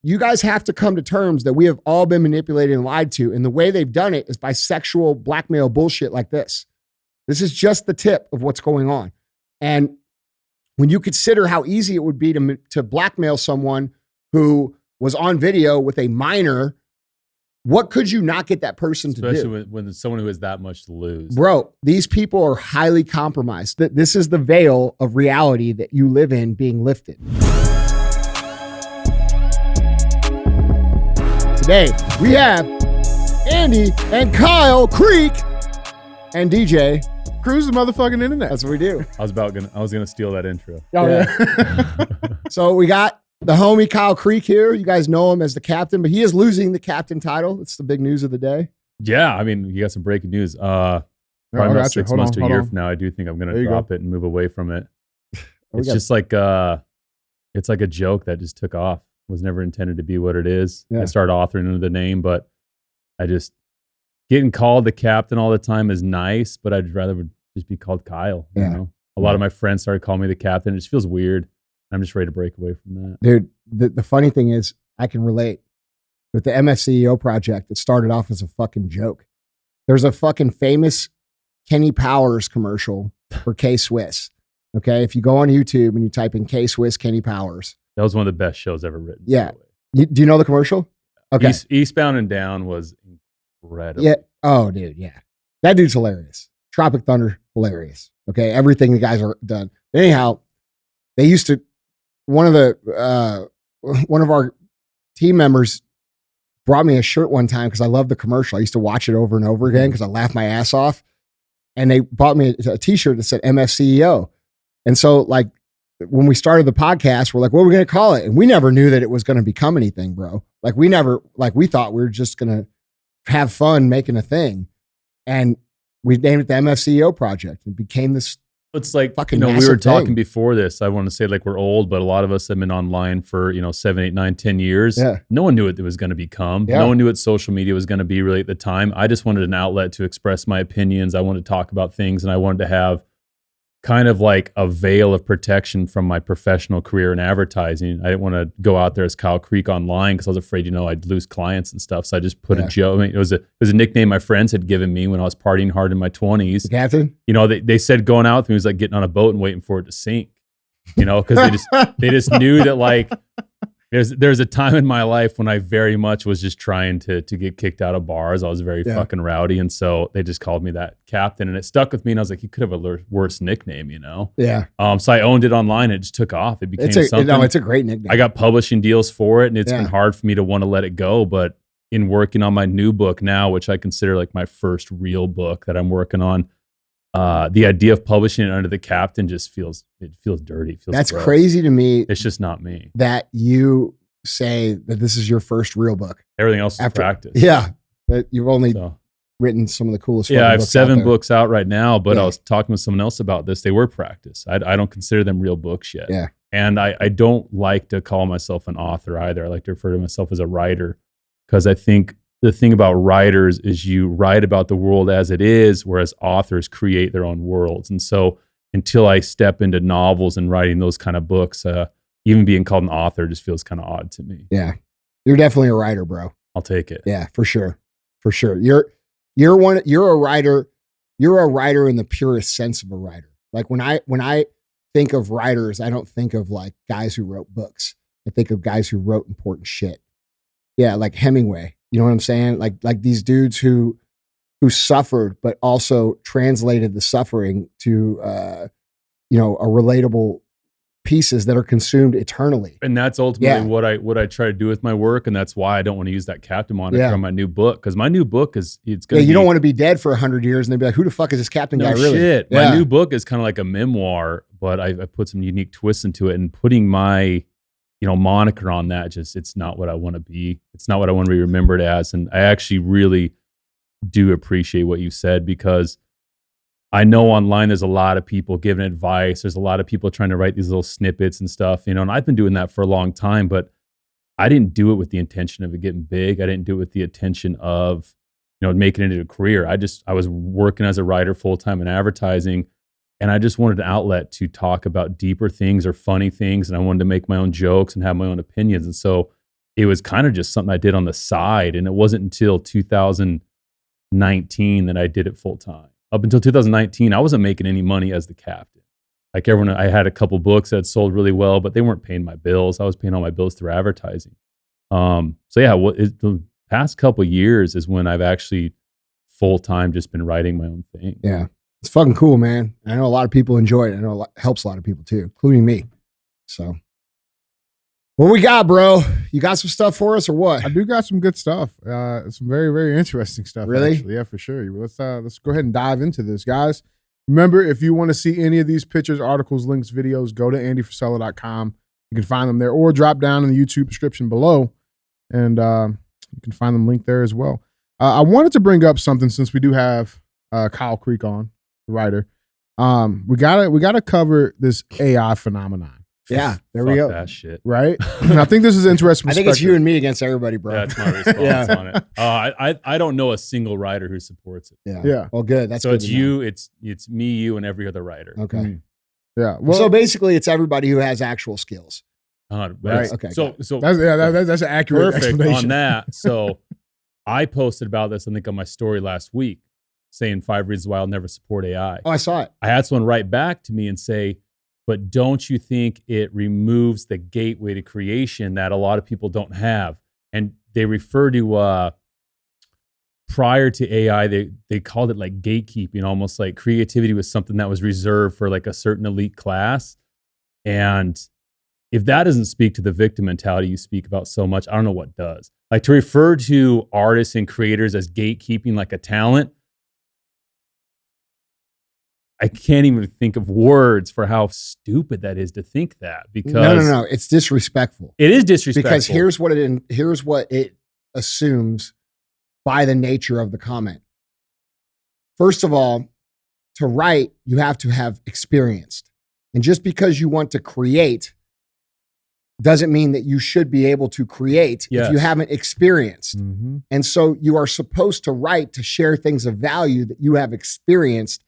you guys have to come to terms that we have all been manipulated and lied to. And the way they've done it is by sexual blackmail bullshit like this. This is just the tip of what's going on. And when you consider how easy it would be to blackmail someone who was on video with a minor, what could you not get that person to do? Especially when someone who has that much to lose. Bro, these people are highly compromised. This is the veil of reality that you live in being lifted. Today, we have Andy and Kyle Creek and DJ. Cruise the motherfucking internet. That's what we do. I was gonna steal that intro. Oh, yeah. So we got the homie Kyle Creek here. You guys know him as the captain, but he is losing the captain title. That's the big news of the day. Yeah, I mean, you got some breaking news. Probably about 6 months to a year from now, I do think I'm gonna drop it and move away from it. It's just like it's like a joke that just took off. Was never intended to be what it is. Yeah. I started authoring under the name, but I just getting called the captain all the time is nice, but I'd rather just be called Kyle. You know? A lot of my friends started calling me the captain. It just feels weird. I'm just ready to break away from that. Dude, the funny thing is I can relate with the MFCEO project that started off as a fucking joke. There's a fucking famous Kenny Powers commercial for K-Swiss. Okay. If you go on YouTube and you type in K-Swiss Kenny Powers. That was one of the best shows ever written. Yeah. Do you know the commercial? Okay. Eastbound and Down was incredible. Yeah. Oh, dude. Yeah. That dude's hilarious. Tropic Thunder, hilarious. Okay. Everything the guys are done. Anyhow, they used to, one of our team members brought me a shirt one time because I love the commercial. I used to watch it over and over again because I laughed my ass off. And they bought me a t-shirt that said MFCEO. And so like when we started the podcast, we're like, what are we going to call it? And we never knew that it was going to become anything, bro. Like we thought we were just going to have fun making a thing. And we named it the MFCEO project. It became this. It's like, fucking we were talking thing. before this. I want to say like we're old, but a lot of us have been online for, 7, 8, 9, 10 years. Yeah. No one knew what it was going to become. Yeah. No one knew what social media was going to be really at the time. I just wanted an outlet to express my opinions. I wanted to talk about things, and I wanted to have kind of like a veil of protection from my professional career in advertising. I didn't want to go out there as Kyle Creek online because I was afraid, I'd lose clients and stuff. So I just put a joke. I mean, it was a nickname my friends had given me when I was partying hard in my 20s. The captain? They said going out with me was like getting on a boat and waiting for it to sink. Because they just knew that like there's a time in my life when I very much was just trying to get kicked out of bars. I was very fucking rowdy. And so they just called me that captain, and it stuck with me. And I was like, you could have a worse nickname, Yeah. So I owned it online. And it just took off. It became something. No, it's a great nickname. I got publishing deals for it, and it's been hard for me to want to let it go. But in working on my new book now, which I consider like my first real book that I'm working on, the idea of publishing it under the captain just feels dirty. It feels That's gross. crazy to me. It's just not me. That you say that this is your first real book. Everything else is practice. Yeah. That you've only written some of the coolest. Yeah, I have 7 books out right now, but I was talking with someone else about this. They were practice. I don't consider them real books yet. Yeah. And I don't like to call myself an author either. I like to refer to myself as a writer, because I think the thing about writers is you write about the world as it is, whereas authors create their own worlds. And so until I step into novels and writing those kind of books, even being called an author just feels kind of odd to me. Yeah. You're definitely a writer, bro. I'll take it. Yeah, for sure. For sure. You're a writer. You're a writer in the purest sense of a writer. Like when I think of writers, I don't think of like guys who wrote books. I think of guys who wrote important shit. Yeah, like Hemingway. You know what I'm saying? Like these dudes who suffered, but also translated the suffering to a relatable pieces that are consumed eternally. And that's ultimately what I try to do with my work, and that's why I don't want to use that captain moniker on my new book, because my new book is you don't want to be dead for 100 years and they'd be like, who the fuck is this captain guy really? Shit. Yeah. My new book is kind of like a memoir, but I put some unique twists into it, and putting my moniker on that, it's not what I want to be. It's not what I want to be remembered as. And I actually really do appreciate what you said, because I know online there's a lot of people giving advice. There's a lot of people trying to write these little snippets and stuff, and I've been doing that for a long time, but I didn't do it with the intention of it getting big. I didn't do it with the intention of, making it into a career. I was working as a writer full-time in advertising, and I just wanted an outlet to talk about deeper things or funny things. And I wanted to make my own jokes and have my own opinions. And so it was kind of just something I did on the side. And it wasn't until 2019 that I did it full time. Up until 2019, I wasn't making any money as the captain. Like everyone, I had a couple books that sold really well, but they weren't paying my bills. I was paying all my bills through advertising. So yeah, the past couple of years is when I've actually full time just been writing my own thing. Yeah, it's fucking cool, man. I know a lot of people enjoy it. I know it helps a lot of people too, including me. So, what we got, bro? You got some stuff for us or what? I do got some good stuff. Some very, very interesting stuff. Really? Actually. Yeah, for sure. Let's go ahead and dive into this, guys. Remember, if you want to see any of these pictures, articles, links, videos, go to andyfrisella.com. You can find them there or drop down in the YouTube description below, and you can find them linked there as well. I wanted to bring up something since we do have Kyle Creek on, the writer. We gotta cover this AI phenomenon. Yeah, there Fuck we go. that shit. Right? And I think this is interesting. I think it's you and me against everybody, bro. That's my response on it. I don't know a single writer who supports it. Yeah. Well, good. That's So good it's to know. you, it's me, you, and every other writer. Okay. Yeah. Well, So basically, it's everybody who has actual skills. Right. Okay, So that's an accurate perfect explanation. on that. So I posted about this, I think, on my story last week, saying 5 reasons why I'll never support AI. Oh, I saw it. I had someone write back to me and say, but don't you think it removes the gateway to creation that a lot of people don't have? And they refer to prior to AI, they called it like gatekeeping, almost like creativity was something that was reserved for like a certain elite class. And if that doesn't speak to the victim mentality you speak about so much, I don't know what does. Like to refer to artists and creators as gatekeeping like a talent, I can't even think of words for how stupid that is to think that, because No. It's disrespectful. it is disrespectful. Because here's what it assumes by the nature of the comment. First of all, to write, you have to have experienced. And just because you want to create doesn't mean that you should be able to create if you haven't experienced. Mm-hmm. And so you are supposed to write to share things of value that you have experienced.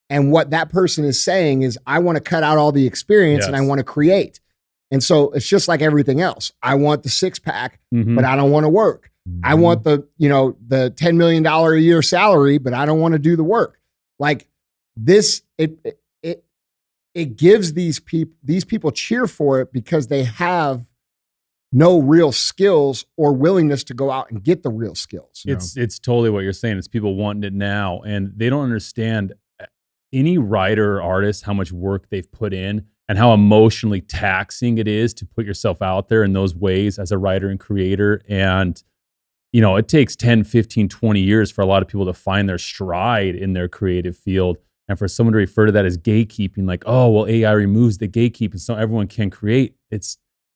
And what that person is saying is, I want to cut out all the experience and I want to create. And so it's just like everything else. I want the 6-pack, but I don't want to work. I want the $10 million a year salary, but I don't want to do the work. Like this, it gives these people cheer for it because they have no real skills or willingness to go out and get the real skills. It's totally what you're saying. It's people wanting it now, and they don't understand any writer or artist, how much work they've put in and how emotionally taxing it is to put yourself out there in those ways as a writer and creator. And, it takes 10, 15, 20 years for a lot of people to find their stride in their creative field. And for someone to refer to that as gatekeeping, like, oh, well, AI removes the gatekeeping so everyone can create.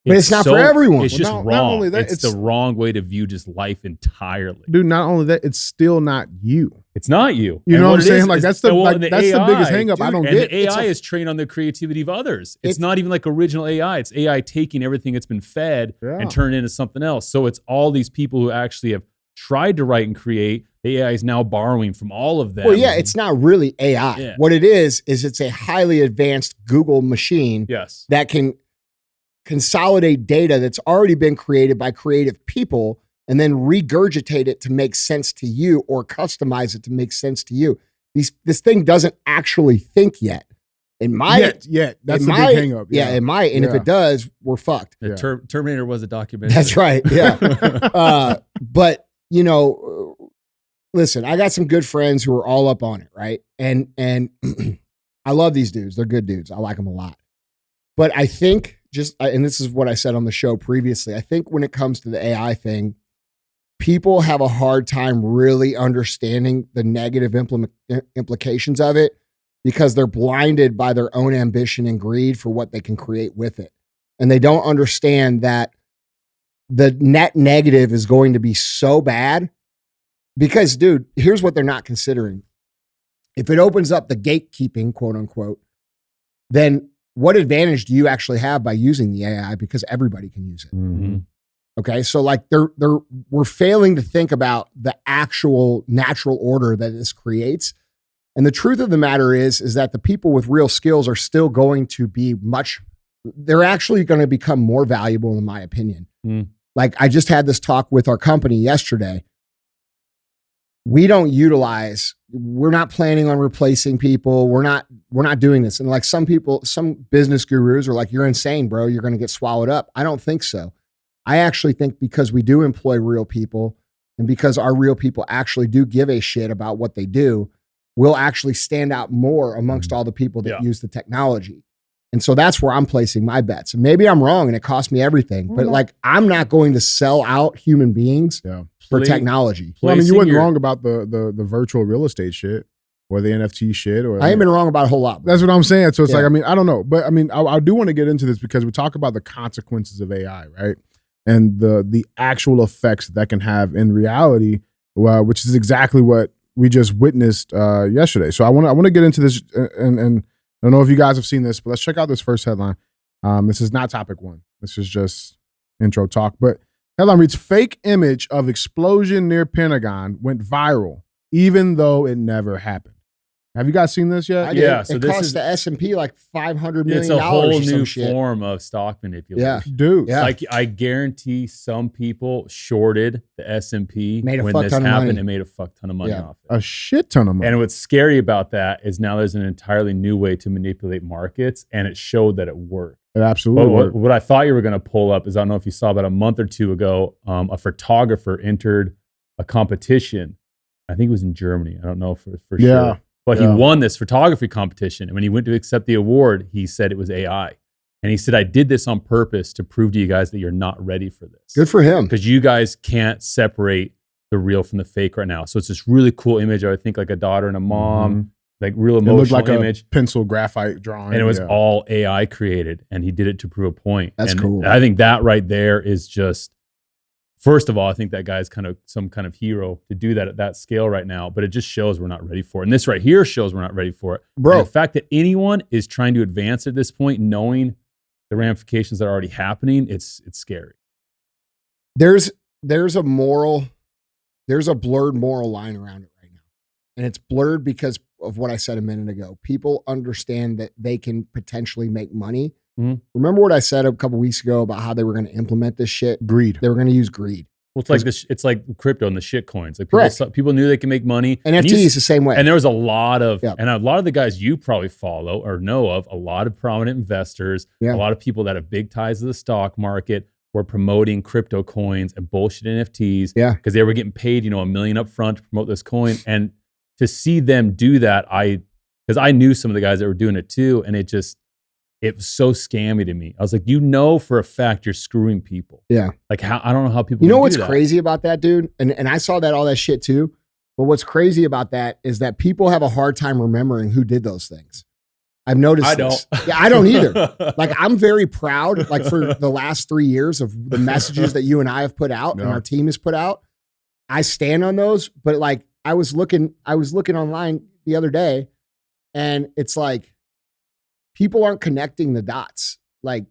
But it's not for everyone. It's just Not wrong. only that, it's the wrong way to view just life entirely. Dude, not only that, it's still not you. It's not you. You And know what I'm it saying? is, Like is- that's the well, the AI, biggest hang up I don't and get. the AI is trained on the creativity of others. It's It's- not even like original AI. It's AI taking everything it's been fed Yeah. and turning it into something else. So it's all these people who actually have tried to write and create. The AI is now borrowing from all of them. Well, yeah, it's not really AI. Yeah. What it is it's a highly advanced Google machine Yes. that can consolidate data that's already been created by creative people and then regurgitate it to make sense to you or customize it to make sense to you. This thing doesn't actually think yet. It might. Yet. That's it the might, big hang up. Yeah, it might. And if it does, we're fucked. The Yeah. Terminator was a documentary. That's right. Yeah. But, listen, I got some good friends who are all up on it, right? And I love these dudes. They're good dudes. I like them a lot. But I think and this is what I said on the show previously, I think when it comes to the AI thing, people have a hard time really understanding the negative implications of it because they're blinded by their own ambition and greed for what they can create with it. And they don't understand that the net negative is going to be so bad because, dude, here's what they're not considering. If it opens up the gatekeeping, quote unquote, then what advantage do you actually have by using the AI? Because everybody can use it. Mm-hmm. Okay. So like we're failing to think about the actual natural order that this creates. And the truth of the matter is that the people with real skills are still going to be they're actually going to become more valuable in my opinion. Mm. like I just had this talk with our company yesterday. We're not planning on replacing people. We're not doing this. And like some business gurus are like, you're insane, bro. You're going to get swallowed up. I don't think so. I actually think because we do employ real people and because our real people actually do give a shit about what they do, we'll actually stand out more amongst all the people that use the technology. And so that's where I'm placing my bets. And maybe I'm wrong and it cost me everything, but like, I'm not going to sell out human beings for technology. Well, I mean, you weren't wrong about the virtual real estate shit or the NFT shit. Or I ain't been wrong about a whole lot. That's what I'm saying. So it's like, I mean, I don't know, but I mean, I do want to get into this because we talk about the consequences of AI, right? And the actual effects that can have in reality, which is exactly what we just witnessed yesterday. So I want to get into this, and I don't know if you guys have seen this, but let's check out this first headline. This is not topic one. This is just intro talk. But headline reads: fake image of explosion near Pentagon went viral, even though it never happened. Have you guys seen this yet? Yeah. So it this cost the S&P like $500 million. It's a whole new shit. form of stock manipulation. Yeah, dude. Yeah. Like I guarantee some people shorted the S&P Made a when fuck this ton of happened money. and made a fuck ton of money off it. A shit ton of money. And what's scary about that is now there's an entirely new way to manipulate markets, and it showed that it worked. It absolutely worked. What I thought you were going to pull up is, I don't know if you saw about a month or two ago, a photographer entered a competition. I think it was in Germany. I don't know for sure. But he won this photography competition. And when he went to accept the award, he said it was AI. And he said, I did this on purpose to prove to you guys that you're not ready for this. Good for him. Because you guys can't separate the real from the fake right now. So it's this really cool image. I think like a daughter and a mom, like real emotional it looked like image. A pencil graphite drawing. And it was all AI created. And he did it to prove a point. That's and cool. I think that right there is just, first of all, I think that guy's kind of some kind of hero to do that at that scale right now, but it just shows we're not ready for it. And this right here shows we're not ready for it. Bro. And the fact that anyone is trying to advance at this point, knowing the ramifications that are already happening, it's scary. There's a blurred moral line around it right now. And it's blurred because of what I said a minute ago. People understand that they can potentially make money. Remember what I said a couple weeks ago about how they were going to implement this shit? Greed. They were going to use greed. Well, it's like this. It's like crypto and the shit coins. Like people knew they can make money. NFT is the same way. And there was a lot of, and a lot of the guys you probably follow or know of, a lot of prominent investors, a lot of people that have big ties to the stock market were promoting crypto coins and bullshit NFTs. Because they were getting paid, $1 million up front to promote this coin. And to see them do that, because I knew some of the guys that were doing it too, and it was so scammy to me. I was like, for a fact you're screwing people. Yeah. Like I don't know how people. You know what's crazy about that, dude? And I saw all that shit too. But what's crazy about that is that people have a hard time remembering who did those things. I've noticed this. Yeah, I don't either. Like I'm very proud, like for the last 3 years of the messages that you and I have put out and our team has put out. I stand on those, but like I was looking online the other day, and it's like, people aren't connecting the dots. Like,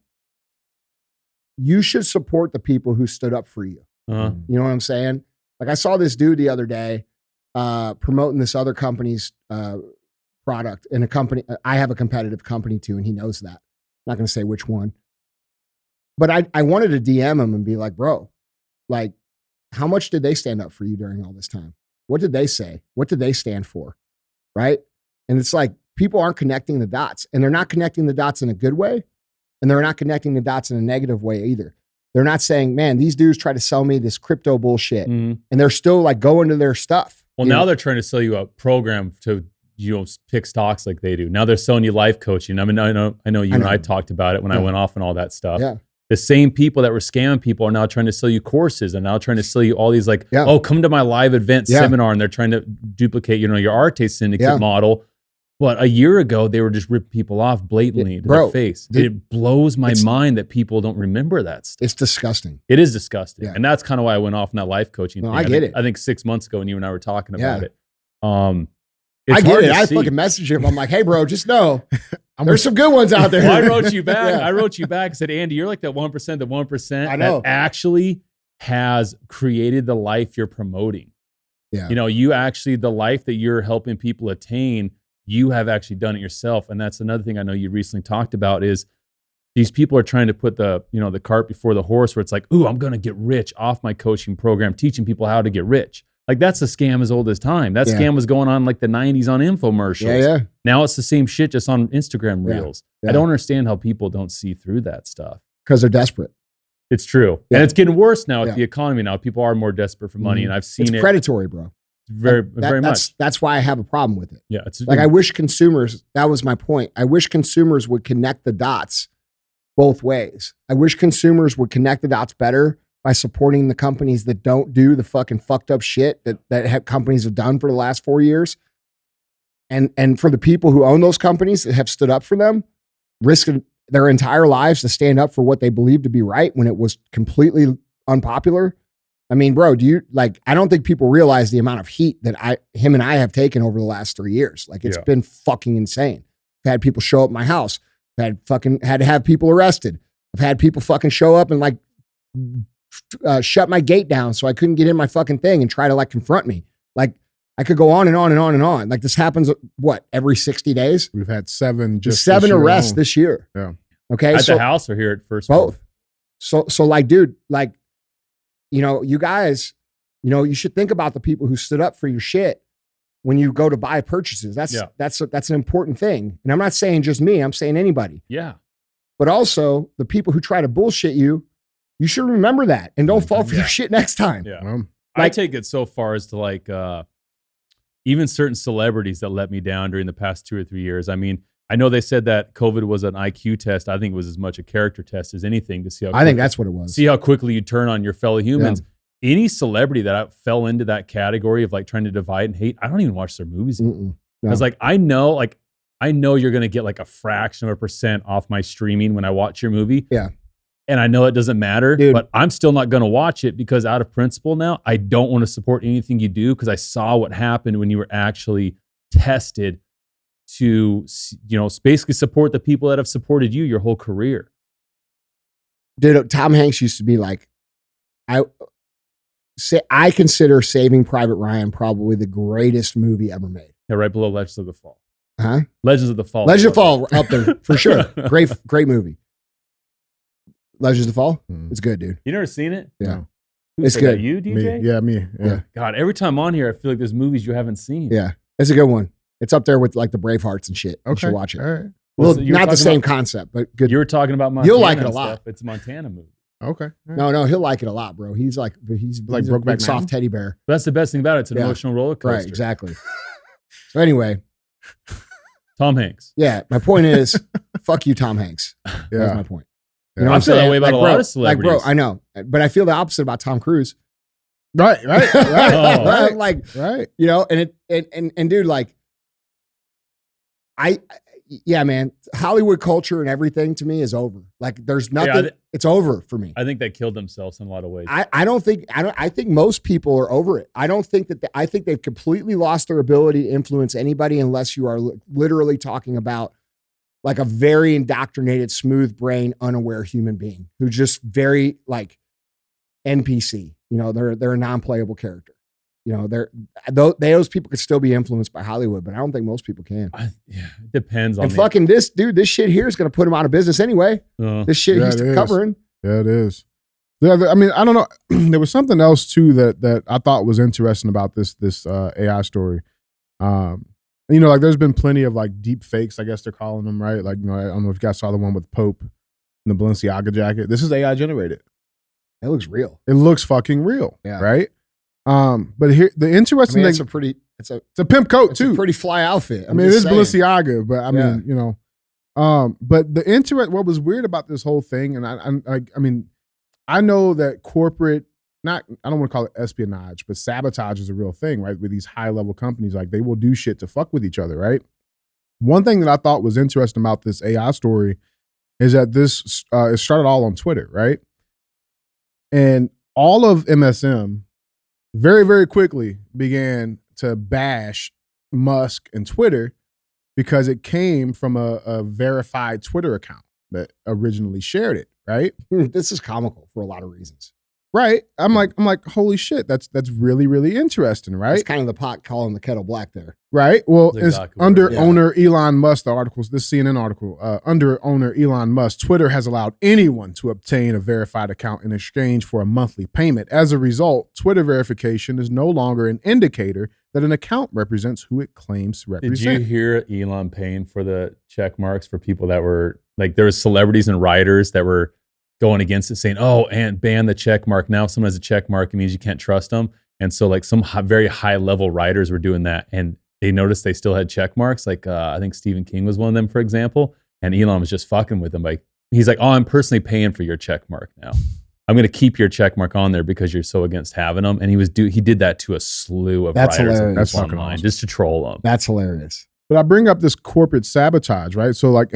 you should support the people who stood up for you. You know what I'm saying? Like, I saw this dude the other day promoting this other company's product in a company. I have a competitive company too, and he knows that. I'm not going to say which one. But I wanted to DM him and be like, bro, like, how much did they stand up for you during all this time? What did they say? What did they stand for? Right? And it's like, people aren't connecting the dots, and they're not connecting the dots in a good way, and they're not connecting the dots in a negative way either. They're not saying, man, these dudes try to sell me this crypto bullshit, and they're still like going to their stuff. Well, now they're trying to sell you a program to pick stocks like they do. Now they're selling you life coaching. I mean, I know you and I talked about it when I went off and all that stuff. Yeah. The same people that were scamming people are now trying to sell you courses, and now trying to sell you all these like, oh, come to my live event seminar, and they're trying to duplicate, your Arte Syndicate model. But a year ago, they were just ripping people off blatantly to their face. It blows my mind that people don't remember that stuff. It's disgusting. It is disgusting. Yeah. And that's kind of why I went off in that life coaching thing. I get it. I think 6 months ago when you and I were talking about it. I get it. I fucking messaged him. I'm like, hey, bro, just know there's some good ones out there. Well, I wrote you back. I wrote you back and said, Andy, you're like that 1%, the 1% I know. that actually has created the life you're promoting. Yeah. You actually, the life that you're helping people attain, you have actually done it yourself. And that's another thing I know you recently talked about is, these people are trying to put the cart before the horse, where it's like, ooh, I'm going to get rich off my coaching program, teaching people how to get rich. Like, that's a scam as old as time. That scam was going on like the 90s on infomercials. Yeah. Now it's the same shit, just on Instagram reels. Yeah. I don't understand how people don't see through that stuff. Because they're desperate. It's true. Yeah. And it's getting worse now with the economy now. People are more desperate for money, and I've seen it's predatory, bro. Very much. That's why I have a problem with it. Yeah. It's like, I wish consumers, that was my point. I wish consumers would connect the dots both ways. I wish consumers would connect the dots better by supporting the companies that don't do the fucking fucked up shit that companies have done for the last 4 years. And for the people who own those companies that have stood up for them, risking their entire lives to stand up for what they believe to be right when it was completely unpopular. I mean, bro, I don't think people realize the amount of heat that him and I have taken over the last 3 years. Like, it's been fucking insane. I've had people show up at my house. I've had to have people arrested. I've had people fucking show up and shut my gate down so I couldn't get in my fucking thing and try to confront me. Like, I could go on and on and on and on. Like, this happens, every 60 days? We've had 7 arrests this year. Yeah. Okay. At the house or here at First? Both. So dude, you guys, you should think about the people who stood up for your shit when you go to buy purchases. That's an important thing. And I'm not saying just me, I'm saying anybody. Yeah. But also the people who try to bullshit you should remember that and don't fall for your shit next time. Yeah. I take it so far as to even certain celebrities that let me down during the past 2 or 3 years. I mean, I know they said that COVID was an IQ test. I think it was as much a character test as anything to see how. I think that's what it was. See how quickly you turn on your fellow humans. Yeah. Any celebrity that fell into that category of trying to divide and hate, I don't even watch their movies anymore. Because I know you're going to get a fraction of a percent off my streaming when I watch your movie. Yeah. And I know it doesn't matter, dude, but I'm still not going to watch it because out of principle now, I don't want to support anything you do because I saw what happened when you were actually tested to, basically support the people that have supported you your whole career. Dude, Tom Hanks used to be I consider Saving Private Ryan probably the greatest movie ever made. Yeah, right below Legends of the Fall. Huh? Legends of the Fall. Legends of the Fall up there for sure. Great movie. Legends of the Fall. It's good, dude. You never seen it? Yeah. Who it's good. That, you, DJ? Me. Yeah, me. Yeah. God, every time on here, I feel like there's movies you haven't seen. Yeah. It's a good one. It's up there with the Bravehearts and shit. Okay. You should watch it. All right. Well, not the same concept, but good. You were talking about Montana. You'll like it a lot. Stuff. It's a Montana movie. Okay. Right. No, he'll like it a lot, bro. He's like a big soft teddy bear. But that's the best thing about it. It's an emotional roller coaster. Right, exactly. So anyway. Tom Hanks. Yeah, my point is, fuck you, Tom Hanks. Yeah. That's my point. You know I feel that way about a lot of celebrities. Bro, I know. But I feel the opposite about Tom Cruise. Right. Oh. Right. And dude, yeah, man, Hollywood culture and everything to me is over. There's nothing. It's over for me. I think they killed themselves in a lot of ways. I think most people are over it. I don't think that. I think they've completely lost their ability to influence anybody unless you are literally talking about a very indoctrinated, smooth brain, unaware human being who's just very NPC. They're a non-playable character. Those people could still be influenced by Hollywood, but I don't think most people can. It depends on. And fucking this shit here is going to put him out of business anyway. This shit he's covering. Yeah, it is. Yeah, I mean, I don't know. There was something else too that I thought was interesting about this AI story. There's been plenty of deep fakes, I guess they're calling them, right? I don't know if you guys saw the one with Pope in the Balenciaga jacket. This is AI generated. It looks real. It looks fucking real. Yeah. Right. But here the interesting thing. It's a pimp coat too. A pretty fly outfit. I mean, it is Balenciaga, but I mean, but what was weird about this whole thing, and I mean, I know that corporate, I don't want to call it espionage, but sabotage is a real thing, right? With these high level companies, they will do shit to fuck with each other, right? One thing that I thought was interesting about this AI story is that it started all on Twitter, right? And all of MSM very, very quickly began to bash Musk and Twitter because it came from a verified Twitter account that originally shared it, right? This is comical for a lot of reasons. Right. I'm like, holy shit, that's really, really interesting, right? It's kind of the pot calling the kettle black there. Right. Well, That's exactly under what owner Elon Musk, the articles, this CNN article, under owner Elon Musk, Twitter has allowed anyone to obtain a verified account in exchange for a monthly payment. As a result, Twitter verification is no longer an indicator that an account represents who it claims to represent. Did you hear Elon paying for the check marks for people that were like, there was celebrities and writers that were going against it, saying, "Oh, and ban the check mark." Now, if someone has a check mark, it means you can't trust them. And so, like, some very high level writers were doing that, and they noticed they still had check marks. Like, I think Stephen King was one of them, for example. And Elon was just fucking with them. Like, he's like, "Oh, I'm personally paying for your check mark now. I'm going to keep your check mark on there because you're so against having them." And he did that to a slew of That's writers hilarious. That's online fucking awesome. just to troll them. That's hilarious. But I bring up this corporate sabotage, right? So like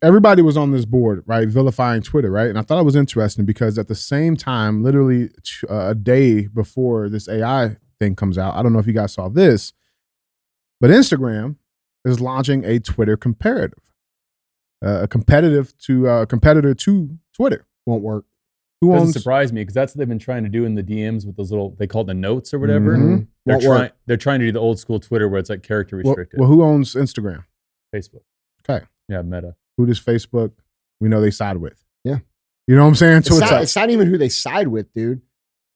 everybody was on this board, right? Vilifying Twitter, right? And I thought it was interesting because at the same time, literally a day before this AI thing comes out, I don't know if you guys saw this, but Instagram is launching a Twitter comparative, a competitor to Twitter. Won't work. Who Doesn't owns? surprise me because that's what they've been trying to do in the DMs with those little, they call it the notes or whatever. Mhm. Won't work. They're trying to do the old school Twitter where it's like character restricted. Well, who owns Instagram? Facebook. Okay. Yeah, Meta. Who does Facebook? We know they side with. Yeah. You know what I'm saying? So It's not even who they side with, dude.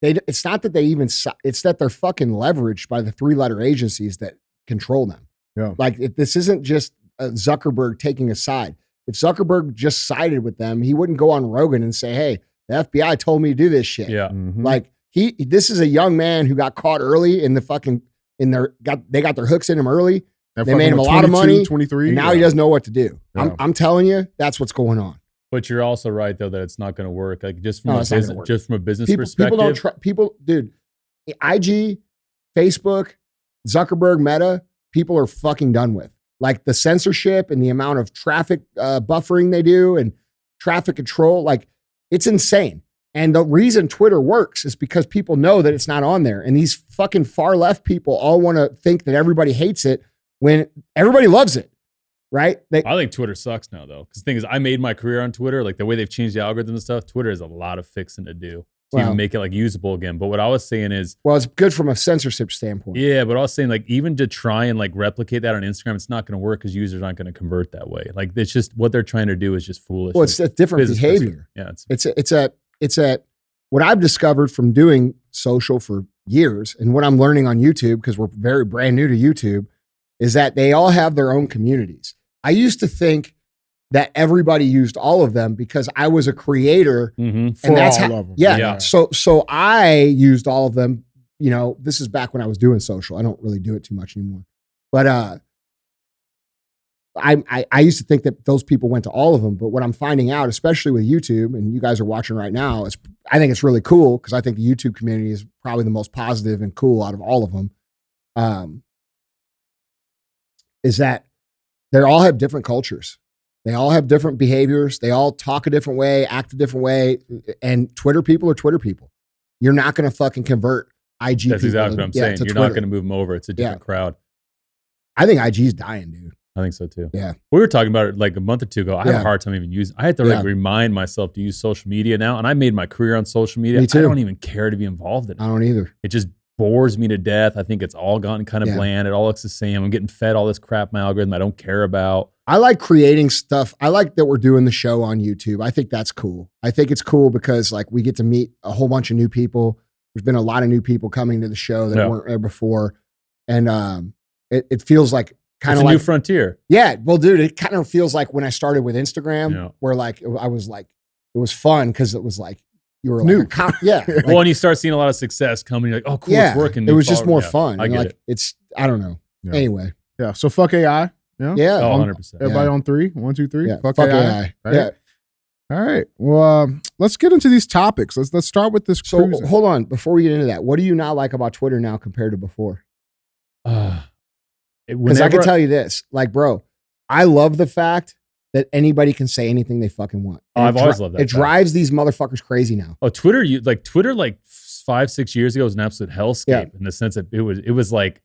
It's not that they even. It's that they're fucking leveraged by the 3-letter agencies that control them. Yeah. Like this isn't just Zuckerberg taking a side. If Zuckerberg just sided with them, he wouldn't go on Rogan and say, "Hey, the FBI told me to do this shit." Yeah. Mhm. Like this is a young man who got caught early in the fucking they got their hooks in him early. That they made fucking him a lot of 22, money, 23. and now he doesn't know what to do. Yeah. I'm telling you, that's what's going on. But you're also right though that it's not going to work. Like just from No, a it's not gonna business, work. just from a business People perspective. don't people, dude. IG, Facebook, Zuckerberg, Meta, people are fucking done with. Like the censorship and the amount of traffic buffering they do and traffic control, like it's insane. And the reason Twitter works is because people know that it's not on there. And these fucking far left people all want to think that everybody hates it when everybody loves it, right? I think Twitter sucks now though. Because the thing is, I made my career on Twitter. Like the way they've changed the algorithm and stuff, Twitter has a lot of fixing to do to even make it like usable again. But what I was saying is, well, it's good from a censorship standpoint. yeah, but I was saying like even to try and like replicate that on Instagram, it's not going to work because users aren't going to convert that way. Like it's just what they're trying to do is just foolish. Well, it's a different Business behavior. Yeah, It's a what I've discovered from doing social for years and what I'm learning on YouTube, because we're very brand new to YouTube, is that they all have their own communities. I used to think that everybody used all of them because I was a creator. Mhm. For all of them. Yeah. Yeah. So I used all of them. You know, this is back when I was doing social. I don't really do it too much anymore. But I used to think that those people went to all of them. But what I'm finding out, especially with YouTube, and you guys are watching right now, is I think it's really cool because I think the YouTube community is probably the most positive and cool out of all of them. Is that they all have different cultures. They all have different behaviors. They all talk a different way, act a different way. And Twitter people are Twitter people. You're not going to fucking convert IG people. That's exactly what I'm saying. to You're Twitter. not going to move them over. It's a different crowd. I think IG's dying, dude. I think so too. Yeah. We were talking about it like a month or two ago. I have a hard time even using. I had to like remind myself to use social media now, and I made my career on social media. Me too. I don't even care to be involved in it. I don't either. It just bores me to death. I think it's all gotten kind of bland. It all looks the same. I'm getting fed all this crap in my algorithm I don't care about. I like creating stuff. I like that we're doing the show on YouTube. I think that's cool. I think it's cool because like we get to meet a whole bunch of new people. There's been a lot of new people coming to the show that weren't there before. And it feels like kind of like a like new frontier. Yeah. Well, dude, it kind of feels like when I started with Instagram, where like I was like, it was fun because it was like you were new. Like like, well, and you start seeing a lot of success coming. You're like, oh, cool, it's working. It was just more fun. I get like it. it's I don't know. Yeah. Anyway. Yeah. So fuck AI. Yeah. Yeah. Oh, 100%. Everybody on 3? 1, 2, 3. Yeah. Fuck AI. Right? Yeah. All right. Well, let's get into these topics. Let's start with this. So cruising. hold on before we get into that. What do you not like about Twitter now compared to before? Because I can tell you this, like, bro, I love the fact that anybody can say anything they fucking want. Oh, I've always loved that. It drives these motherfuckers crazy now. Oh, Twitter, like 5-6 years ago was an absolute hellscape in the sense that it was like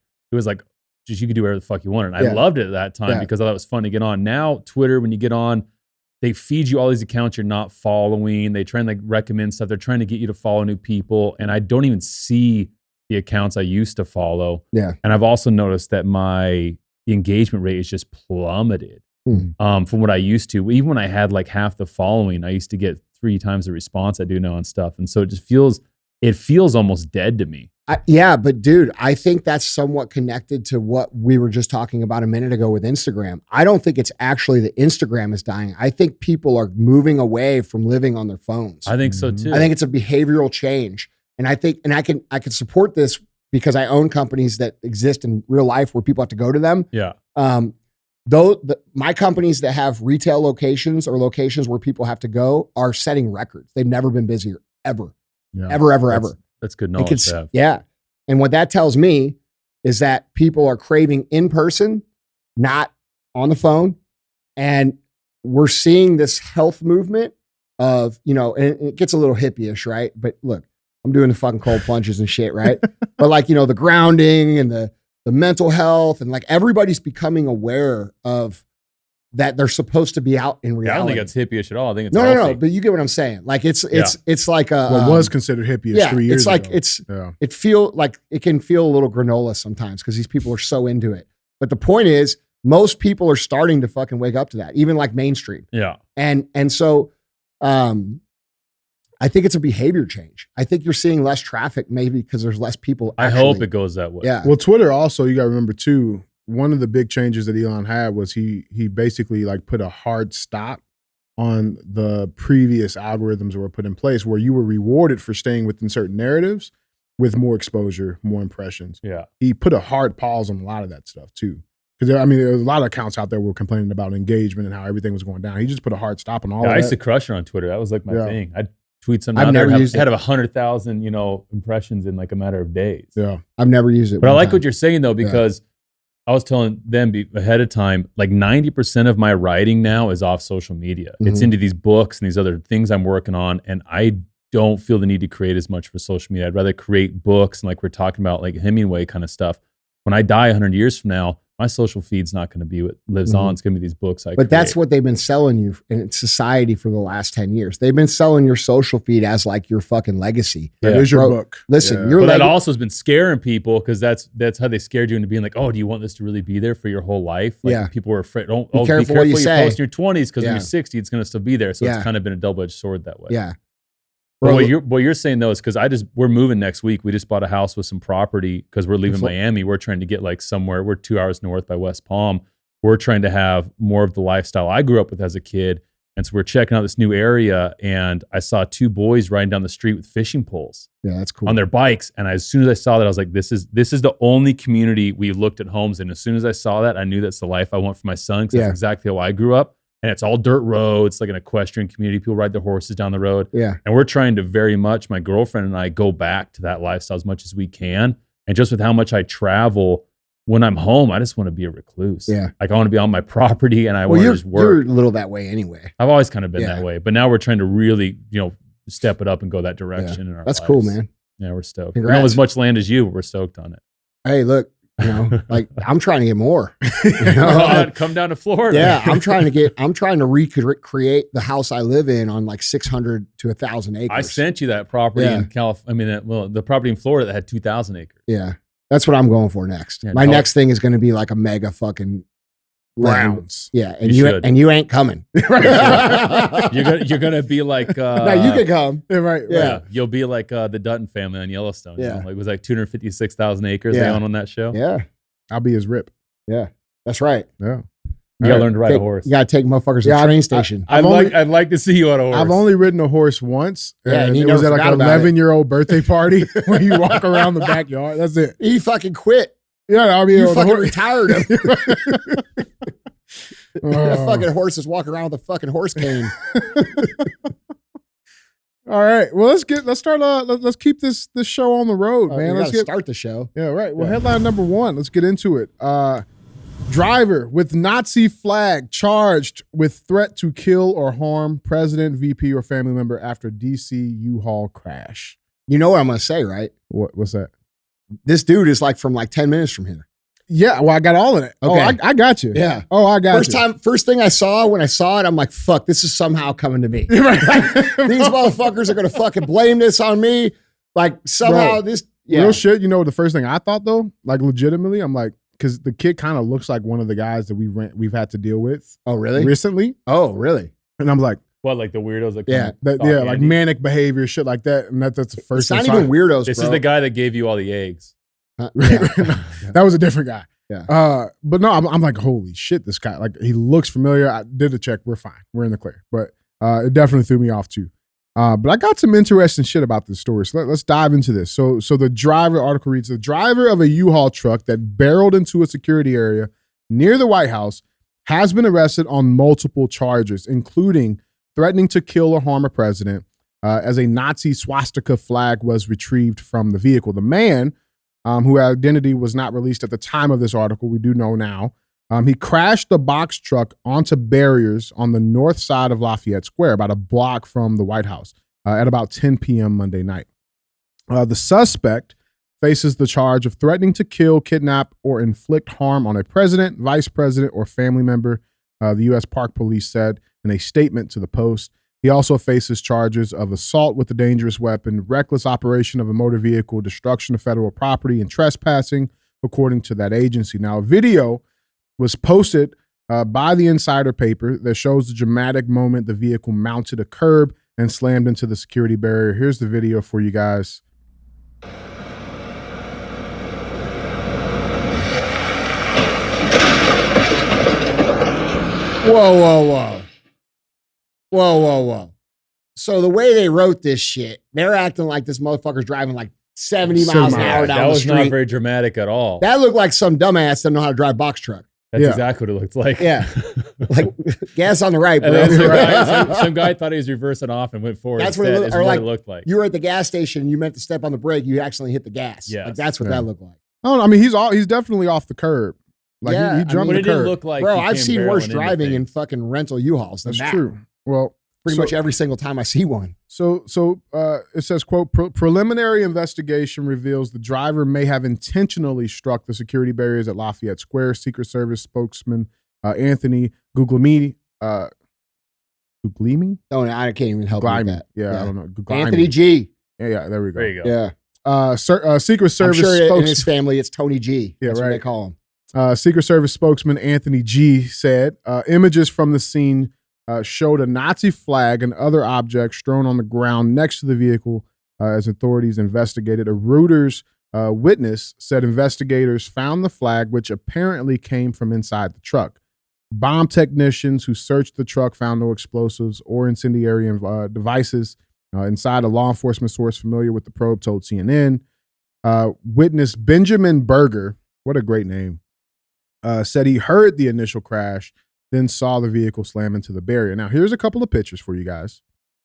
just you could do whatever the fuck you wanted. And I loved it at that time because I thought it was fun to get on. Now, Twitter, when you get on, they feed you all these accounts you're not following. They try and like recommend stuff. They're trying to get you to follow new people. And I don't even see the accounts I used to follow. Yeah. And I've also noticed that my engagement rate is just plummeted from what I used to. Even when I had like half the following, I used to get 3 times the response I do now on stuff. And so it feels almost dead to me. Yeah, but dude, I think that's somewhat connected to what we were just talking about a minute ago with Instagram. I don't think it's actually that Instagram is dying. I think people are moving away from living on their phones. I think so too. I think it's a behavioral change. And I think, and I can support this because I own companies that exist in real life where people have to go to them. Yeah. My companies that have retail locations or locations where people have to go are setting records. They've never been busier, ever. Yeah. Ever. That's good knowledge to have. Yeah. And what that tells me is that people are craving in person, not on the phone. And we're seeing this health movement of, and it gets a little hippie-ish, right? But look, I'm doing the fucking cold plunges and shit, right? But like, the grounding and the mental health and like everybody's becoming aware of that they're supposed to be out in reality. Yeah, I don't think it's hippie-ish at all. I think it's no, but you get what I'm saying. Like it's like a what was considered hippie 3 years ago. It can feel a little granola sometimes because these people are so into it. But the point is, most people are starting to fucking wake up to that, even like mainstream. Yeah. And so I think it's a behavior change. I think you're seeing less traffic maybe because there's less people. I hope it goes that way. Yeah. Well, Twitter also, you got to remember too, one of the big changes that Elon had was he basically like put a hard stop on the previous algorithms that were put in place where you were rewarded for staying within certain narratives with more exposure, more impressions. Yeah. He put a hard pause on a lot of that stuff too. Because there was a lot of accounts out there were complaining about engagement and how everything was going down. He just put a hard stop on all of that. I used to crush her on Twitter. That was like my thing. I'd tweet something I've out never there, used it. had 100,000, impressions in like a matter of days. Yeah. I've never used it. But I like what you're saying though, because I was telling them ahead of time, like 90% of my writing now is off social media. It's into these books and these other things I'm working on. And I don't feel the need to create as much for social media. I'd rather create books and like we're talking about like Hemingway kind of stuff. When I die 100 years from now, my social feed's not going to be what lives on. It's going to be these books I create. That's what they've been selling you in society for the last 10 years. They've been selling your social feed as like your fucking legacy. That is your book. Listen, but that also has been scaring people because that's how they scared you into being like, oh, do you want this to really be there for your whole life? Like people were afraid. Be careful what you say. Post in your 20s because when you're 60, it's going to still be there. So it's kind of been a double-edged sword that way. Yeah. But what you're saying though is because we're moving next week. We just bought a house with some property because we're leaving Miami. We're trying to get like somewhere. We're 2 hours north by West Palm. We're trying to have more of the lifestyle I grew up with as a kid. And so we're checking out this new area. And I saw 2 boys riding down the street with fishing poles. Yeah, that's cool. On their bikes. And as soon as I saw that, I was like, this is the only community we looked at homes in. As soon as I saw that, I knew that's the life I want for my son because that's exactly how I grew up. And it's all dirt roads, like an equestrian community. People ride their horses down the road. Yeah. And we're trying to very much, my girlfriend and I, go back to that lifestyle as much as we can. And just with how much I travel, when I'm home, I just want to be a recluse. Yeah. Like I want to be on my property and I want to just work. You're a little that way anyway. I've always kind of been that way. But now we're trying to really, step it up and go that direction in our That's lives. cool, man. Yeah, we're stoked. Congrats. We don't have as much land as you, but we're stoked on it. Hey, look. Like I'm trying to get more. Come down to Florida. Yeah, I'm trying to recreate the house I live in on like 600 to 1,000 acres. I sent you that property in California. the property in Florida that had 2,000 acres. Yeah, that's what I'm going for next. Yeah, My next thing is going to be like a mega fucking Browns. Yeah, and you ain't coming. You're gonna be like no, you can come. Right. Yeah. You'll be like the Dutton family on Yellowstone. Yeah. Like it was like 256,000 acres they own on that show. Yeah. I'll be his rip. Yeah. That's right. Yeah. You gotta learn to ride a horse. You gotta take motherfuckers to the train station. I'd like to see you on a horse. I've only ridden a horse once. Yeah, and he it was at like an 11-year-old birthday party where you walk around the backyard. That's it. He fucking quit. Yeah, I mean, you fucking retired him. That fucking horse is walking around with a fucking horse cane. All right. Well, let's keep this show on the road, man. Let's start the show. Yeah, right. Well, headline number 1. Let's get into it. Driver with Nazi flag charged with threat to kill or harm president, VP, or family member after DC U-Haul crash. You know what I'm gonna say, right? What's that? This dude is like from like 10 minutes from here. Yeah, well, I got all of it. Okay. Oh, I got you. Yeah. Oh, I got First thing I saw when I saw it, I'm like, fuck, this is somehow coming to me. you. Right. These motherfuckers are gonna fucking blame this on me. Like somehow Bro, this Real shit. You know the first thing I thought though, like legitimately, I'm like, because the kid kind of looks like one of the guys that we've had to deal with. Oh, really? Recently. Oh, really? And I'm like, What, like the weirdos that Yeah. like manic behavior, shit like that. And that's the first. It's not thing. even weirdos, This bro. is the guy that gave you all the eggs. Yeah. That was a different guy. Yeah. But no, I'm like, holy shit, this guy, like, he looks familiar. I did a check. We're fine. We're in the clear. But it definitely threw me off too. But I got some interesting shit about this story. So let's dive into this. So the article reads, the driver of a U-Haul truck that barreled into a security area near the White House has been arrested on multiple charges, including threatening to kill or harm a president, as a Nazi swastika flag was retrieved from the vehicle. The man, whose identity was not released at the time of this article, we do know now, he crashed the box truck onto barriers on the north side of Lafayette Square, about a block from the White House, at about 10 p.m. Monday night. The suspect faces the charge of threatening to kill, kidnap, or inflict harm on a president, vice president, or family member, the U.S. Park Police said in a statement to the Post. He also faces charges of assault with a dangerous weapon, reckless operation of a motor vehicle, destruction of federal property, and trespassing, according to that agency. Now, a video was posted by the Insider paper that shows the dramatic moment the vehicle mounted a curb and slammed into the security barrier. Here's the video for you guys. Whoa. So the way they wrote this shit, they're acting like this motherfucker's driving like 70 miles an hour down That the was street. not very dramatic at all. That looked like some dumbass doesn't know how to drive a box truck. That's Yeah. exactly what it looked like. Yeah. Like gas on the right, And bro. then some guy thought he was reversing off and went forward. That's what it instead, looked- is or what like- it looked like. You were at the gas station and you meant to step on the brake, you accidentally hit the gas. Yes. Like that's what Yeah. that looked like. I don't know. I mean, he's definitely off the curb. Like Yeah, he I jumped But the it didn't curb. look like Bro, he I've came seen worse barreling into driving in things. fucking rental U-Hauls than That's that. true. Well, Pretty much every single time I see one. So it says, quote, preliminary investigation reveals the driver may have intentionally struck the security barriers at Lafayette Square. Secret Service spokesman Anthony Guglielmi. Guglielmi? Oh, I can't even help you with Guglielmi. that. Yeah, I don't know. Guglielmi. Anthony G. Yeah, there we go. There you go. Yeah. Secret I'm Service sure in his spokesman. family it's Tony G. Yeah, That's what right. they call him. Secret Service spokesman Anthony G said images from the scene showed a Nazi flag and other objects strewn on the ground next to the vehicle as authorities investigated. A Reuters witness said investigators found the flag, which apparently came from inside the truck. Bomb technicians who searched the truck found no explosives or incendiary devices inside. A law enforcement source familiar with the probe told CNN. Witness Benjamin Berger, what a great name, said he heard the initial crash, then saw the vehicle slam into the barrier. Now, here's a couple of pictures for you guys.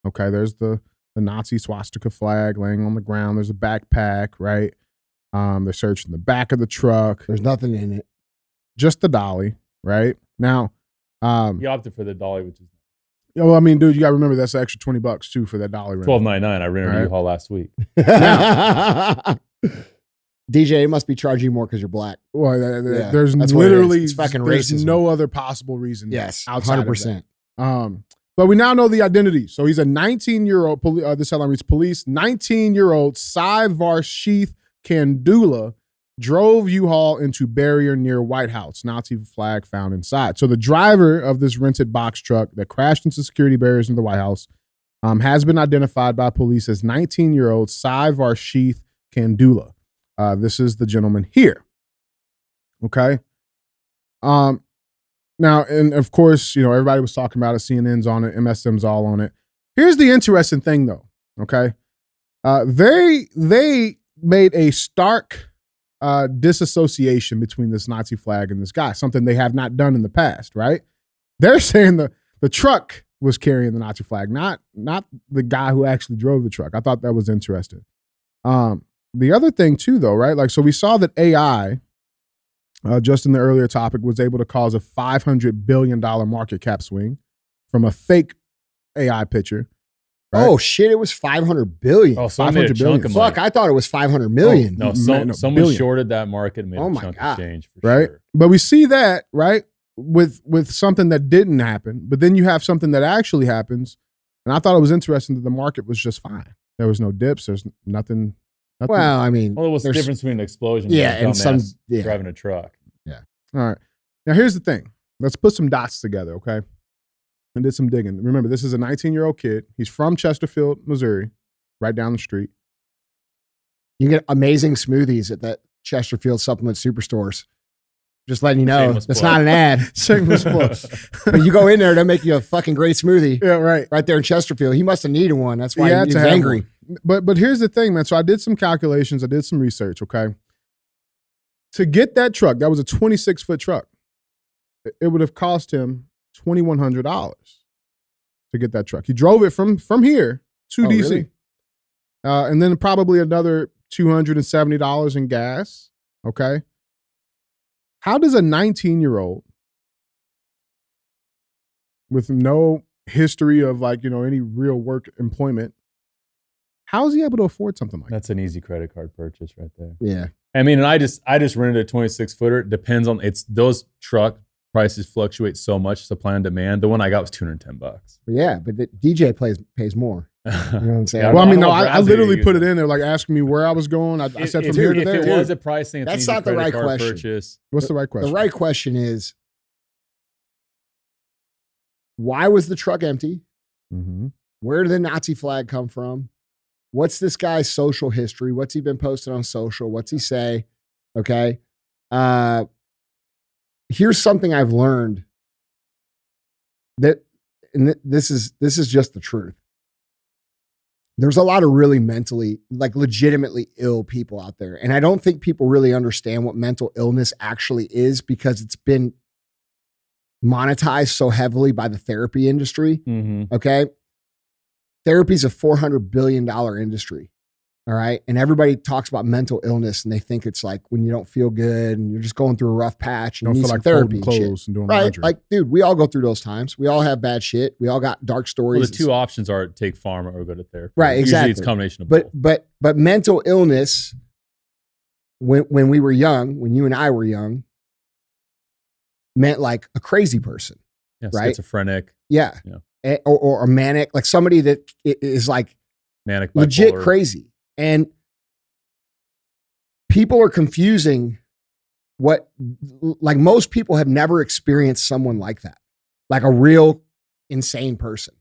Okay, there's the Nazi swastika flag laying on the ground. There's a backpack, right? They're searching the back of the truck. There's nothing in it. Just the dolly, right? Now, He opted for the dolly, which is well, I mean, dude, you got to remember that's an extra $20 too for that dolly. rental. $12.99. I rented All a right. U-Haul last week. DJ, it must be charging you more because you're black. Well, Yeah, there's that's what it is. literally It's fucking there's racism. no other possible reason. Yes, outside of 100%. that. But we now know the identity. So he's a 19-year-old. This headline reads: Police 19-year-old Cy Varshith Kandula drove U-Haul into barrier near White House. Nazi flag found inside. So the driver of this rented box truck that crashed into security barriers in the White House has been identified by police as 19-year-old Cy Varshith Kandula. This is the gentleman here. Okay. Now, and of course, everybody was talking about it. CNN's on it. MSM's all on it. Here's the interesting thing, though. Okay. They made a stark disassociation between this Nazi flag and this guy, something they have not done in the past, right? They're saying the truck was carrying the Nazi flag, not the guy who actually drove the truck. I thought that was interesting. The other thing too, though, right? Like, so we saw that AI, just in the earlier topic, was able to cause a $500 billion market cap swing from a fake AI picture Right? Oh shit! It was 500 billion. Oh, so I made a 500 chunk billion. of Fuck! money. I thought it was 500 million. No, Man, no, someone billion. shorted that market and made Oh a my chunk God. of change for Right? sure. But we see that, right, with something that didn't happen. But then you have something that actually happens. And I thought it was interesting that the market was just fine. There was no dips. There's nothing. Well, I mean, Well, it was the there's- difference between an explosion Yeah, and a and some- dumbass yeah. driving a truck. All right. Now, here's the thing. Let's put some dots together, okay? And did some digging. Remember, this is a 19-year-old kid. He's from Chesterfield, Missouri, right down the street. You get amazing smoothies at that Chesterfield supplement superstores. Just letting you know, Shameless that's plug. not an ad. Shameless plus. But you go in there, they'll make you a fucking great smoothie Yeah, right. right there in Chesterfield. He must have needed one. That's why had he's to have angry. one. But here's the thing, man. So I did some calculations. I did some research, okay? To get that truck, that was a 26-foot truck. It would have cost him $2,100 to get that truck. He drove it from here to Oh, DC. really? And then probably another $270 in gas, okay? How does a 19-year-old with no history of any real work employment, how is he able to afford something like that? That's an easy credit card purchase right there. Yeah. I mean, and I just rented a 26-footer. It depends on those truck prices fluctuate so much, supply and demand. The one I got was $210. Yeah, but the DJ pays more. You know what I'm saying? Yeah, Well, I mean, don't no, know I if literally Brad's put it gonna in there, like asking me where I was going. I said from If- here to if there. it was a price thing, it's That's an easy not the credit right card question. purchase. What's the right question? The right question is, why was the truck empty? Mm-hmm. Where did the Nazi flag come from? What's this guy's social history? What's he been posting on social? What's he say? Okay. Here's something I've learned and this is just the truth. There's a lot of really mentally, like legitimately ill people out there. And I don't think people really understand what mental illness actually is because it's been monetized so heavily by the therapy industry. Mm-hmm. Okay. Therapy is a $400 billion industry. All right. And everybody talks about mental illness and they think it's like when you don't feel good and you're just going through a rough patch and Don't you need feel some like therapy folding and clothes shit. and doing Right. laundry. Like, dude, we all go through those times. We all have bad shit. We all got dark stories. Well, the two options are take pharma or go to therapy. Right, Usually it's exactly. a combination of both. But mental illness, when we were young, when you and I were young, meant like a crazy person. Yeah, right? schizophrenic, Yeah. Or a manic, like somebody that is like manic, legit bipolar. crazy. And people are confusing like most people have never experienced someone like that, like a real insane person.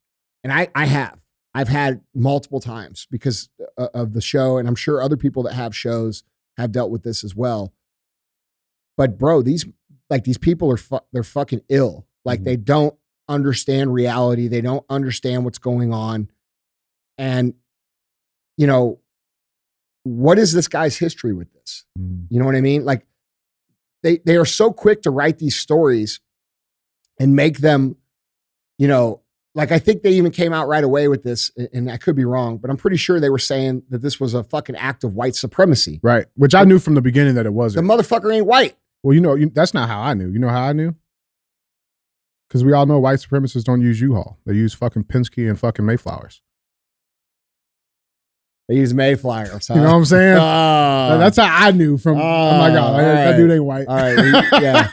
And I've had multiple times because of the show. And I'm sure other people that have shows have dealt with this as well. But bro, these people are, they're fucking ill. Like Mhm. they don't understand reality. They don't understand what's going on. And, what is this guy's history with this? Mm. You know what I mean? Like they are so quick to write these stories and make them, like I think they even came out right away with this, and I could be wrong, but I'm pretty sure they were saying that this was a fucking act of white supremacy. Right. Which I knew from the beginning that it The wasn't. motherfucker ain't white. Well, that's not how I knew. You know how I knew? Because we all know white supremacists don't use U-Haul. They use fucking Penske and fucking Mayflowers. They use Mayflower. So. You know what I'm saying? That's how I knew from, oh my God, that dude ain't white. All right. Yeah.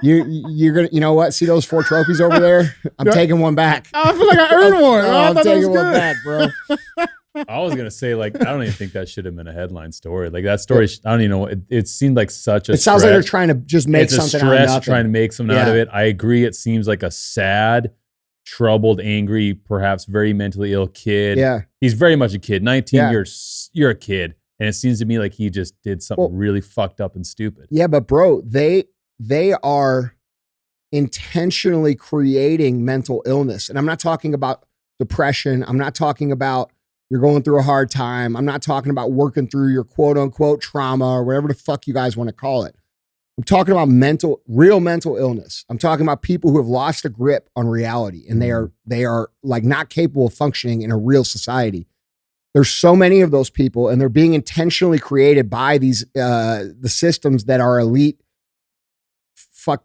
You're going to, you know what? See those 4 trophies over there? I'm Yeah. taking one back. I feel like I earned one. I I'm thought that was taking one good. back, bro. I was gonna say, like, I don't even think that should have been a headline story. Like that story, I don't even know. It seemed like such a. It sounds like they're stretch. trying to just make It's a something out of stretch nothing. trying to make something out of Yeah. it. I agree. It seems like a sad, troubled, angry, perhaps very mentally ill kid. Yeah. He's very much a kid. 19 Yeah. years, you're a kid, and it seems to me like he just did something Well- really fucked up and stupid. Yeah, but bro, they are intentionally creating mental illness. And I'm not talking about depression. I'm not talking about you're going through a hard time. I'm not talking about working through your quote unquote trauma or whatever the fuck you guys want to call it. I'm talking about real mental illness. I'm talking about people who have lost a grip on reality and they are like not capable of functioning in a real society. There's so many of those people and they're being intentionally created by these, the systems that are elite,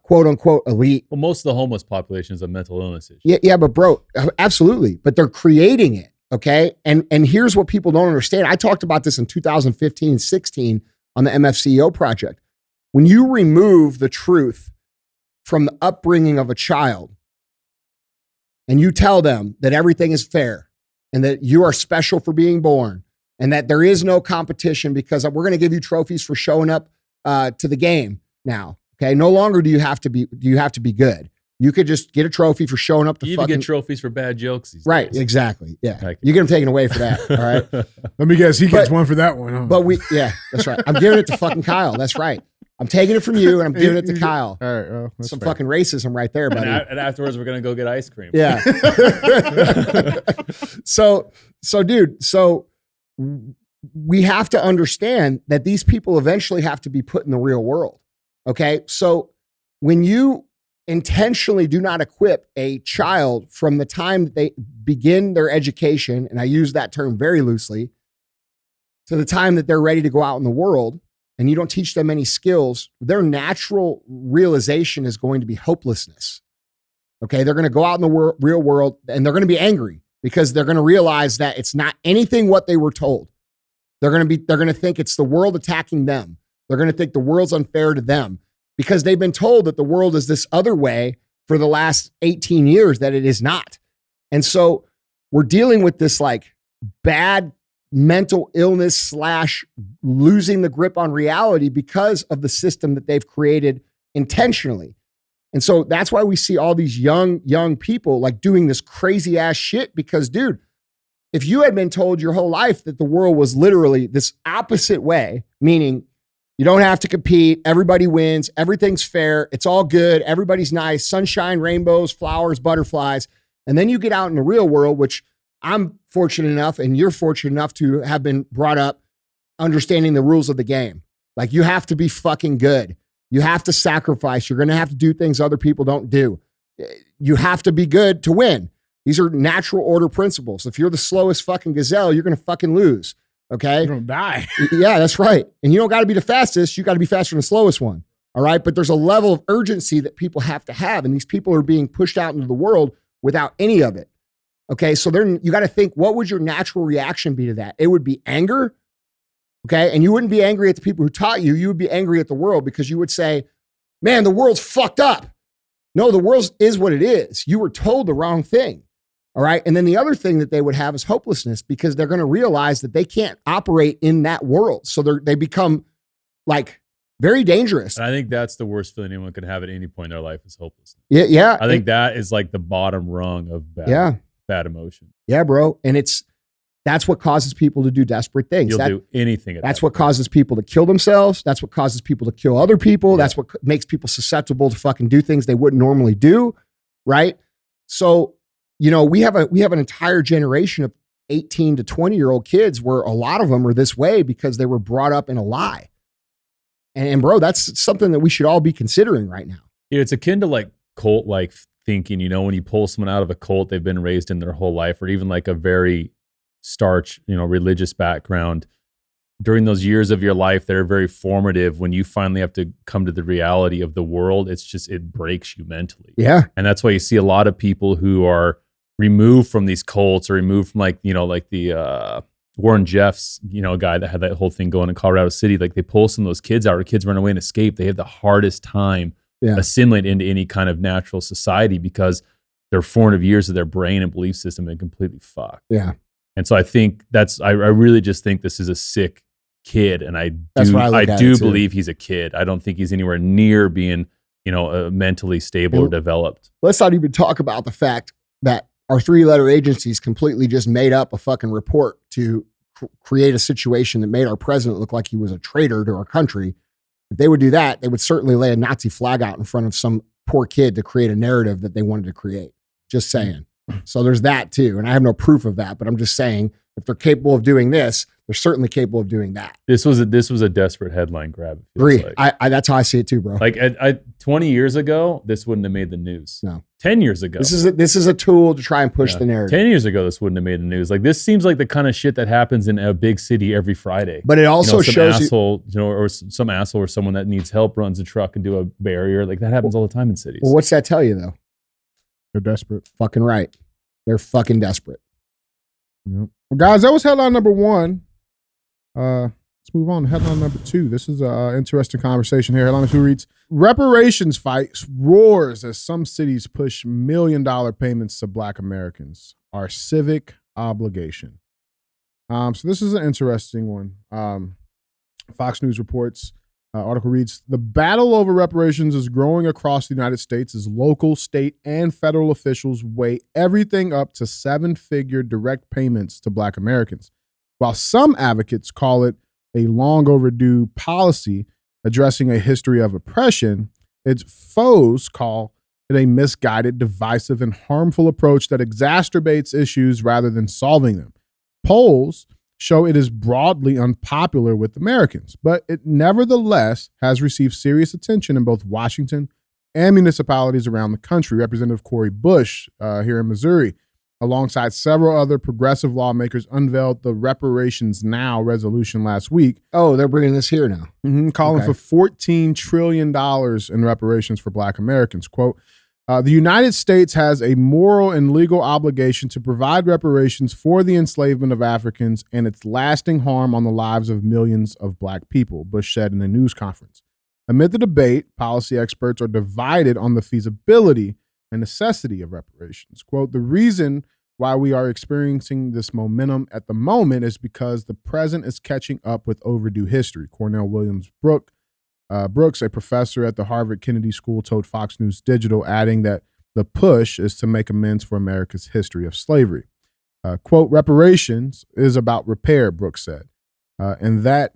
quote unquote elite. Well, most of the homeless population is a mental illness issue. Yeah, but bro, absolutely. But they're creating it. Okay. And here's what people don't understand. I talked about this in 2015 and 16 on the MFCEO project. When you remove the truth from the upbringing of a child and you tell them that everything is fair and that you are special for being born and that there is no competition because we're going to give you trophies for showing up to the game now. Okay. No longer do you have to be good. You could just get a trophy for showing up to you fucking... even get trophies for bad jokes these right, days. exactly. Yeah. Like, you get them taken away for that. All right. Let me guess, he gets one for that one. Huh? But that's right. I'm giving it to fucking Kyle. That's right. I'm taking it from you and I'm giving it to Kyle. All right. Well, some fair. Fucking racism right there, buddy. And afterwards, we're going to go get ice cream. Yeah. So dude, we have to understand that these people eventually have to be put in the real world. Okay. So when you intentionally do not equip a child from the time that they begin their education, and I use that term very loosely, to the time that they're ready to go out in the world, and you don't teach them any skills, their natural realization is going to be hopelessness. Okay. They're going to go out in the real world and they're going to be angry because they're going to realize that it's not anything what they were told. They're going to think it's the world attacking them. They're going to think the world's unfair to them because they've been told that the world is this other way for the last 18 years that it is not. And so we're dealing with this like bad mental illness / losing the grip on reality because of the system that they've created intentionally. And so that's why we see all these young people like doing this crazy ass shit because, dude, if you had been told your whole life that the world was literally this opposite way, meaning you don't have to compete, everybody wins, everything's fair, it's all good, everybody's nice, sunshine, rainbows, flowers, butterflies, and then you get out in the real world, which I'm fortunate enough and you're fortunate enough to have been brought up understanding the rules of the game. Like you have to be fucking good. You have to sacrifice. You're going to have to do things other people don't do. You have to be good to win. These are natural order principles. If you're the slowest fucking gazelle, you're going to fucking lose. Okay. You're going to die. Yeah, that's right. And you don't got to be the fastest. You got to be faster than the slowest one. All right. But there's a level of urgency that people have to have. And these people are being pushed out into the world without any of it. Okay. So you got to think, what would your natural reaction be to that? It would be anger. Okay. And you wouldn't be angry at the people who taught you. You would be angry at the world because you would say, man, the world's fucked up. No, the world is what it is. You were told the wrong thing. All right. And then the other thing that they would have is hopelessness because they're going to realize that they can't operate in that world. So they become like very dangerous. And I think that's the worst feeling anyone could have at any point in their life is hopelessness. Yeah. Yeah. I think that is like the bottom rung of bad emotion. Yeah, bro. And that's what causes people to do desperate things. You'll do anything. That's what causes people to kill themselves. That's what causes people to kill other people. Yeah. That's what makes people susceptible to fucking do things they wouldn't normally do. Right. So, you know, we have an entire generation of 18 to 20-year-old kids where a lot of them are this way because they were brought up in a lie. And bro, that's something that we should all be considering right now. Yeah, it's akin to like cult like thinking, you know, when you pull someone out of a cult they've been raised in their whole life, or even like a very starch, you know, religious background. During those years of your life that are very formative, when you finally have to come to the reality of the world, it breaks you mentally. Yeah. And that's why you see a lot of people who are removed from these cults or removed from like the Warren Jeffs, you know, guy that had that whole thing going in Colorado City. Like they pull some of those kids out, or kids run away and escape. They have the hardest time assimilating into any kind of natural society because their formative years of their brain and belief system have been completely fucked. Yeah. And so I think I really just think this is a sick kid. And I do believe he's a kid. I don't think he's anywhere near being, you know, mentally stable or developed. Let's not even talk about the fact that our 3-letter agencies completely just made up a fucking report to create a situation that made our president look like he was a traitor to our country. If they would do that, they would certainly lay a Nazi flag out in front of some poor kid to create a narrative that they wanted to create. Just saying. So there's that too. And I have no proof of that, but I'm just saying if they're capable of doing this, they're certainly capable of doing that. This was a desperate headline grab. Agree. Like. I that's how I see it too, bro. Like 20 years ago, this wouldn't have made the news. No. 10 years ago. This is a tool to try and push the narrative. 10 years ago, this wouldn't have made the news. Like this seems like the kind of shit that happens in a big city every Friday. But it also shows asshole, you know, or some asshole or someone that needs help runs a truck and do a barrier. Like that happens all the time in cities. Well, what's that tell you though? They're desperate. Fucking right. They're fucking desperate. Yep. Well, guys, that was headline number one. Let's move on to headline number two. This is an interesting conversation here. Headline number two reads, reparations fight roars as some cities push $1 million payments to Black Americans. Our civic obligation. So this is an interesting one. Fox News reports, article reads, the battle over reparations is growing across the United States as local, state, and federal officials weigh everything up to 7-figure direct payments to Black Americans. While some advocates call it a long overdue policy addressing a history of oppression, its foes call it a misguided, divisive, and harmful approach that exacerbates issues rather than solving them. Polls show it is broadly unpopular with Americans, but it nevertheless has received serious attention in both Washington and municipalities around the country. Representative Cori Bush here in Missouri, alongside several other progressive lawmakers, unveiled the Reparations Now resolution last week. Oh, they're bringing this here now. Calling for $14 trillion in reparations for Black Americans. Quote, the United States has a moral and legal obligation to provide reparations for the enslavement of Africans and its lasting harm on the lives of millions of Black people, Bush said in a news conference. Amid the debate, policy experts are divided on the feasibility and necessity of reparations. Quote, the reason why we are experiencing this momentum at the moment is because the present is catching up with overdue history. Cornell Williams Brooks, a professor at the Harvard Kennedy School, told Fox News Digital, adding that the push is to make amends for America's history of slavery. Quote, reparations is about repair, Brooks said, and that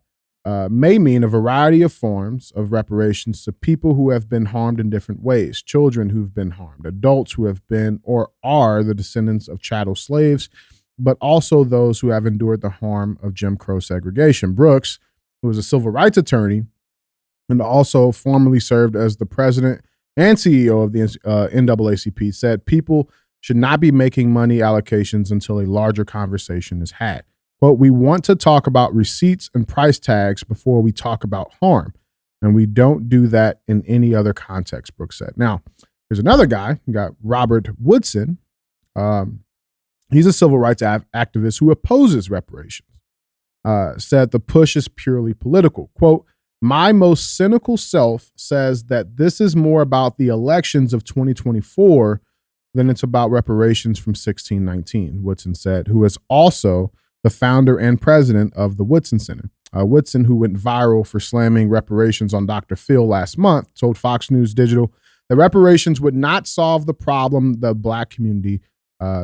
may mean a variety of forms of reparations to people who have been harmed in different ways, children who've been harmed, adults who have been or are the descendants of chattel slaves, but also those who have endured the harm of Jim Crow segregation. Brooks, who was a civil rights attorney and also formerly served as the president and CEO of the NAACP, said people should not be making money allocations until a larger conversation is had. Quote, we want to talk about receipts and price tags before we talk about harm, and we don't do that in any other context, Brooks said. Now, there's another guy, you got Robert Woodson. He's a civil rights activist who opposes reparations, said the push is purely political. Quote, my most cynical self says that this is more about the elections of 2024 than it's about reparations from 1619, Woodson said, who is also the founder and president of the Woodson Center. Woodson, who went viral for slamming reparations on Dr. Phil last month, told Fox News Digital that reparations would not solve the problem the Black community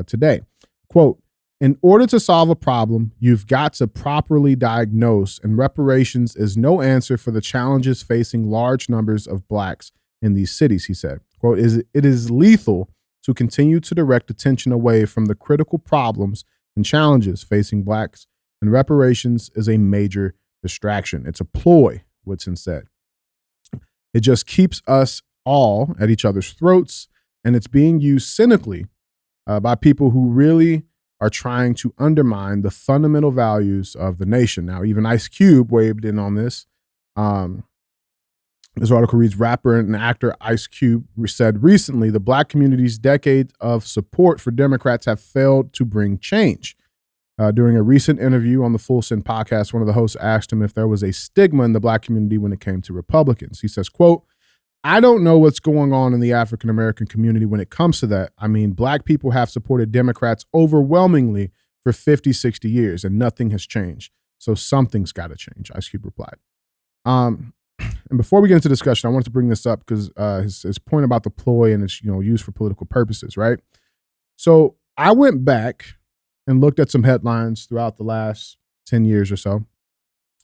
today. Quote, in order to solve a problem, you've got to properly diagnose, and reparations is no answer for the challenges facing large numbers of Blacks in these cities, he said. Quote, it is lethal to continue to direct attention away from the critical problems and challenges facing Blacks, and reparations is a major distraction. It's a ploy, Woodson said. It just keeps us all at each other's throats, and it's being used cynically by people who really are trying to undermine the fundamental values of the nation. Now, even Ice Cube weighed in on this. This article reads, rapper and actor Ice Cube said recently, the Black community's decade of support for Democrats have failed to bring change. During a recent interview on the Full Send podcast, one of the hosts asked him if there was a stigma in the Black community when it came to Republicans. He says, quote, I don't know what's going on in the African-American community when it comes to that. I mean, Black people have supported Democrats overwhelmingly for 50, 60 years, and nothing has changed. So something's got to change, Ice Cube replied. And before we get into discussion, I wanted to bring this up because his point about the ploy and it's used for political purposes, right? So I went back and looked at some headlines throughout the last 10 years or so,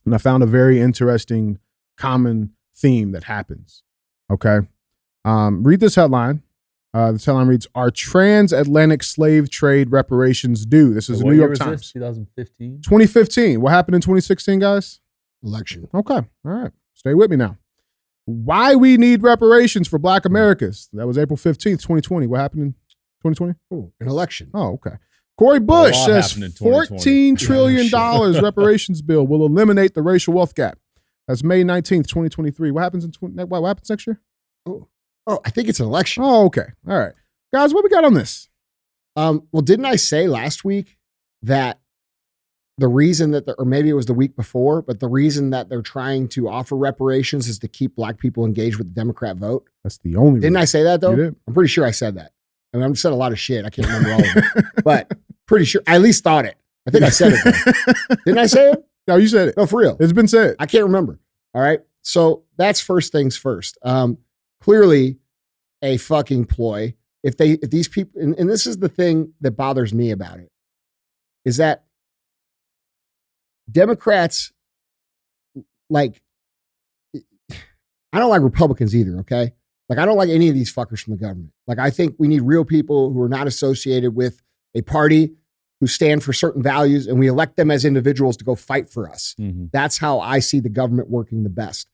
and I found a very interesting common theme that happens. Okay. Read this headline. This headline reads, are transatlantic slave trade reparations due? This is the New York Times. 2015? 2015. What happened in 2016, guys? Election. Okay. All right. Stay with me now. Why we need reparations for Black Americans. That was April 15th, 2020. What happened in 2020? Oh, an election. Oh, okay. Corey Bush says $14 trillion reparations bill will eliminate the racial wealth gap. That's May 19th, 2023. What happens what happens next year? Oh, I think it's an election. Oh, okay. All right. Guys, what we got on this? Well, didn't I say last week that the reason that, or maybe it was the week before, but the reason that they're trying to offer reparations is to keep black people engaged with the Democrat vote. That's the only Didn't reason. I say that though? You did. I'm pretty sure I said that. I mean, I've said a lot of shit. I can't remember all of it, but pretty sure I at least thought it. I think I said it though. Didn't I say it? No, you said it. No, for real. It's been said. I can't remember. All right. So that's first things first. Clearly a fucking ploy. If these people, and this is the thing that bothers me about it, is that Democrats, like, I don't like Republicans either. Okay. Like, I don't like any of these fuckers from the government. Like, I think we need real people who are not associated with a party, who stand for certain values, and we elect them as individuals to go fight for us. Mm-hmm. That's how I see the government working the best.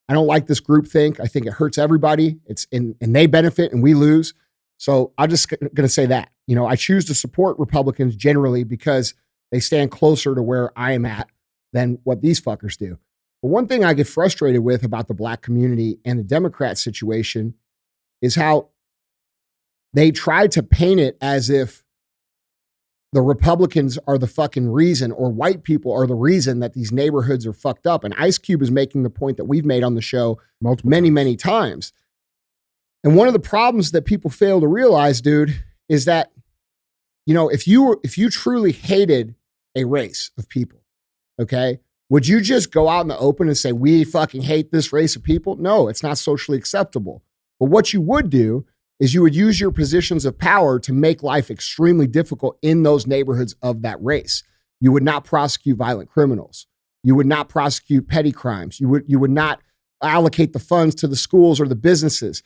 I don't like this groupthink. I think it hurts everybody. And they benefit and we lose. So I'm just going to say that, I choose to support Republicans generally because they stand closer to where I am at than what these fuckers do. But one thing I get frustrated with about the black community and the Democrat situation is how they try to paint it as if the Republicans are the fucking reason, or white people are the reason that these neighborhoods are fucked up. And Ice Cube is making the point that we've made on the show many times. And one of the problems that people fail to realize, dude, is that, if you truly hated a race of people, okay, would you just go out in the open and say, we fucking hate this race of people? No, it's not socially acceptable. But what you would do is you would use your positions of power to make life extremely difficult in those neighborhoods of that race. You would not prosecute violent criminals. You would not prosecute petty crimes. You would not allocate the funds to the schools or the businesses.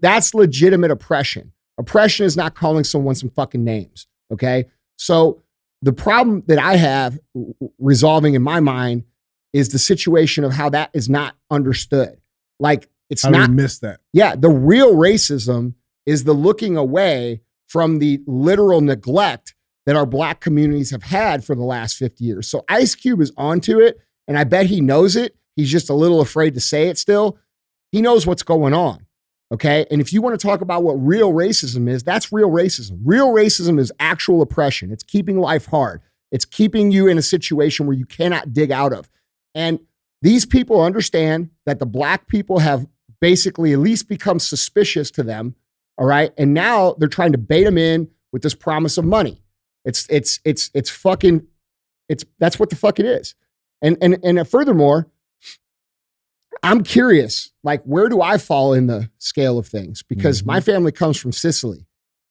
That's legitimate oppression. Oppression is not calling someone some fucking names, okay? So the problem that I have resolving in my mind is the situation of how that is not understood. Like, it's How not. do we miss that? Yeah, the real racism is the looking away from the literal neglect that our black communities have had for the last 50 years. So Ice Cube is onto it, and I bet he knows it. He's just a little afraid to say it still. He knows what's going on, okay? And if you want to talk about what real racism is, that's real racism. Real racism is actual oppression. It's keeping life hard. It's keeping you in a situation where you cannot dig out of. And these people understand that the black people have basically at least become suspicious to them. All right. And now they're trying to bait them in with this promise of money. That's what the fuck it is. And furthermore, I'm curious, like, where do I fall in the scale of things? Because my family comes from Sicily.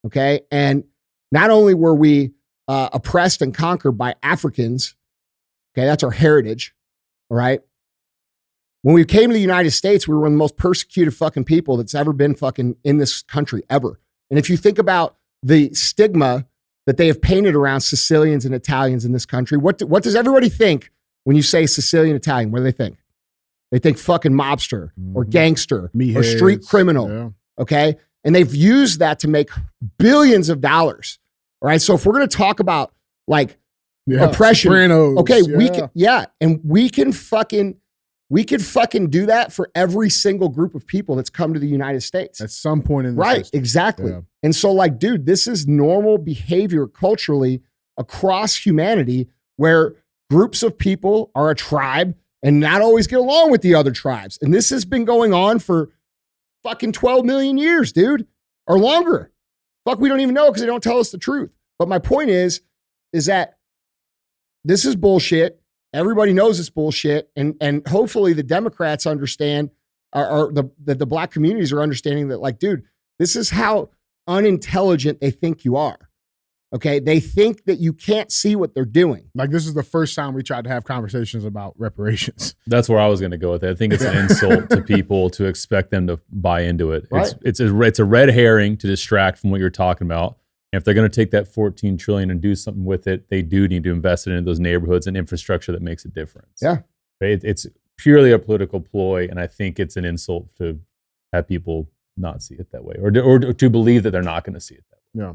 Okay. And not only were we oppressed and conquered by Africans, okay, that's our heritage. All right. When we came to the United States, we were one of the most persecuted fucking people that's ever been fucking in this country ever. And if you think about the stigma that they have painted around Sicilians and Italians in this country, what does everybody think when you say Sicilian Italian? What do they think? They think fucking mobster or gangster or street criminal. Yeah. Okay. And they've used that to make billions of dollars. All right. So if we're going to talk about like oppression, Sopranos, okay, we can fucking do that for every single group of people that's come to the United States. At some point in the right, system. exactly. Yeah. And so, like, dude, this is normal behavior culturally across humanity where groups of people are a tribe and not always get along with the other tribes. And this has been going on for fucking 12 million years, dude, or longer. Fuck, we don't even know because they don't tell us the truth. But my point is that this is bullshit. Everybody knows it's bullshit. And hopefully the Democrats understand, or the black communities are understanding that, like, dude, this is how unintelligent they think you are. Okay. They think that you can't see what they're doing. Like, this is the first time we tried to have conversations about reparations. That's where I was going to go with it. I think it's an insult to people to expect them to buy into it. Right. It's a red herring to distract from what you're talking about. And if they're going to take that $14 trillion and do something with it, they do need to invest it in those neighborhoods and infrastructure that makes a difference. Yeah. It's purely a political ploy, and I think it's an insult to have people not see it that way, or to believe that they're not going to see it that way. Yeah.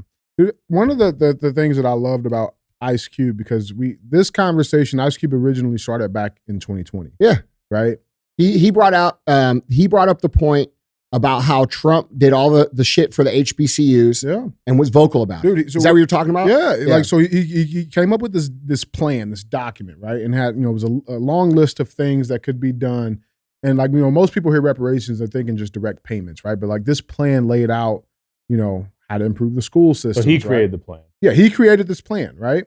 One of the things that I loved about Ice Cube, because this conversation, Ice Cube originally started back in 2020. Yeah. Right. He brought up the point about how Trump did all the shit for the HBCUs and was vocal about it. Dude, Is that what you're talking about? Yeah. Like, so he came up with this plan, this document, right? And had, it was a long list of things that could be done. And like, most people hear reparations, they're thinking just direct payments, right? But like this plan laid out, how to improve the school system. So he created the plan. Yeah, he created this plan, right?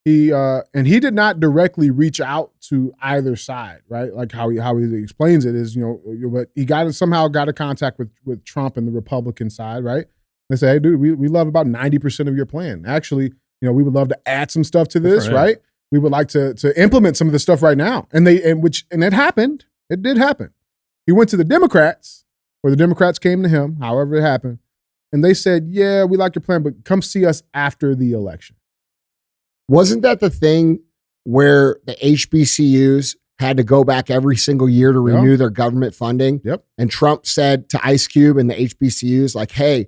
And he did not directly reach out to either side, right? Like how he explains it is, but he somehow got a contact with Trump and the Republican side, right? They say, hey, dude, we love about 90% of your plan. Actually, we would love to add some stuff to this, right? We would like to implement some of this stuff right now. And it happened. It did happen. He went to the Democrats, or the Democrats came to him, however it happened, and they said, yeah, we like your plan, but come see us after the election. Wasn't that the thing where the HBCUs had to go back every single year to renew their government funding? Yep. And Trump said to Ice Cube and the HBCUs, like, hey,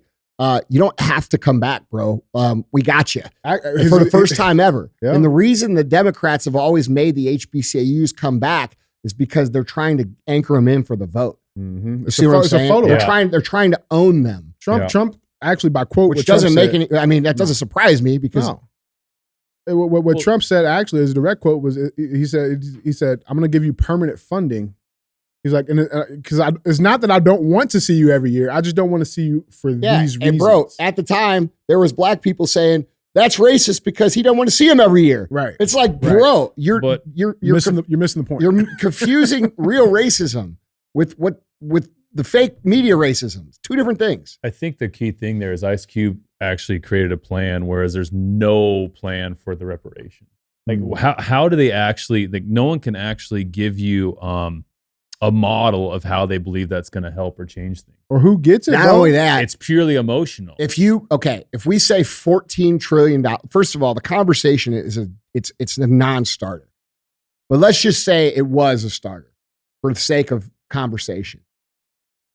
you don't have to come back, bro. We got you. For the first time ever. Yeah. And the reason the Democrats have always made the HBCUs come back is because they're trying to anchor them in for the vote. Mm-hmm. You see what I'm saying? They're trying to own them. Trump actually, by quote, which doesn't make any. I mean, that doesn't surprise me because. No. What Trump said actually, his direct quote was, he said, I'm going to give you permanent funding. He's like, because it's not that I don't want to see you every year. I just don't want to see you for these reasons. And bro, at the time, there was black people saying that's racist because he don't want to see him every year. Right. It's like, bro, you're missing the point. You're confusing real racism with the fake media racism. It's two different things. I think the key thing there is Ice Cube actually created a plan, whereas there's no plan for the reparation. Like, how do they actually, like, no one can actually give you a model of how they believe that's going to help or change things. Or who gets it. Not only that, it's purely emotional. If we say $14 trillion, first of all, the conversation is it's a non-starter. But let's just say it was a starter for the sake of conversation.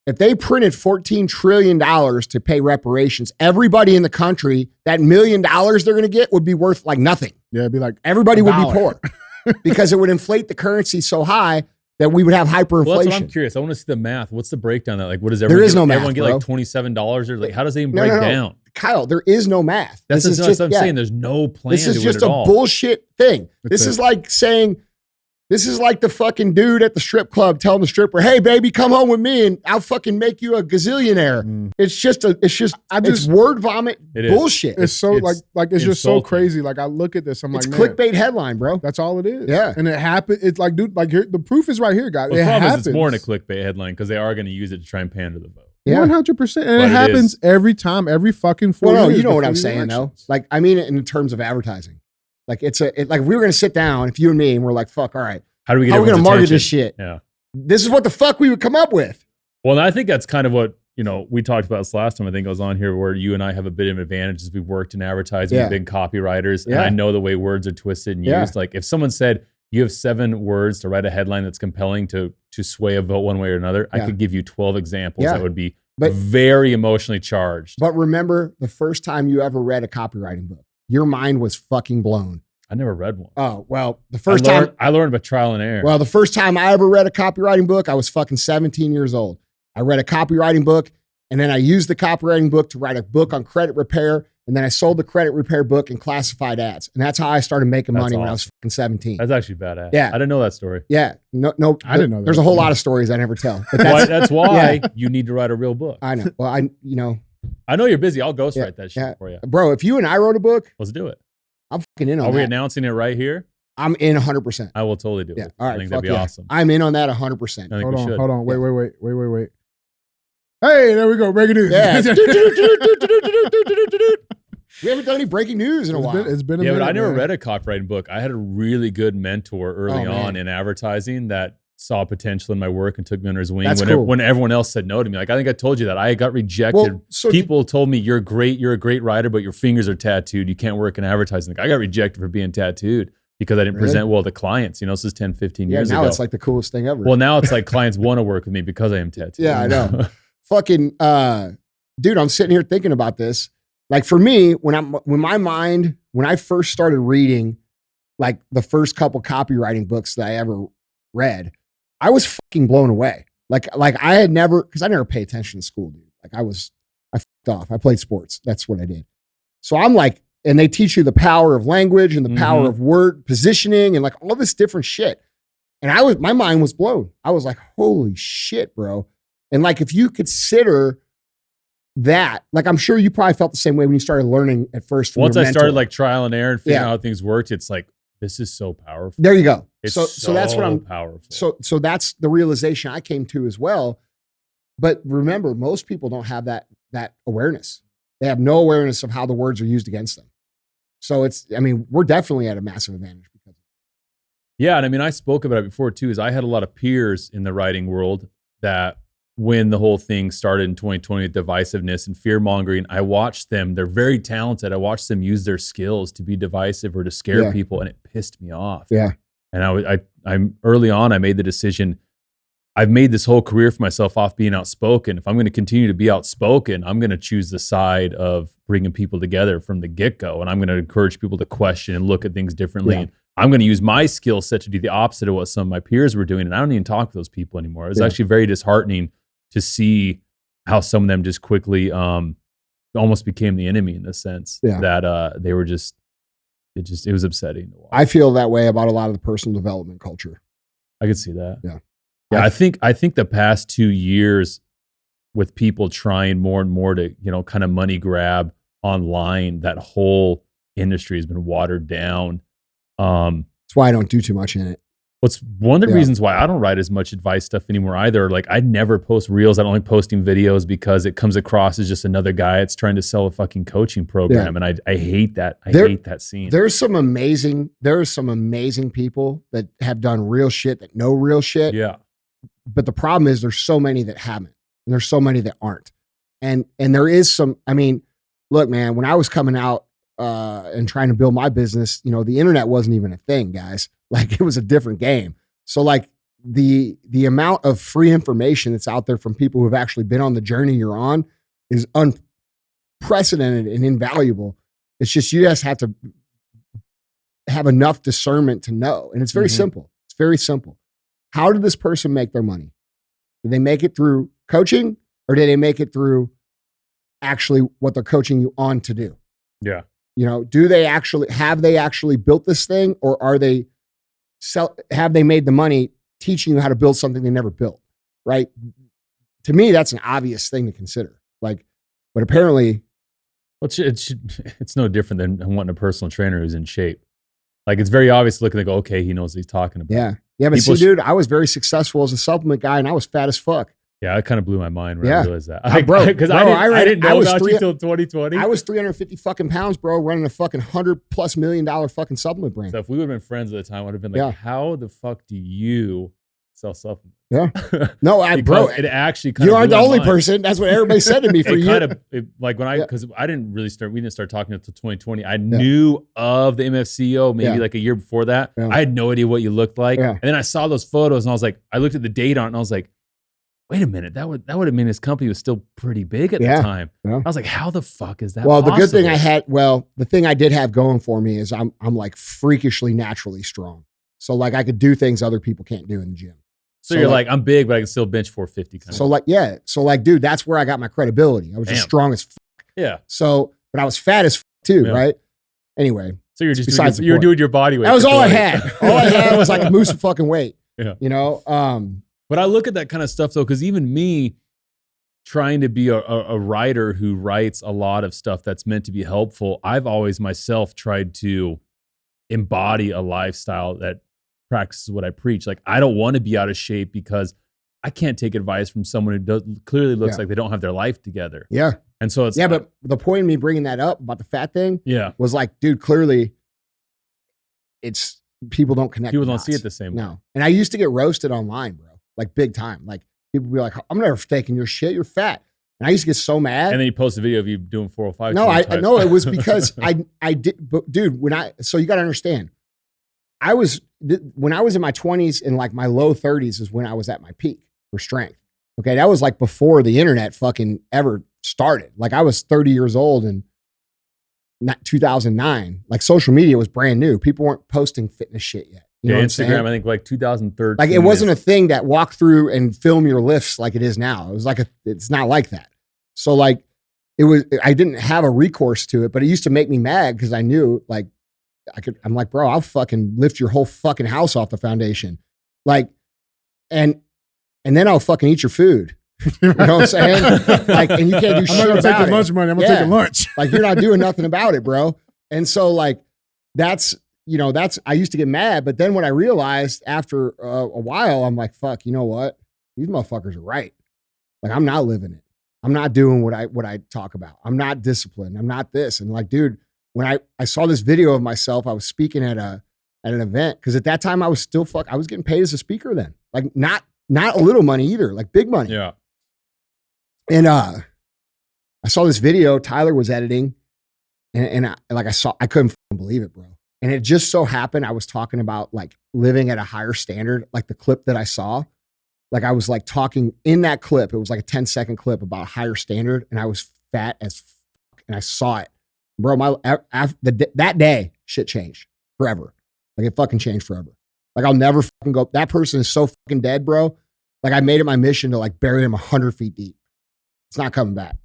If they printed $14 trillion to pay reparations, everybody in the country, that $1 million they're going to get would be worth like nothing. Yeah, it'd be like everybody would be poor because it would inflate the currency so high that we would have hyperinflation. Well, that's what I'm curious. I want to see the math. What's the breakdown? That like, what does there is no math, everyone get? Bro. Like $27 or like, how does it even break down? Kyle, there is no math. That's what I'm saying. There's no plan. This is just a bullshit thing. This is like saying. This is like the fucking dude at the strip club telling the stripper, "Hey, baby, come home with me, and I'll fucking make you a gazillionaire." It's word vomit bullshit. It's so it's just so crazy. Like I look at this, it's clickbait headline, bro. That's all it is. Yeah, and it happened. It's like, dude, like here, the proof is right here, guys. Well, the problem is it's more than a clickbait headline because they are going to use it to try and pander the vote. 100%, and it happens every time, every fucking 4 years. No, you know what I'm saying though. Like I mean it in terms of advertising. Like like if we were going to sit down, if you and me, and we're like, fuck, all right. How are we going to market this shit? Yeah. This is what the fuck we would come up with. Well, I think that's kind of what, we talked about this last time. I think I was on here where you and I have a bit of an advantage as we've worked in advertising, we've been copywriters, and I know the way words are twisted and used. Like if someone said, you have 7 words to write a headline that's compelling to sway a vote one way or another, I could give you 12 examples that would be very emotionally charged. But remember the first time you ever read a copywriting book, your mind was fucking blown. I never read one. Oh, well, the first time I learned about trial and error. Well, the first time I ever read a copywriting book, I was fucking 17 years old. I read a copywriting book, and then I used the copywriting book to write a book on credit repair, and then I sold the credit repair book in classified ads. And that's how I started making money when I was fucking 17. That's actually badass. Yeah. I didn't know that story. Yeah. No, I didn't know that. There's a whole lot of stories I never tell. But that's why you need to write a real book. I know. Well, I know you're busy. I'll ghostwrite that shit for you. Bro, if you and I wrote a book, let's do it. I'm fucking in on that. Are we announcing it right here? I'm in 100%. I will totally do it. All right, I think that'd be awesome. I'm in on that 100%. Hold on. Wait. Hey, there we go. Breaking news. Yeah. We haven't done any breaking news in a while. It's been a minute, but I never read a copywriting book. I had a really good mentor early on in advertising that saw potential in my work and took me under his wing when everyone else said no to me. Like, I think I told you that. I got rejected. Well, so people told me, you're a great writer, but your fingers are tattooed. You can't work in advertising. Like, I got rejected for being tattooed because I didn't present well to clients. This is 10, 15 years ago. Now it's like the coolest thing ever. Well, now it's like clients want to work with me because I am tattooed. Yeah, I know. Fucking, dude, I'm sitting here thinking about this. Like for me, when I first started reading like the first couple copywriting books that I ever read, I was fucking blown away. Like I had never, because I never paid attention in school, dude. Like I fucked off. I played sports. That's what I did. So I'm like, and they teach you the power of language and the power of word positioning and like all this different shit. And my mind was blown. I was like, holy shit, bro. And like, if you consider that, like, I'm sure you probably felt the same way when you started learning at first. Once I started like trial and error and figuring out how things worked, it's like, this is so powerful. There you go. It's so that's what I'm powerful. So that's the realization I came to as well. But remember, most people don't have that awareness. They have no awareness of how the words are used against them. So we're definitely at a massive advantage because. Yeah. And I mean, I spoke about it before too, is I had a lot of peers in the writing world that when the whole thing started in 2020 with divisiveness and fear mongering, I watched them, they're very talented. I watched them use their skills to be divisive or to scare people, and it pissed me off. Yeah. And I'm early on, I made the decision, I've made this whole career for myself off being outspoken. If I'm going to continue to be outspoken, I'm going to choose the side of bringing people together from the get-go. And I'm going to encourage people to question and look at things differently. Yeah. And I'm going to use my skill set to do the opposite of what some of my peers were doing. And I don't even talk to those people anymore. It was actually very disheartening to see how some of them just quickly almost became the enemy in the sense that they were it was upsetting to watch. I feel that way about a lot of the personal development culture. I could see that. Yeah. Yeah, I think the past 2 years with people trying more and more to, kind of money grab online, that whole industry has been watered down. That's why I don't do too much in it. What's one of the reasons why I don't write as much advice stuff anymore either. Like I never post reels. I don't like posting videos because it comes across as just another guy that's trying to sell a fucking coaching program. And I hate that. I hate that scene. There are some amazing people that have done real shit that know real shit. Yeah. But the problem is there's so many that haven't, and there's so many that aren't. And there is some, look, man, when I was coming out and trying to build my business, the internet wasn't even a thing, guys. Like it was a different game. So like the amount of free information that's out there from people who have actually been on the journey you're on is unprecedented and invaluable. It's just, you just have to have enough discernment to know. And it's very simple. It's very simple. How did this person make their money? Did they make it through coaching, or did they make it through actually what they're coaching you on to do? Yeah. Do they have they actually built this thing, or have they made the money teaching you how to build something they never built? Right. To me, that's an obvious thing to consider. Like, but apparently it's no different than wanting a personal trainer who's in shape. Like it's very obvious looking like, okay, he knows what he's talking about. Yeah. Yeah. But see, dude, I was very successful as a supplement guy and I was fat as fuck. Yeah, it kind of blew my mind when I realized that. Because I didn't know about you until 2020. I was 350 fucking pounds, bro, running a fucking $100+ million fucking supplement brand. So if we would have been friends at the time, I would have been like, how the fuck do you sell supplements? Yeah. No, bro. It actually kind you of aren't the only person. That's what everybody said to me for years. Because we didn't start talking until 2020. I knew of the MFCEO maybe like a year before that. Yeah. I had no idea what you looked like. Yeah. And then I saw those photos and I was like, I looked at the date on it and I was like, wait a minute, that would have meant his company was still pretty big at the time. Yeah. I was like, how the fuck is that possible? The good thing the thing I did have going for me is I'm like freakishly naturally strong. So like I could do things other people can't do in the gym. So you're like, I'm big, but I can still bench 450. So dude, that's where I got my credibility. I was just strong as fuck. Yeah. So, but I was fat as fuck too, right? Anyway. So you're just doing your body weight. That was all I had. All I had was like a moose of fucking weight. Yeah. But I look at that kind of stuff though, because even me trying to be a writer who writes a lot of stuff that's meant to be helpful, I've always myself tried to embody a lifestyle that practices what I preach. Like I don't want to be out of shape because I can't take advice from someone who clearly looks like they don't have their life together. Yeah. And so it's but the point of me bringing that up about the fat thing was like, dude, clearly it's people don't connect. People don't see it the same way. No. And I used to get roasted online, bro. Like big time. Like people be like, I'm never taking your shit. You're fat. And I used to get so mad. And then you post a video of you doing 405. No, I know it was because I did, but dude, so you got to understand, when I was in my 20s and like my low 30s is when I was at my peak for strength. Okay. That was like before the internet fucking ever started. Like I was 30 years old in 2009. Like social media was brand new. People weren't posting fitness shit yet. You know what I'm Instagram, saying? I think like 2013. Like it wasn't a thing that walk through and film your lifts like it is now. It was like it's not like that. So like I didn't have a recourse to it, but it used to make me mad because I knew like I'm like, bro, I'll fucking lift your whole fucking house off the foundation. Like, and then I'll fucking eat your food. You know what I'm saying? Like, and you can't do shit I'm not gonna take about the it. lunch money. I'm gonna take a lunch. Like you're not doing nothing about it, bro. And so like, I used to get mad, but then when I realized after a while, I'm like, fuck, you know what? These motherfuckers are right. Like I'm not living it. I'm not doing what I talk about. I'm not disciplined. I'm not this. And like, dude, when I saw this video of myself, I was speaking at an event. Cause at that time I was still I was getting paid as a speaker then. Like not a little money either, like big money. Yeah. And I saw this video Tyler was editing and I couldn't believe it, bro. And it just so happened I was talking about like living at a higher standard, like the clip that I saw. Like I was like talking in that clip, it was like a 10-second clip about a higher standard, and I was fat as fuck, and I saw it. Bro, that day, shit changed forever. Like it fucking changed forever. Like I'll never fucking go, that person is so fucking dead, bro. Like I made it my mission to like bury him 100 feet deep. It's not coming back.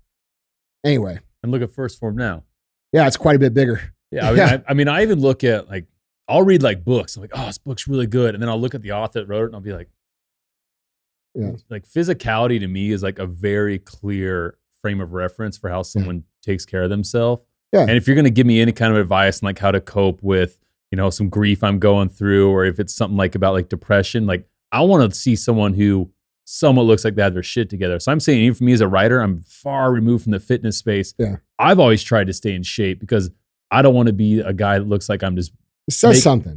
Anyway. And look at First Form now. Yeah, it's quite a bit bigger. Yeah, I mean, I even look at like, I'll read like books. I'm like, oh, this book's really good. And then I'll look at the author that wrote it and I'll be like, like physicality to me is like a very clear frame of reference for how someone takes care of themselves. Yeah. And if you're going to give me any kind of advice on like how to cope with, some grief I'm going through, or if it's something like about like depression, like I want to see someone who somewhat looks like they have their shit together. So I'm saying even for me as a writer, I'm far removed from the fitness space. Yeah. I've always tried to stay in shape because I don't want to be a guy that looks like I'm just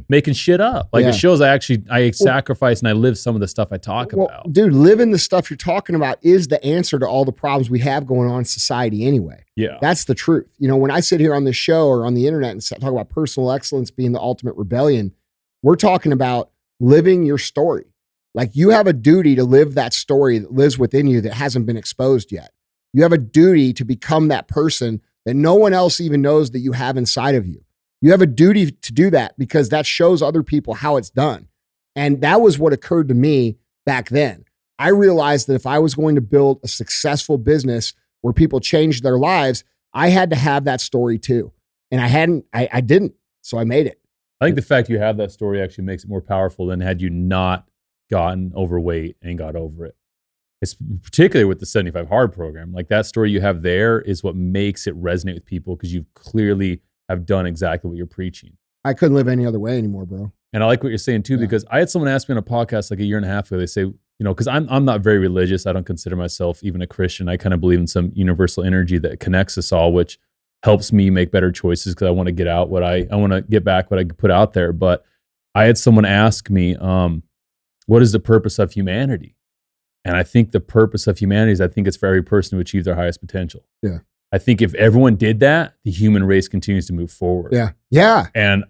making shit up. Like it shows I sacrifice and I live some of the stuff I talk about. Dude, living the stuff you're talking about is the answer to all the problems we have going on in society anyway. Yeah. That's the truth. When I sit here on this show or on the internet and talk about personal excellence being the ultimate rebellion, we're talking about living your story. Like you have a duty to live that story that lives within you that hasn't been exposed yet. You have a duty to become that person that no one else even knows that you have inside of you. You have a duty to do that because that shows other people how it's done. And that was what occurred to me back then. I realized that if I was going to build a successful business where people changed their lives, I had to have that story too. And I didn't. So I made it. I think the fact you have that story actually makes it more powerful than had you not gotten overweight and got over it. It's particularly with the 75 Hard program. Like that story you have there is what makes it resonate with people because you've clearly have done exactly what you're preaching. I couldn't live any other way anymore, bro. And I like what you're saying too, because I had someone ask me on a podcast like a year and a half ago, they say, because I'm not very religious. I don't consider myself even a Christian. I kind of believe in some universal energy that connects us all, which helps me make better choices because I want to get out I want to get back what I put out there. But I had someone ask me, what is the purpose of humanity? And I think the purpose of humanity is I think it's for every person to achieve their highest potential. Yeah. I think if everyone did that, the human race continues to move forward. Yeah. Yeah. And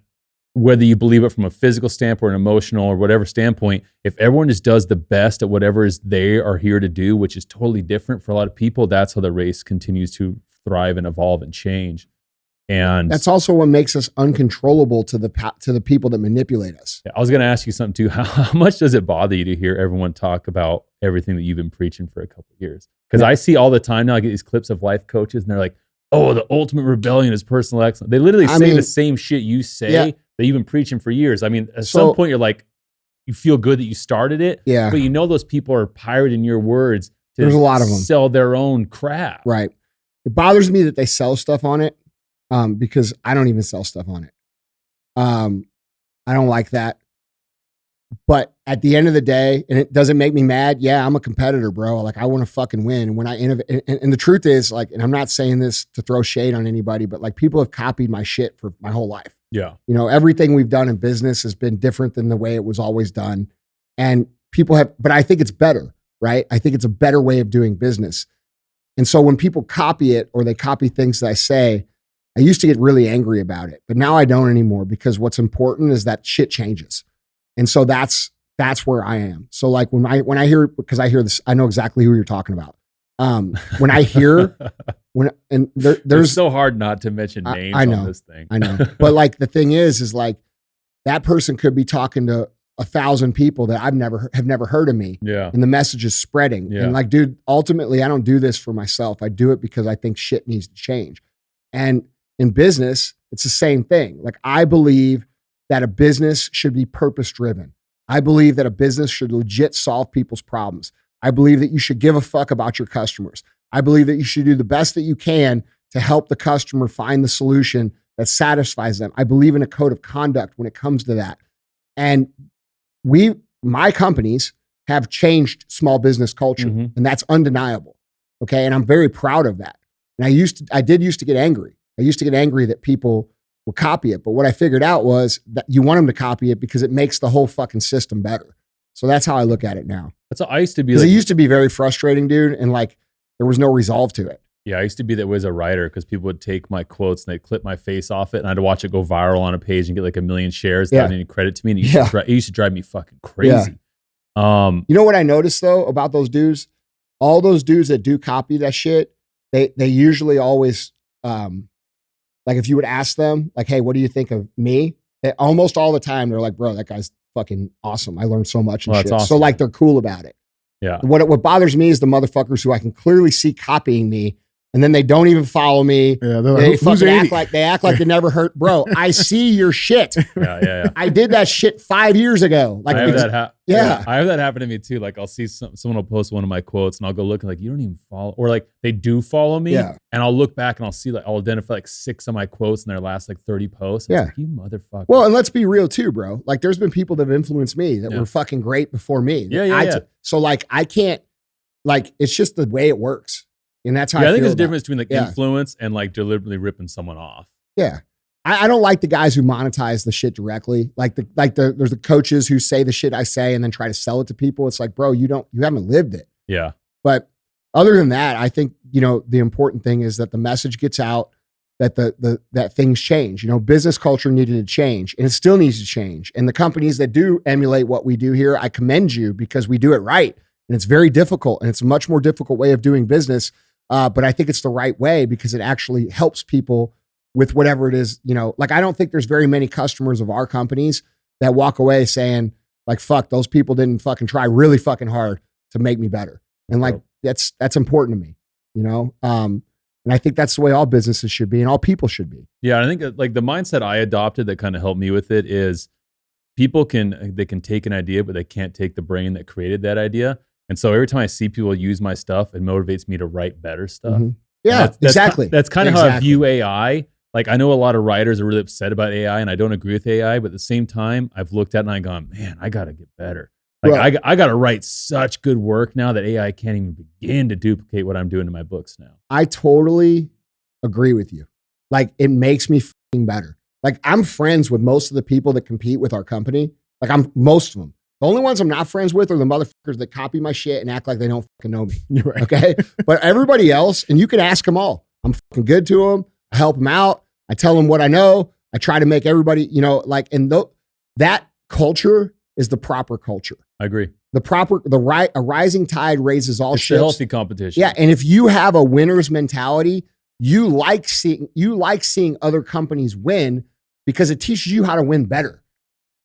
whether you believe it from a physical standpoint, emotional, or whatever standpoint, if everyone just does the best at whatever is they are here to do, which is totally different for a lot of people, that's how the race continues to thrive and evolve and change. And that's also what makes us uncontrollable to the people that manipulate us. I was going to ask you something too. How much does it bother you to hear everyone talk about everything that you've been preaching for a couple of years? Because I see all the time now, I get these clips of life coaches and they're like, oh, the ultimate rebellion is personal excellence. They literally say the same shit you say that you've been preaching for years. I mean, at some point you're like, you feel good that you started it, but those people are pirating your words to There's a lot of them. Sell their own crap. Right. It bothers me that they sell stuff on it. Because I don't even sell stuff on it. I don't like that. But at the end of the day, and it doesn't make me mad. Yeah, I'm a competitor, bro. Like I want to fucking win. And when I innovate, and the truth is like, and I'm not saying this to throw shade on anybody, but like people have copied my shit for my whole life. Yeah. Everything we've done in business has been different than the way it was always done. And people have, but I think it's better, right? I think it's a better way of doing business. And so when people copy it or they copy things that I say, I used to get really angry about it, but now I don't anymore because what's important is that shit changes. And so that's where I am. So like when I hear, because I hear this, I know exactly who you're talking about. When I hear, there's it's so hard not to mention names I know, on this thing. I know. But like the thing is like that person could be talking to 1,000 people that have never heard of me. Yeah. And the message is spreading. Yeah. And like, dude, ultimately, I don't do this for myself. I do it because I think shit needs to change. And in business, it's the same thing. Like, I believe that a business should be purpose driven. I believe that a business should legit solve people's problems. I believe that you should give a fuck about your customers. I believe that you should do the best that you can to help the customer find the solution that satisfies them. I believe in a code of conduct when it comes to that. And my companies have changed small business culture, and that's undeniable. Okay. And I'm very proud of that. And I did used to get angry. I used to get angry that people would copy it. But what I figured out was that you want them to copy it because it makes the whole fucking system better. So that's how I look at it now. That's how I used to be. Because it used to be very frustrating, dude. And like, there was no resolve to it. Yeah, I used to be that way as a writer because people would take my quotes and they'd clip my face off it, and I'd watch it go viral on a page and get like 1 million shares without any credit to me. And it used to drive me fucking crazy. Yeah. You know what I noticed though about those dudes? All those dudes that do copy that shit, they usually always, like if you would ask them, like, hey, what do you think of me? Almost all the time, they're like, bro, that guy's fucking awesome. I learned so much and shit. Awesome. So like, they're cool about it. Yeah. What bothers me is the motherfuckers who I can clearly see copying me, and then they don't even follow me. Yeah, they fucking act like they never heard. Bro, I see your shit. Yeah. I did that shit 5 years ago. Like, I have that. Yeah, I have that happen to me too. Like, I'll see someone will post one of my quotes, and I'll go look, and like, you don't even follow, or like they do follow me, and I'll look back and I'll see, like, I'll identify like 6 of my quotes in their last like 30 posts. Yeah, like, you motherfucker. Well, and let's be real too, bro. Like, there's been people that have influenced me that were fucking great before me. Yeah. So like, I can't. Like, it's just the way it works. And that's how I think there's a difference between like influence and like deliberately ripping someone off. Yeah. I don't like the guys who monetize the shit directly. There's the coaches who say the shit I say and then try to sell it to people. It's like, bro, you haven't lived it. Yeah. But other than that, I think, the important thing is that the message gets out, that that things change. Business culture needed to change, and it still needs to change. And the companies that do emulate what we do here, I commend you, because we do it right. And it's very difficult, and it's a much more difficult way of doing business. But I think it's the right way because it actually helps people with whatever it is. Like, I don't think there's very many customers of our companies that walk away saying like, fuck, those people didn't fucking try really fucking hard to make me better. And like, that's important to me, And I think that's the way all businesses should be and all people should be. Yeah. I think like the mindset I adopted that kind of helped me with it is people can take an idea, but they can't take the brain that created that idea. And so every time I see people use my stuff, it motivates me to write better stuff. Mm-hmm. Yeah, exactly. That's kind of how I view AI. Like, I know a lot of writers are really upset about AI, and I don't agree with AI, but at the same time, I've looked at it and I've gone, man, I got to get better. Like, I got to write such good work now that AI can't even begin to duplicate what I'm doing in my books now. I totally agree with you. Like, it makes me f***ing better. Like, I'm friends with most of the people that compete with our company. Like, most of them. The only ones I'm not friends with are the motherfuckers that copy my shit and act like they don't fucking know me. You're right. Okay. But everybody else, and you can ask them all. I'm fucking good to them. I help them out. I tell them what I know. I try to make everybody, that culture is the proper culture. I agree. A rising tide raises all ships. It's a healthy competition. Yeah. And if you have a winner's mentality, you like seeing other companies win because it teaches you how to win better.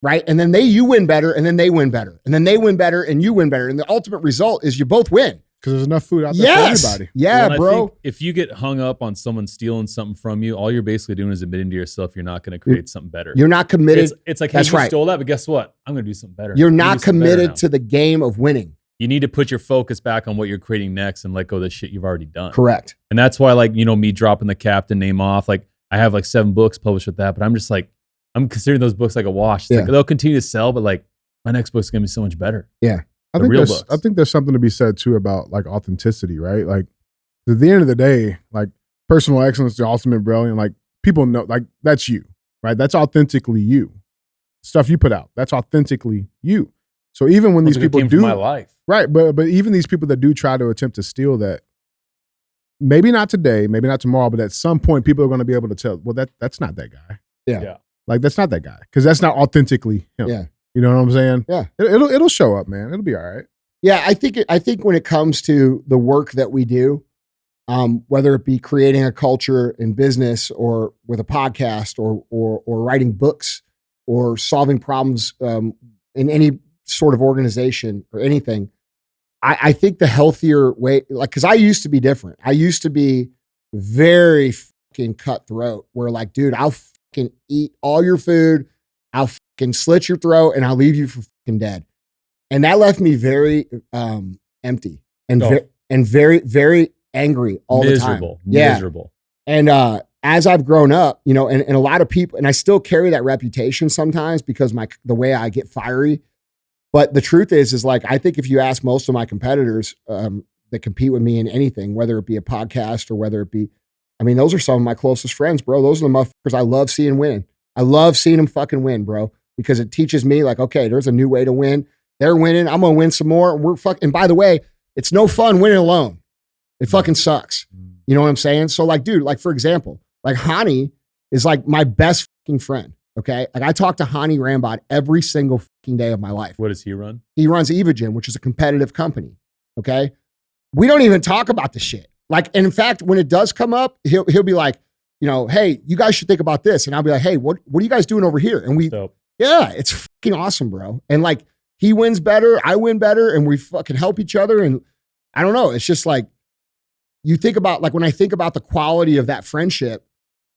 Right. And then you win better, and then they win better, and then they win better, and you win better. And the ultimate result is you both win. Because there's enough food out there for everybody. Yeah, well, bro. If you get hung up on someone stealing something from you, all you're basically doing is admitting to yourself you're not going to create something better. You're not committed. It's like, hey, you stole that, but guess what? I'm going to do something better. You're not committed to the game of winning. You need to put your focus back on what you're creating next and let go of the shit you've already done. Correct. And that's why, like, me dropping the Captain name off, like, I have like 7 books published with that, but I'm just like, I'm considering those books like a wash. Like, they'll continue to sell, but like, my next book's going to be so much better. Yeah. I think there's something to be said too about like authenticity, right? Like, at the end of the day, like, personal excellence, the ultimate brilliant, like, people know, like, that's you, right? That's authentically you. Stuff you put out, that's authentically you. So even when these people do, my life, right? But even these people that do try to attempt to steal that, maybe not today, maybe not tomorrow, but at some point, people are going to be able to tell, well, that's not that guy. Yeah. Like, that's not that guy, because that's not authentically him. Yeah. You know what I'm saying? Yeah. It'll show up, man. It'll be all right. Yeah, I think when it comes to the work that we do, whether it be creating a culture in business or with a podcast or writing books, or solving problems in any sort of organization or anything, I think the healthier way, like, because I used to be different. I used to be very fucking cutthroat, where like, dude, I'll fucking eat all your food, I'll fucking slit your throat, and I'll leave you for fucking dead. And that left me very empty and very, very angry all the time. Miserable. And as I've grown up, you know, and a lot of people, and I still carry that reputation sometimes because the way I get fiery. But the truth is like, I think if you ask most of my competitors that compete with me in anything, whether it be a podcast or whether it be, I mean, those are some of my closest friends, bro. Those are the motherfuckers I love seeing win. I love seeing them fucking win, bro, because it teaches me like, okay, there's a new way to win. They're winning. I'm going to win some more. And by the way, it's no fun winning alone. It fucking sucks. You know what I'm saying? So like, dude, like for example, like Hani is like my best fucking friend. Okay. Like I talk to Hani Rambod every single fucking day of my life. What does he run? He runs Evogen, which is a competitive company. Okay. We don't even talk about the shit. Like, and in fact, when it does come up, he'll be like, you know, hey, you guys should think about this. And I'll be like, hey, what are you guys doing over here? And yeah, it's fucking awesome, bro. And like, he wins better, I win better, and we fucking help each other. And I don't know. It's just like, you think about, like, when I think about the quality of that friendship,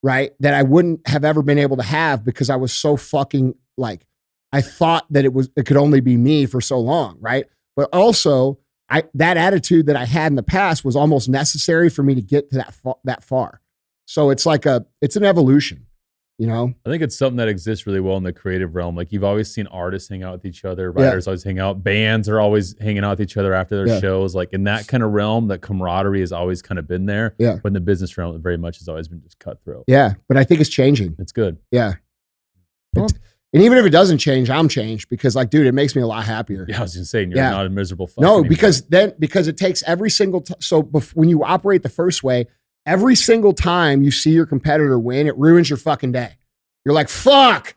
right, that I wouldn't have ever been able to have because I was so fucking like, I thought that it could only be me for so long, right? But also, that attitude that I had in the past was almost necessary for me to get to that far. So it's like it's an evolution. You know, I think it's something that exists really well in the creative realm. Like you've always seen artists hang out with each other, writers always hang out, bands are always hanging out with each other after their shows. Like in that kind of realm, that camaraderie has always kind of been there. Yeah. But in the business realm, it very much has always been just cutthroat. Yeah. But I think it's changing. It's good. Yeah. And even if it doesn't change, I'm changed because like, dude, it makes me a lot happier. Yeah, I was just saying, you're not a miserable fuck. No, anymore. because it takes every single so when you operate the first way, every single time you see your competitor win, it ruins your fucking day. You're like, fuck.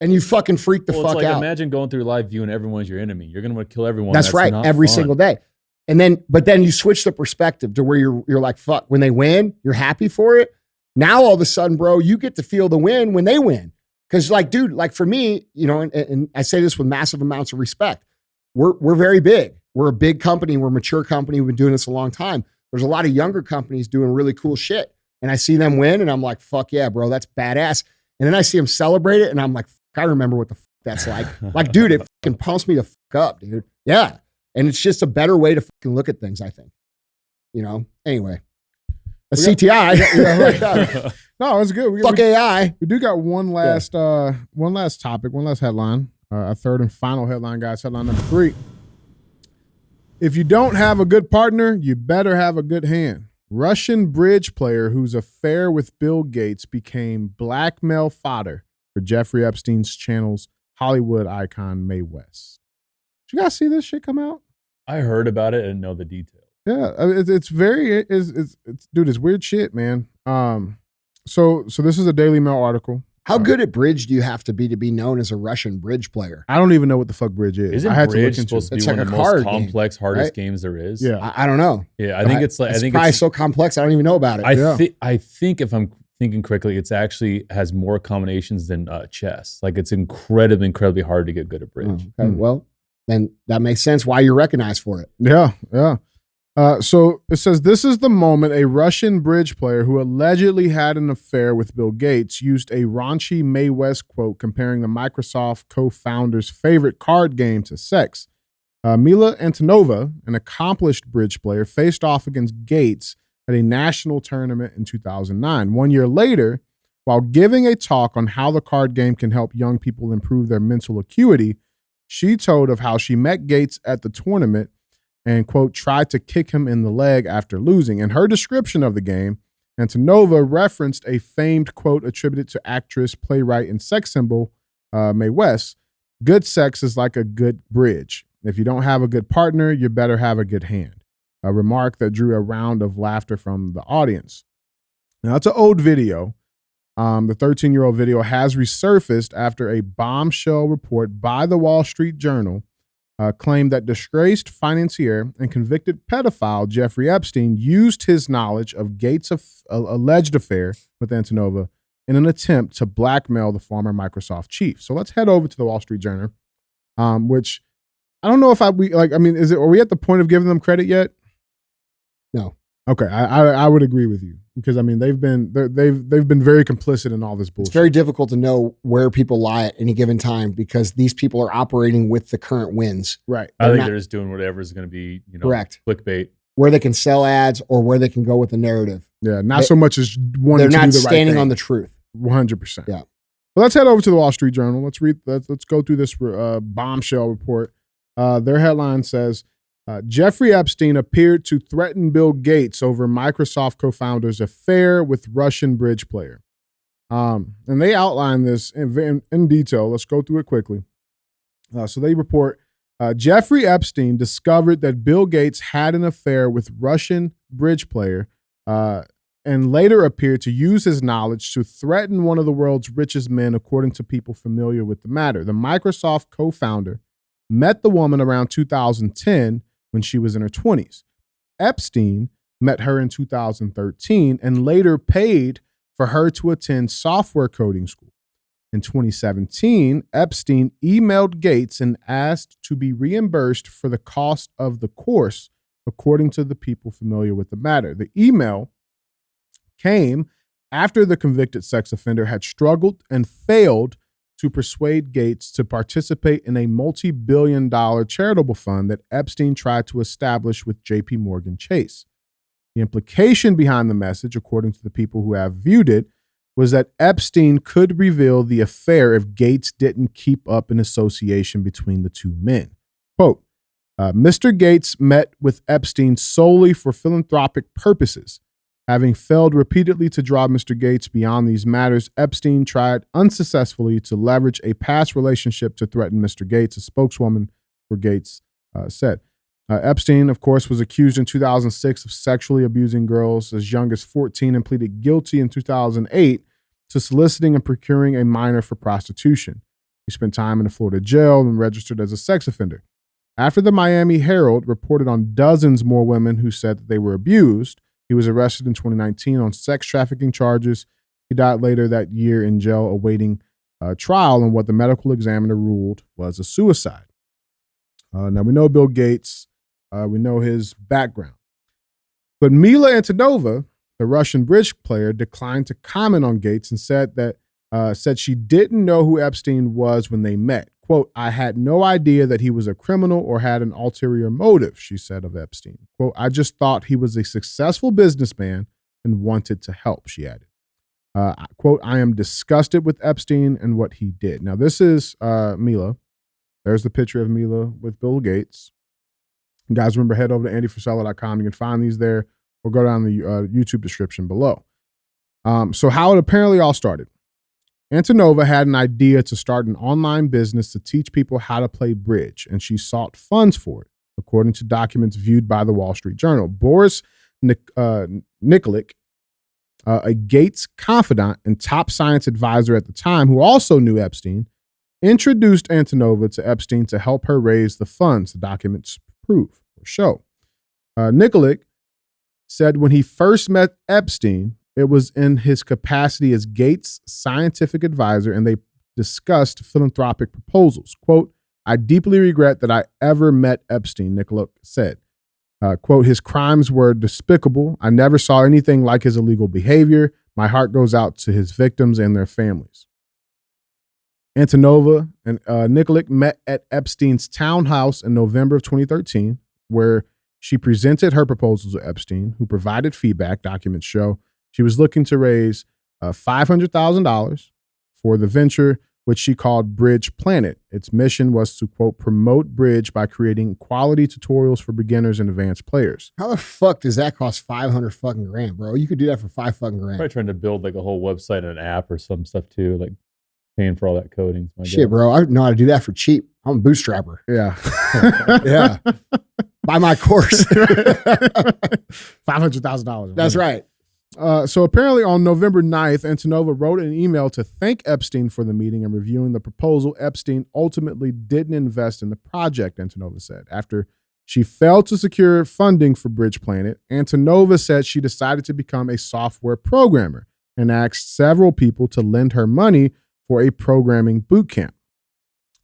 And you fucking freak the fuck out. Imagine going through life viewing everyone as your enemy. You're going to want to kill everyone. That's right. Every single day. But then you switch the perspective to where you're like, fuck, when they win, you're happy for it. Now, all of a sudden, bro, you get to feel the win when they win. Cause like, dude, like for me, you know, and I say this with massive amounts of respect. We're very big. We're a big company. We're a mature company. We've been doing this a long time. There's a lot of younger companies doing really cool shit. And I see them win and I'm like, fuck yeah, bro, that's badass. And then I see them celebrate it, and I'm like, I remember what the fuck that's like. Like, dude, it fucking pumps me the fuck up, dude. Yeah. And it's just a better way to fucking look at things, I think. You know? Anyway. C.T.I. Right. No, it's good. Fuck AI. We do got one last topic, one last headline. Our third and final headline, guys. Headline number 3. If you don't have a good partner, you better have a good hand. Russian bridge player whose affair with Bill Gates became blackmail fodder for Jeffrey Epstein's channel's Hollywood icon Mae West. Did you guys see this shit come out? I heard about it and know the details. Yeah, it's dude, it's weird shit, man. So this is a Daily Mail article. How good at bridge do you have to be known as a Russian bridge player? I don't even know what the fuck bridge is. Isn't I had bridge to look supposed into to it. be It's one like of a the most card game, complex, hardest right? games there is? Yeah. I don't know. Yeah, I think it's probably so complex. I don't even know about it. I think if I'm thinking correctly, it's actually has more combinations than chess. Like it's incredibly hard to get good at bridge. Oh, okay. Well, then that makes sense why you're recognized for it. Yeah. So it says, this is the moment a Russian bridge player who allegedly had an affair with Bill Gates used a raunchy Mae West quote comparing the Microsoft co-founder's favorite card game to sex. Mila Antonova, an accomplished bridge player, faced off against Gates at a national tournament in 2009. 1 year later, while giving a talk on how the card game can help young people improve their mental acuity, she told of how she met Gates at the tournament and, quote, tried to kick him in the leg after losing. In her description of the game, Antonova referenced a famed quote attributed to actress, playwright, and sex symbol Mae West. Good sex is like a good bridge. If you don't have a good partner, you better have a good hand. A remark that drew a round of laughter from the audience. Now, it's an old video. The 13-year-old video has resurfaced after a bombshell report by the Wall Street Journal claimed that disgraced financier and convicted pedophile Jeffrey Epstein used his knowledge of Gates' alleged affair with Antonova in an attempt to blackmail the former Microsoft chief. So let's head over to the Wall Street Journal, which I don't know if are we at the point of giving them credit yet? No. Okay, I would agree with you because they've been very complicit in all this bullshit. It's very difficult to know where people lie at any given time because these people are operating with the current winds. Right. I think they're just doing whatever is going to be, correct. Clickbait. Where they can sell ads or where they can go with the narrative. Yeah, not so much as wanting they're to not do the right standing thing. on the truth. 100%. Yeah. Well, let's head over to the Wall Street Journal. Let's go through this bombshell report. Their headline says, Jeffrey Epstein appeared to threaten Bill Gates over Microsoft co-founder's affair with Russian bridge player. And they outline this in detail. Let's go through it quickly. So they report, Jeffrey Epstein discovered that Bill Gates had an affair with Russian bridge player and later appeared to use his knowledge to threaten one of the world's richest men, according to people familiar with the matter. The Microsoft co-founder met the woman around 2010 when she was in her 20s. Epstein met her in 2013 and later paid for her to attend software coding school. In 2017, Epstein emailed Gates and asked to be reimbursed for the cost of the course, according to the people familiar with the matter. The email came after the convicted sex offender had struggled and failed to persuade Gates to participate in a multi-billion-dollar charitable fund that Epstein tried to establish with J.P. Morgan Chase. The implication behind the message, according to the people who have viewed it, was that Epstein could reveal the affair if Gates didn't keep up an association between the two men. Quote, Mr. Gates met with Epstein solely for philanthropic purposes. Having failed repeatedly to draw Mr. Gates beyond these matters, Epstein tried unsuccessfully to leverage a past relationship to threaten Mr. Gates, a spokeswoman for Gates said. Epstein, of course, was accused in 2006 of sexually abusing girls as young as 14 and pleaded guilty in 2008 to soliciting and procuring a minor for prostitution. He spent time in a Florida jail and registered as a sex offender. After the Miami Herald reported on dozens more women who said that they were abused, he was arrested in 2019 on sex trafficking charges. He died later that year in jail awaiting trial in what the medical examiner ruled was a suicide. Now, we know Bill Gates. We know his background. But Mila Antonova, the Russian bridge player, declined to comment on Gates and said she didn't know who Epstein was when they met. Quote, I had no idea that he was a criminal or had an ulterior motive, she said of Epstein. Quote, I just thought he was a successful businessman and wanted to help, she added. Quote, I am disgusted with Epstein and what he did. Now, this is Mila. There's the picture of Mila with Bill Gates. You guys remember, head over to andyfrisella.com. You can find these there or go down the YouTube description below. So how it apparently all started. Antonova had an idea to start an online business to teach people how to play bridge, and she sought funds for it, according to documents viewed by the Wall Street Journal. Boris Nikolic, a Gates confidant and top science advisor at the time, who also knew Epstein, introduced Antonova to Epstein to help her raise the funds, the documents prove or show. Nikolic said when he first met Epstein, it was in his capacity as Gates' scientific advisor, and they discussed philanthropic proposals. Quote, I deeply regret that I ever met Epstein, Nikolic said. Quote, his crimes were despicable. I never saw anything like his illegal behavior. My heart goes out to his victims and their families. Antonova and Nikolic met at Epstein's townhouse in November of 2013, where she presented her proposals to Epstein, who provided feedback. Documents show she was looking to raise $500,000 for the venture, which she called Bridge Planet. Its mission was to, quote, promote bridge by creating quality tutorials for beginners and advanced players. How the fuck does that cost 500 fucking grand, bro? You could do that for 5 fucking grand. Probably trying to build like a whole website and an app or some stuff too, like paying for all that coding. Shit, bro. I know how to do that for cheap. I'm a bootstrapper. Yeah. Yeah. Buy my course. $500,000. That's right. So apparently on November 9th, Antonova wrote an email to thank Epstein for the meeting and reviewing the proposal. Epstein ultimately didn't invest in the project, Antonova said. After she failed to secure funding for Bridge Planet, Antonova said she decided to become a software programmer and asked several people to lend her money for a programming boot camp.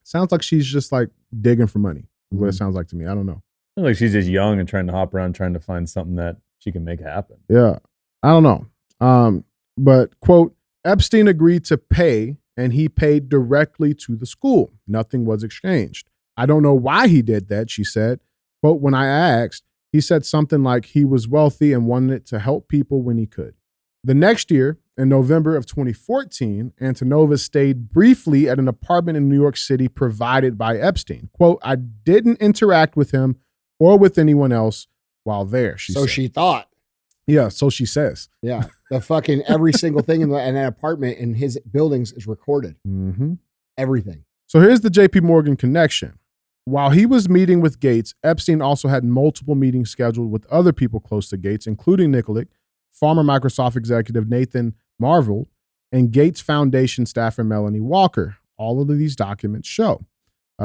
Sounds like she's just like digging for money. What it sounds like to me. I don't know. Like she's just young and trying to hop around, trying to find something that she can make happen. Yeah. I don't know. But quote, Epstein agreed to pay and he paid directly to the school. Nothing was exchanged. I don't know why he did that, she said. Quote, when I asked, he said something like he was wealthy and wanted to help people when he could. The next year, in November of 2014, Antonova stayed briefly at an apartment in New York City provided by Epstein. Quote, I didn't interact with him or with anyone else while there, she said. She thought. Yeah, so she says. Yeah, the fucking every single thing in that apartment in his buildings is recorded. Mm-hmm. Everything. So here's the JP Morgan connection. While he was meeting with Gates, Epstein also had multiple meetings scheduled with other people close to Gates, including Nikolic, former Microsoft executive Nathan Marvel, and Gates Foundation staffer Melanie Walker. All of these documents show.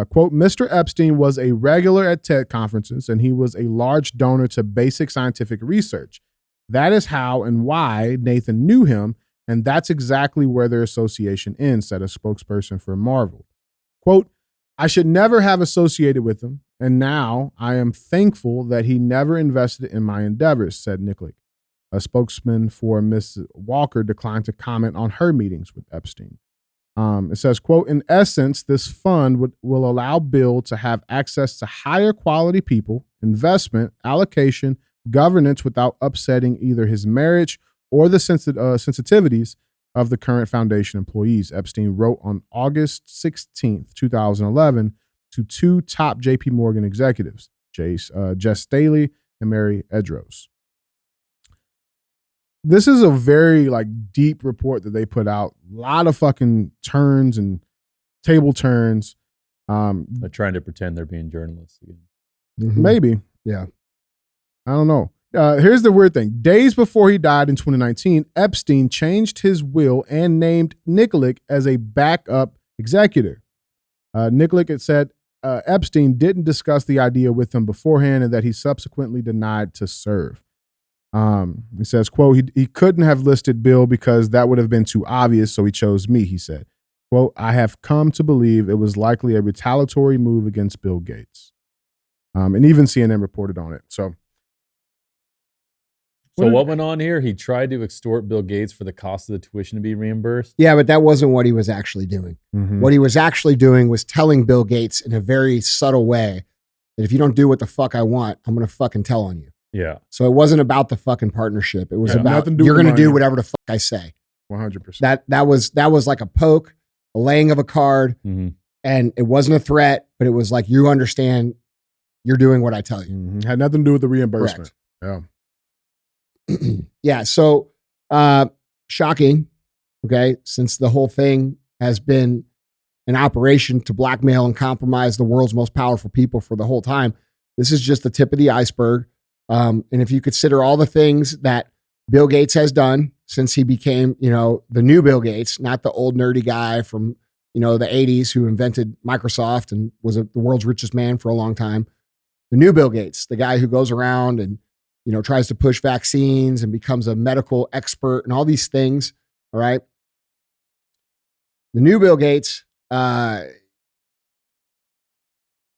Quote, Mr. Epstein was a regular at TED conferences, and he was a large donor to basic scientific research. That is how and why Nathan knew him, and that's exactly where their association ends, said a spokesperson for Marvel. Quote, I should never have associated with him, and now I am thankful that he never invested in my endeavors, said Nikolic. A spokesman for Ms. Walker declined to comment on her meetings with Epstein. It says, quote, in essence, this fund will allow Bill to have access to higher quality people, investment, allocation, governance without upsetting either his marriage or the sensitivities of the current foundation employees, Epstein wrote on August 16th, 2011, to two top JP Morgan executives, Jess Staley and Mary Edros. This is a very deep report that they put out. A lot of fucking turns and table turns. They're trying to pretend they're being journalists again. Mm-hmm. Maybe. Yeah. I don't know. Here's the weird thing. Days before he died in 2019, Epstein changed his will and named Nikolic as a backup executor. Nikolic had said Epstein didn't discuss the idea with him beforehand and that he subsequently denied to serve. He says, quote, he couldn't have listed Bill because that would have been too obvious, so he chose me, he said. Quote, I have come to believe it was likely a retaliatory move against Bill Gates. And even CNN reported on it. So what went on here? He tried to extort Bill Gates for the cost of the tuition to be reimbursed. Yeah, but that wasn't what he was actually doing. Mm-hmm. What he was actually doing was telling Bill Gates in a very subtle way that if you don't do what the fuck I want, I'm going to fucking tell on you. Yeah. So it wasn't about the fucking partnership. It was about nothing to do you're with going to do money. whatever the fuck I say. 100%. That was like a poke, a laying of a card, and it wasn't a threat, but it was like, you understand, you're doing what I tell you. Mm-hmm. Had nothing to do with the reimbursement. Correct. Yeah. Yeah. So shocking. Okay. Since the whole thing has been an operation to blackmail and compromise the world's most powerful people for the whole time, this is just the tip of the iceberg. And if you consider all the things that Bill Gates has done since he became, the new Bill Gates, not the old nerdy guy from, the 80s who invented Microsoft and was the world's richest man for a long time. The new Bill Gates, the guy who goes around and, tries to push vaccines and becomes a medical expert and all these things. All right. The new Bill Gates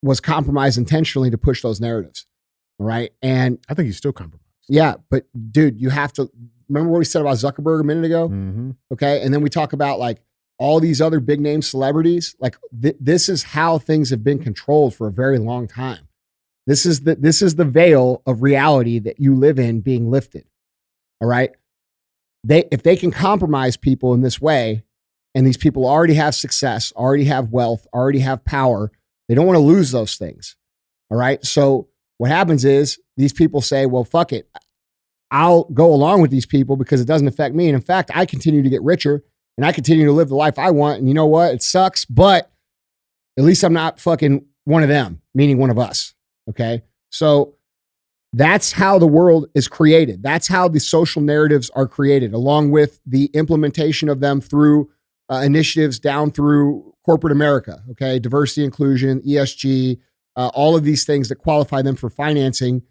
was compromised intentionally to push those narratives. All right. And I think he's still compromised. Yeah. But dude, you have to remember what we said about Zuckerberg a minute ago. Mm-hmm. Okay. And then we talk about all these other big name celebrities. This is how things have been controlled for a very long time. This is the veil of reality that you live in being lifted. All right. If they can compromise people in this way, and these people already have success, already have wealth, already have power, they don't want to lose those things. All right. So what happens is these people say, well, fuck it. I'll go along with these people because it doesn't affect me. And in fact, I continue to get richer and I continue to live the life I want. And you know what? It sucks, but at least I'm not fucking one of them, meaning one of us. Okay. So that's how the world is created. That's how the social narratives are created, along with the implementation of them through initiatives down through corporate America. Okay. Diversity, inclusion, ESG, all of these things that qualify them for financing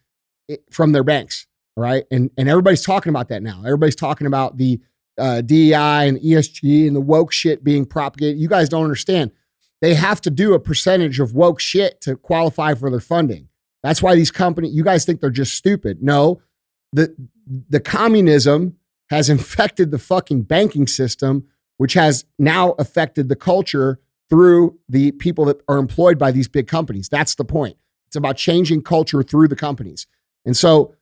from their banks. All right. And everybody's talking about that now. Everybody's talking about the DEI and ESG and the woke shit being propagated. You guys don't understand. They have to do a percentage of woke shit to qualify for their funding. That's why these companies, you guys think they're just stupid. No, the communism has infected the fucking banking system, which has now affected the culture through the people that are employed by these big companies. That's the point. It's about changing culture through the companies. And so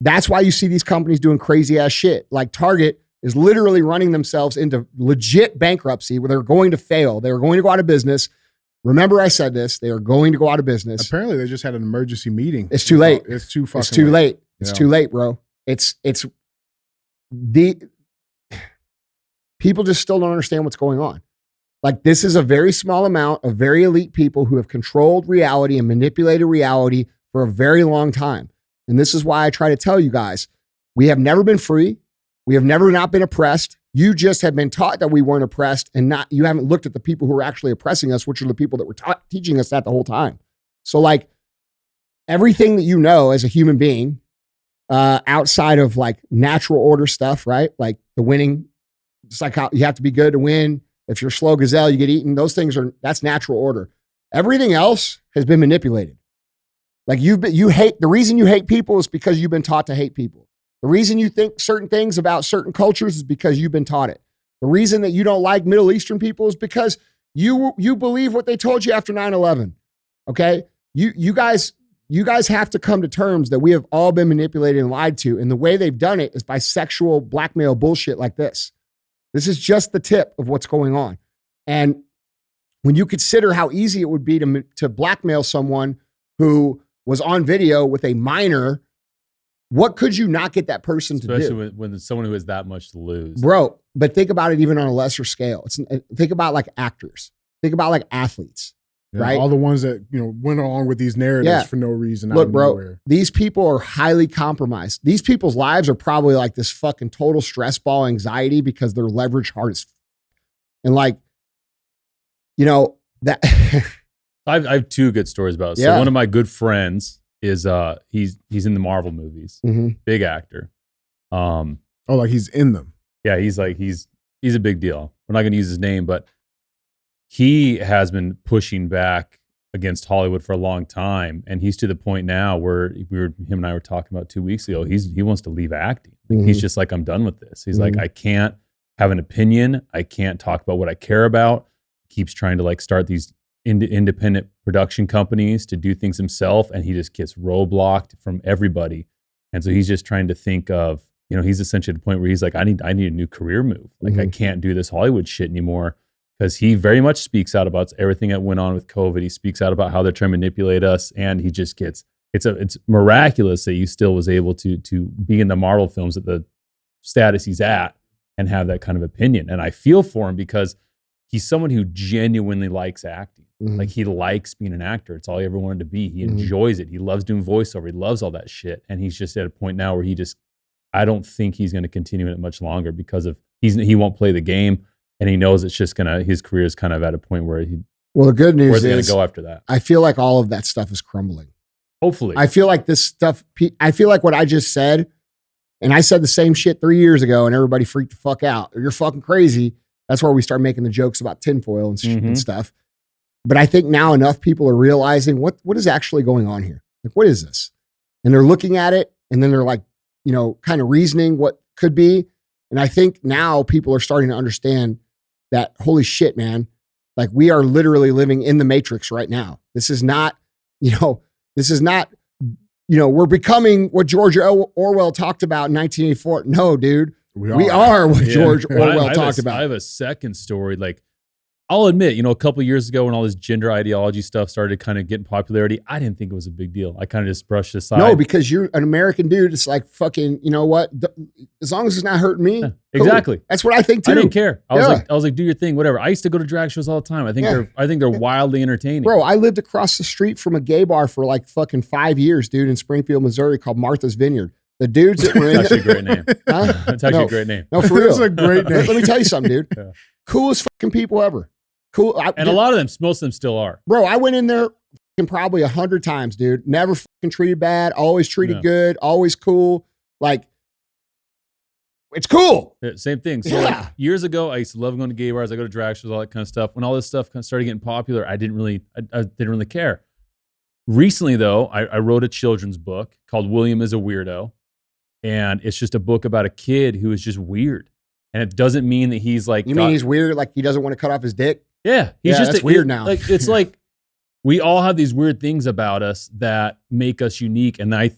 that's why you see these companies doing crazy ass shit. Like Target is literally running themselves into legit bankruptcy where they're going to fail. They're going to go out of business. Remember I said this, they are going to go out of business. Apparently they just had an emergency meeting. It's too late. It's too fucking It's too late. It's Yeah. too late, bro. It's the people just still don't understand what's going on. Like this is a very small amount of very elite people who have controlled reality and manipulated reality for a very long time. And this is why I try to tell you guys, we have never been free. We have never not been oppressed. You just have been taught that we weren't oppressed and you haven't looked at the people who are actually oppressing us, which are the people that were teaching us that the whole time. So like everything that you know as a human being, outside of like natural order stuff, right? Like the winning, it's like how you have to be good to win. If you're slow gazelle, you get eaten. Those things that's natural order. Everything else has been manipulated. Like the reason you hate people is because you've been taught to hate people. The reason you think certain things about certain cultures is because you've been taught it. The reason that you don't like Middle Eastern people is because you believe what they told you after 9/11. Okay? You guys have to come to terms that we have all been manipulated and lied to. And the way they've done it is by sexual blackmail bullshit like this. This is just the tip of what's going on. And when you consider how easy it would be to blackmail someone who was on video with a minor, what could you not get that person to do? Especially when there's someone who has that much to lose. Bro, but think about it even on a lesser scale. Think about like actors. Think about like athletes, right? All the ones that, went along with these narratives for no reason. Look, bro, these people are highly compromised. These people's lives are probably like this fucking total stress ball anxiety because they're leveraged hard as and like, that. I have two good stories about it. So one of my good friends is he's in the Marvel movies, big actor. Like he's in them. Yeah, he's a big deal. We're not going to use his name, but he has been pushing back against Hollywood for a long time, and he's to the point now where him and I were talking about 2 weeks ago. He wants to leave acting. He's just like, I'm done with this. He's like, I can't have an opinion. I can't talk about what I care about. He keeps trying to like start these independent production companies to do things himself, and he just gets roadblocked from everybody. And so he's just trying to think of, he's essentially at the point where he's like, I need a new career move. Like I can't do this Hollywood shit anymore, because he very much speaks out about everything that went on with COVID. He speaks out about how they're trying to manipulate us, and he just gets it's miraculous that he still was able to be in the Marvel films at the status he's at and have that kind of opinion. And I feel for him because he's someone who genuinely likes acting. Like he likes being an actor. It's all he ever wanted to be. He enjoys it. He loves doing voiceover. He loves all that shit. And he's just at a point now where I don't think he's going to continue it much longer because of he won't play the game, and he knows it's just his career is kind of at a point where the good news where's he is going to go after that? I feel like all of that stuff is crumbling. Hopefully. I feel like this stuff, I feel like what I just said, and I said the same shit 3 years ago and everybody freaked the fuck out. You're fucking crazy. That's where we start making the jokes about tinfoil and stuff. But I think now enough people are realizing what is actually going on here. Like, what is this? And they're looking at it, and then they're like, kind of reasoning what could be. And I think now people are starting to understand that, holy shit, man, like we are literally living in the Matrix right now. This is not, we're becoming what George Orwell talked about in 1984. No, dude, we are what George Orwell talked about. I have a second story. Like, I'll admit, a couple of years ago when all this gender ideology stuff started kind of getting popularity, I didn't think it was a big deal. I kind of just brushed it aside. No, because you're an American dude. It's like fucking, you know what? As long as it's not hurting me. Yeah, exactly. Cool. That's what I think too. I didn't care. I was like, do your thing, whatever. I used to go to drag shows all the time. I think they're wildly entertaining. Bro, I lived across the street from a gay bar for like fucking 5 years, dude, in Springfield, Missouri, called Martha's Vineyard. The dudes that were in That's actually a great name. Huh? That's actually a great name. No, for real. That's a great name. Let me tell you something, dude. Yeah. Coolest fucking people ever. Cool. And a lot of them, most of them still are. Bro, I went in there probably 100 times, dude. Never fucking treated bad. Always treated good. Always cool. Like, It's cool. Yeah, same thing. So like, years ago, I used to love going to gay bars. I go to drag shows, all that kind of stuff. When all this stuff kind of started getting popular, I didn't really care. Recently, though, I wrote a children's book called William is a Weirdo. And it's just a book about a kid who is just weird. And it doesn't mean that he's like... You mean he's weird, like he doesn't want to cut off his dick? Yeah. He's just that's weird now. Like, it's like we all have these weird things about us that make us unique. And I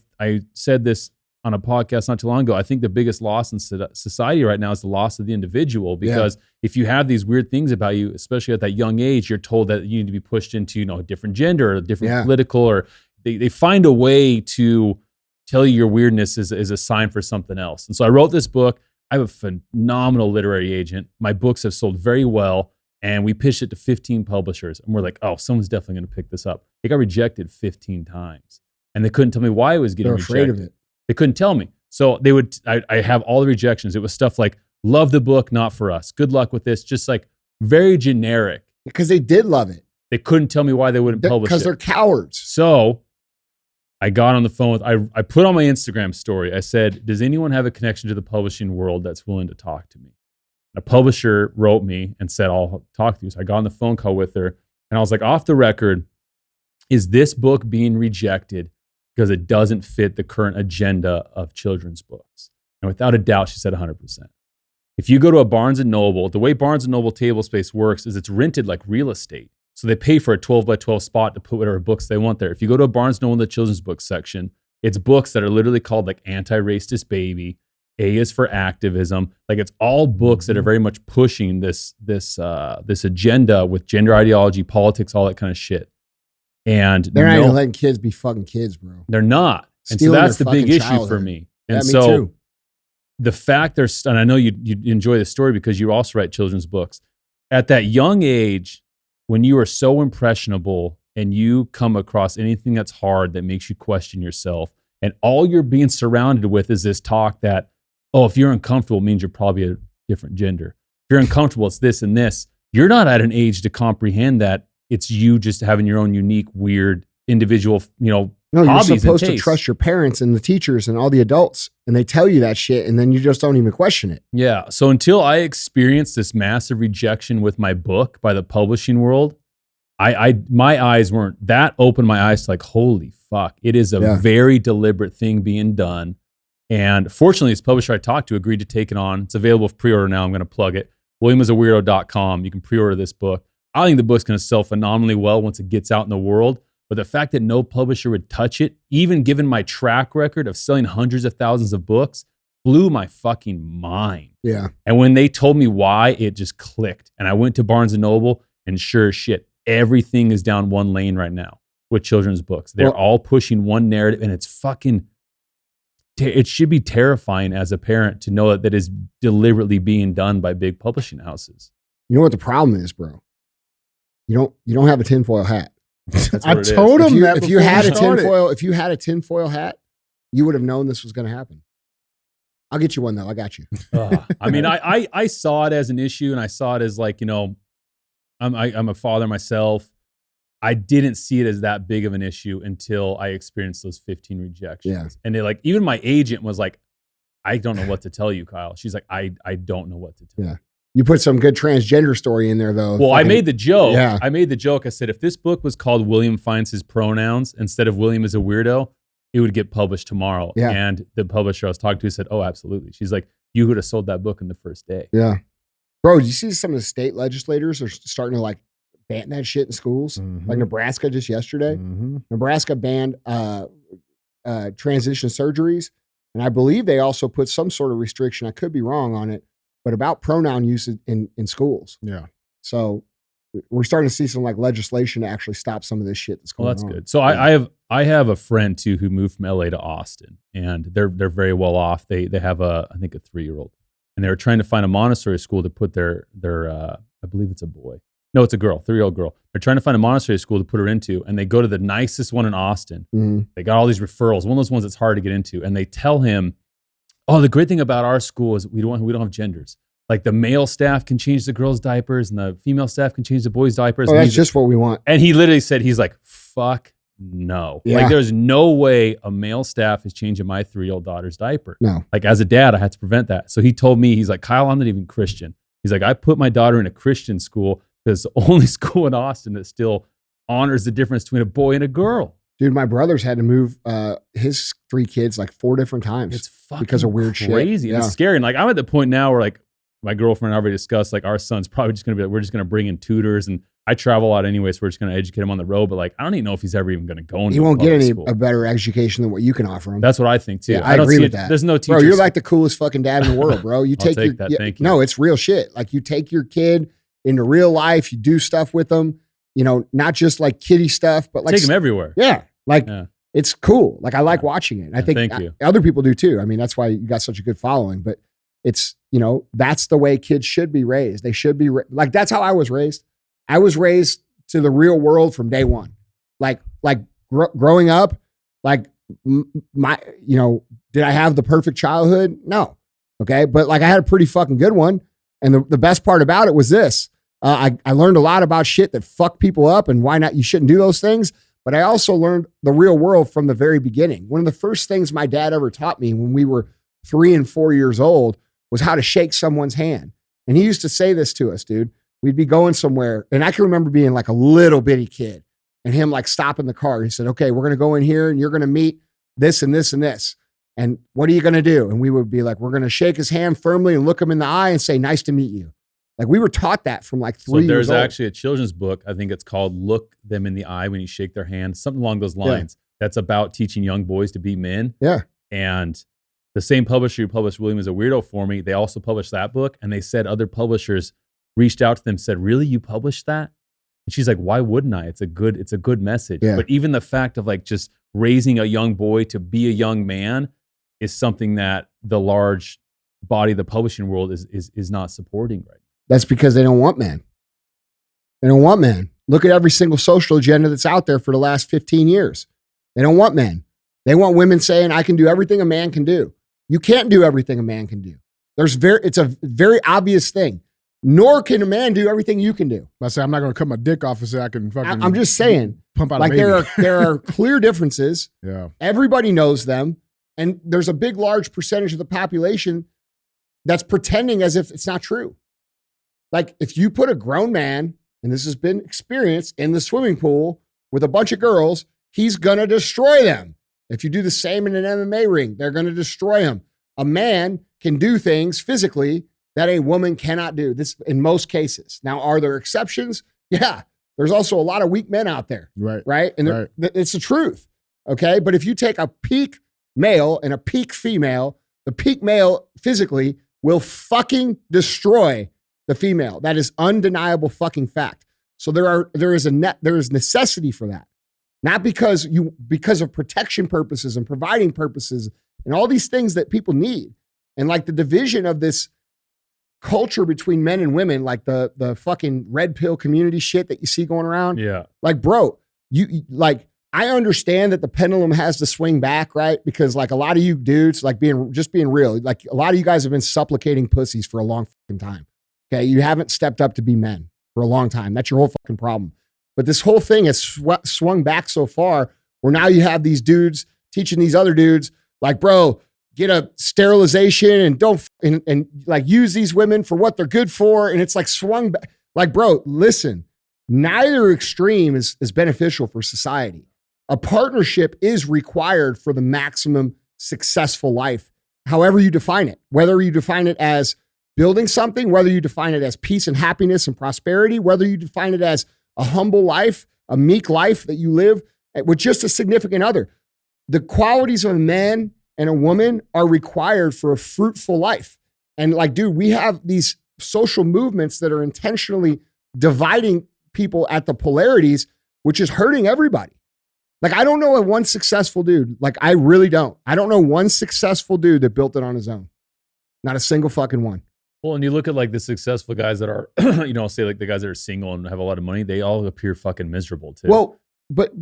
said this on a podcast not too long ago. I think the biggest loss in society right now is the loss of the individual, because if you have these weird things about you, especially at that young age, you're told that you need to be pushed into, a different gender or a different political, or they find a way to tell you your weirdness is a sign for something else. And so I wrote this book. I have a phenomenal literary agent. My books have sold very well, and we pitched it to 15 publishers. And we're like, oh, someone's definitely going to pick this up. It got rejected 15 times, and they couldn't tell me why it was getting rejected. They're afraid of it. They couldn't tell me. So I have all the rejections. It was stuff like, love the book, not for us. Good luck with this. Just like very generic. Because they did love it. They couldn't tell me why they wouldn't publish it. Because they're cowards. So I got on the phone with, I put on my Instagram story, I said, does anyone have a connection to the publishing world that's willing to talk to me? A publisher wrote me and said, I'll talk to you. So I got on the phone call with her, and I was like, off the record, is this book being rejected because it doesn't fit the current agenda of children's books? And without a doubt, she said 100%. If you go to a Barnes & Noble, the way Barnes & Noble table space works is it's rented like real estate. So they pay for a 12 by 12 spot to put whatever books they want there. If you go to a Barnes & Noble in the children's book section, it's books that are literally called like Anti-Racist Baby, A is for Activism. Like, it's all books that are very much pushing this agenda with gender ideology, politics, all that kind of shit. And they're not even letting kids be fucking kids, bro. They're not. And so that's the big issue for me. And me so too. The fact and I know you enjoy the story because you also write children's books. At that young age, when you are so impressionable and you come across anything that's hard that makes you question yourself, and all you're being surrounded with is this talk that, oh, if you're uncomfortable, it means you're probably a different gender. If you're uncomfortable, it's this and this. You're not at an age to comprehend that it's you just having your own unique, weird, individual, No, hobbies you're supposed and to tastes. trust your parents and the teachers and all the adults, and they tell you that shit, and then you just don't even question it. Yeah. So until I experienced this massive rejection with my book by the publishing world, my eyes weren't that opened my eyes to like, holy fuck, it is a very deliberate thing being done. And fortunately, this publisher I talked to agreed to take it on. It's available for pre-order now. I'm going to plug it. WilliamisaWeirdo.com. You can pre-order this book. I think the book's going to sell phenomenally well once it gets out in the world. But the fact that no publisher would touch it, even given my track record of selling hundreds of thousands of books, blew my fucking mind. Yeah. And when they told me why, it just clicked. And I went to Barnes & Noble, and sure as shit, everything is down one lane right now with children's books. They're all pushing one narrative, and it's fucking... It should be terrifying as a parent to know that is deliberately being done by big publishing houses. You know what the problem is, bro? You don't have a tinfoil hat. That's I what it told is. him that if you before had we a started. tinfoil, if you had a tinfoil hat, you would have known this was going to happen. I'll get you one though. I got you. I mean, I saw it as an issue, and I saw it as like, I'm a father myself. I didn't see it as that big of an issue until I experienced those 15 rejections. Yeah. And they like, even my agent was like, I don't know what to tell you, Kyle. She's like, I don't know what to tell you. You put some good transgender story in there though. Well, I made the joke. Yeah. I made the joke. I said, if this book was called William Finds His Pronouns instead of William is a Weirdo, it would get published tomorrow. Yeah. And the publisher I was talking to said, oh, absolutely. She's like, you would have sold that book in the first day. Yeah. Bro, did you see some of the state legislators are starting to like ban that shit in schools? Mhm. Like Nebraska just yesterday. Mhm. Nebraska banned transition surgeries. And I believe they also put some sort of restriction, I could be wrong on it, but about pronoun use in schools. Yeah. So we're starting to see some like legislation to actually stop some of this shit that's going Well, on. that's good. So I have a friend too who moved from LA to Austin, and they're very well off. They have I think a 3-year-old, and they were trying to find a Montessori school to put their I believe it's a boy. No, it's a girl, 3-year-old girl. They're trying to find a Montessori school to put her into, and they go to the nicest one in Austin. Mm-hmm. They got all these referrals, one of those ones that's hard to get into, and they tell him, "Oh, the great thing about our school is we don't have genders. Like the male staff can change the girls' diapers, and the female staff can change the boys' diapers." Oh, that's just what we want. And he literally said, "He's like, fuck no. Yeah. Like there's no way a male staff is changing my 3-year-old daughter's diaper. No. Like as a dad, I had to prevent that. So he told me, he's like, Kyle, I'm not even Christian. He's like, I put my daughter in a Christian school because it's the only school in Austin that still honors the difference between a boy and a girl. Dude, my brother's had to move his 3 kids like 4 different times. It's fucking because of weird shit. crazy. And it's scary. And like I'm at the point now where like my girlfriend and I already discussed, like our son's probably just gonna be like, we're just gonna bring in tutors, and I travel a lot anyway, so we're just gonna educate him on the road. But like I don't even know if he's ever even gonna go into He won't get public any school. a better education than what you can offer him. That's what I think too. Yeah, I don't agree see with it. that. There's no teachers. Bro, you're like the coolest fucking dad in the world, bro. You I'll take take that. Thank you. No, it's real shit. Like you take your kid into real life, you do stuff with them, you know, not just like kiddie stuff, but like take him everywhere. Yeah. Like Yeah. it's cool. Like I like watching it. I Yeah, think thank you. other people do too. I mean, that's why you got such a good following, but it's, you know, that's the way kids should be raised. They should be like, that's how I was raised. I was raised to the real world from day one. Like growing up, like my, you know, did I have the perfect childhood? No. Okay. But like I had a pretty fucking good one. And the best part about it was this. I learned a lot about shit that fuck people up and why not, you shouldn't do those things. But I also learned the real world from the very beginning. One of the first things my dad ever taught me when we were 3 and 4 years old was how to shake someone's hand. And he used to say this to us, dude. We'd be going somewhere. And I can remember being like a little bitty kid and him like stopping the car. He said, okay, we're going to go in here and you're going to meet this and this and this. And what are you going to do? And we would be like, we're going to shake his hand firmly and look him in the eye and say, nice to meet you. Like we were taught that from like 3 years old. So there's actually a children's book. I think it's called Look Them in the Eye When You Shake Their Hand. Something along those lines. That's about teaching young boys to be men. Yeah. And the same publisher who published William is a Weirdo for Me, they also published that book. And they said other publishers reached out to them, said, really, you published that? And she's like, why wouldn't I? It's a good message. Yeah. But even the fact of like just raising a young boy to be a young man is something that the large body of the publishing world is not supporting right now. That's because they don't want men. They don't want men. Look at every single social agenda that's out there for the last 15 years. They don't want men. They want women saying, I can do everything a man can do. You can't do everything a man can do. It's a very obvious thing. Nor can a man do everything you can do. I say I'm not going to cut my dick off and say I can fucking. I'm just saying, pump out like a baby. there are clear differences. Yeah. Everybody knows them, and there's a big, large percentage of the population that's pretending as if it's not true. Like if you put a grown man, and this has been experienced, in the swimming pool with a bunch of girls, he's gonna destroy them. If you do the same in an MMA ring, they're gonna destroy him. A man can do things physically that a woman cannot do. This in most cases. Now, are there exceptions? Yeah. There's also a lot of weak men out there. Right. And it's the truth. Okay. But if you take a peak male and a peak female, the peak male physically will fucking destroy the female. That is undeniable fucking fact. So there is necessity for that. Not because of protection purposes and providing purposes and all these things that people need. And like the division of this culture between men and women, like the fucking red pill community shit that you see going around. Yeah. Like, bro, you like, I understand that the pendulum has to swing back, right? Because like a lot of you dudes, like being real, like a lot of you guys have been supplicating pussies for a long fucking time. Okay. You haven't stepped up to be men for a long time. That's your whole fucking problem. But this whole thing has swung back so far where now you have these dudes teaching these other dudes like, bro, get a sterilization and don't and like use these women for what they're good for. And it's like swung back. Like, bro, listen, neither extreme is beneficial for society. A partnership is required for the maximum successful life, however you define it, whether you define it as building something, whether you define it as peace and happiness and prosperity, whether you define it as a humble life, a meek life that you live with just a significant other. The qualities of a man and a woman are required for a fruitful life. And like, dude, we have these social movements that are intentionally dividing people at the polarities, which is hurting everybody. Like, I don't know one successful dude. Like, I really don't. I don't know one successful dude that built it on his own. Not a single fucking one. Well, and you look at like the successful guys that are, say like the guys that are single and have a lot of money, they all appear fucking miserable too. Well, but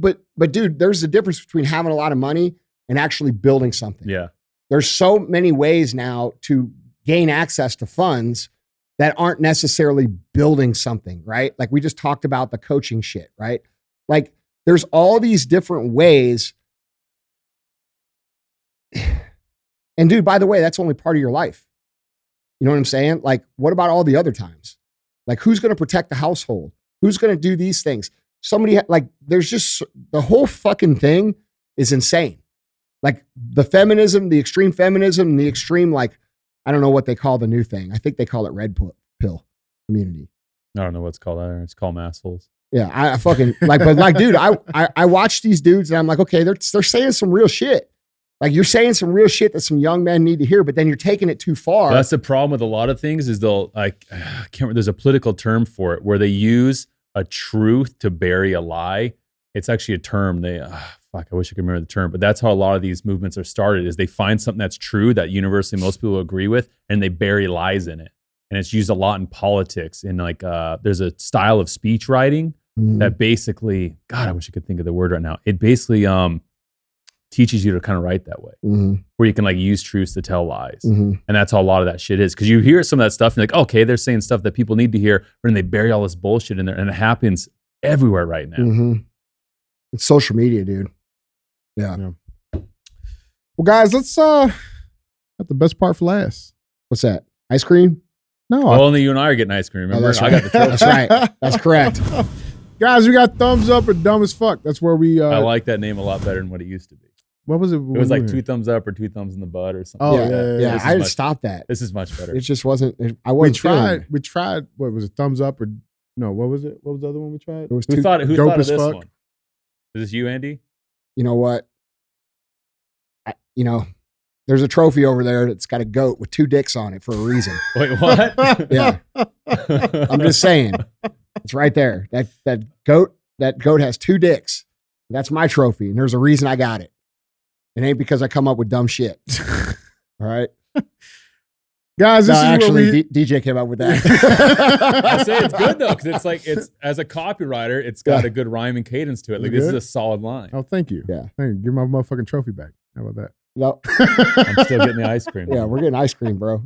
dude, there's a difference between having a lot of money and actually building something. Yeah. There's so many ways now to gain access to funds that aren't necessarily building something, right? Like we just talked about the coaching shit, right? Like there's all these different ways. And dude, by the way, that's only part of your life. You know what I'm saying? Like, what about all the other times? Like, who's going to protect the household? Who's going to do these things? Somebody like, there's just the whole fucking thing is insane. Like the feminism, the extreme feminism, the extreme, like, I don't know what they call the new thing. I think they call it red pill community. I don't know what's called that. It's called assholes. Yeah, I fucking like, but like, dude, I watch these dudes and I'm like, okay, they're saying some real shit. Like you're saying some real shit that some young men need to hear, but then you're taking it too far. Well, that's the problem with a lot of things is they'll like, I can't remember, there's a political term for it where they use a truth to bury a lie. It's actually a term. Fuck, I wish I could remember the term, but that's how a lot of these movements are started is they find something that's true that universally most people agree with and they bury lies in it. And it's used a lot in politics. And like, there's a style of speech writing that basically, God, I wish I could think of the word right now. It basically teaches you to kind of write that way, where you can like use truths to tell lies. And that's how a lot of that shit is. Because you hear some of that stuff and you're like, okay, they're saying stuff that people need to hear, but then they bury all this bullshit in there. And it happens everywhere right now. It's social media, dude. Yeah. Well, guys, let's got the best part for last. What's that? Ice cream? No. Well, only you and I are getting ice cream. Remember? Oh, that's right. I got the trophy. That's right. That's correct. Guys, we got thumbs up or dumb as fuck. That's where we I like that name a lot better than what it used to be. What was it? It was like 2 thumbs up or 2 thumbs in the butt or something. Oh, like that. yeah. I had stopped that. This is much better. It just wasn't. I wasn't. We tried. What was it? Thumbs up or no? What was it? What was the other one we tried? It was Who too, thought dope of as this fuck. one? Is this you, Andy? You know what? There's a trophy over there that's got a goat with 2 dicks on it for a reason. Wait, what? Yeah. I'm just saying. It's right there. That goat has 2 dicks. That's my trophy. And there's a reason I got it. It ain't because I come up with dumb shit. All right. Guys, this is actually, where we... DJ came up with that. I say it's good though, because it's as a copywriter, it's got a good rhyme and cadence to it. Like this is a solid line. Oh, thank you. Yeah. Hey, give my motherfucking trophy back. How about that? No. I'm still getting the ice cream. Yeah, we're getting ice cream, bro.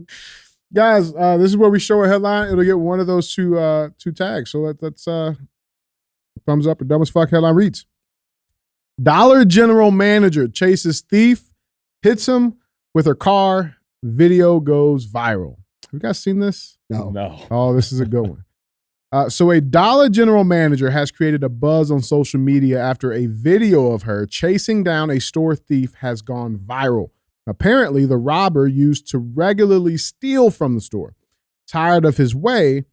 Guys, this is where we show a headline. It'll get one of those two tags. So let's thumbs up or dumb as fuck headline reads. Dollar General manager chases thief, hits him with her car. Video goes viral. Have you guys seen this? No. Oh, this is a good one. So a Dollar General manager has created a buzz on social media after a video of her chasing down a store thief has gone viral. Apparently, the robber used to regularly steal from the store. Tired of his way,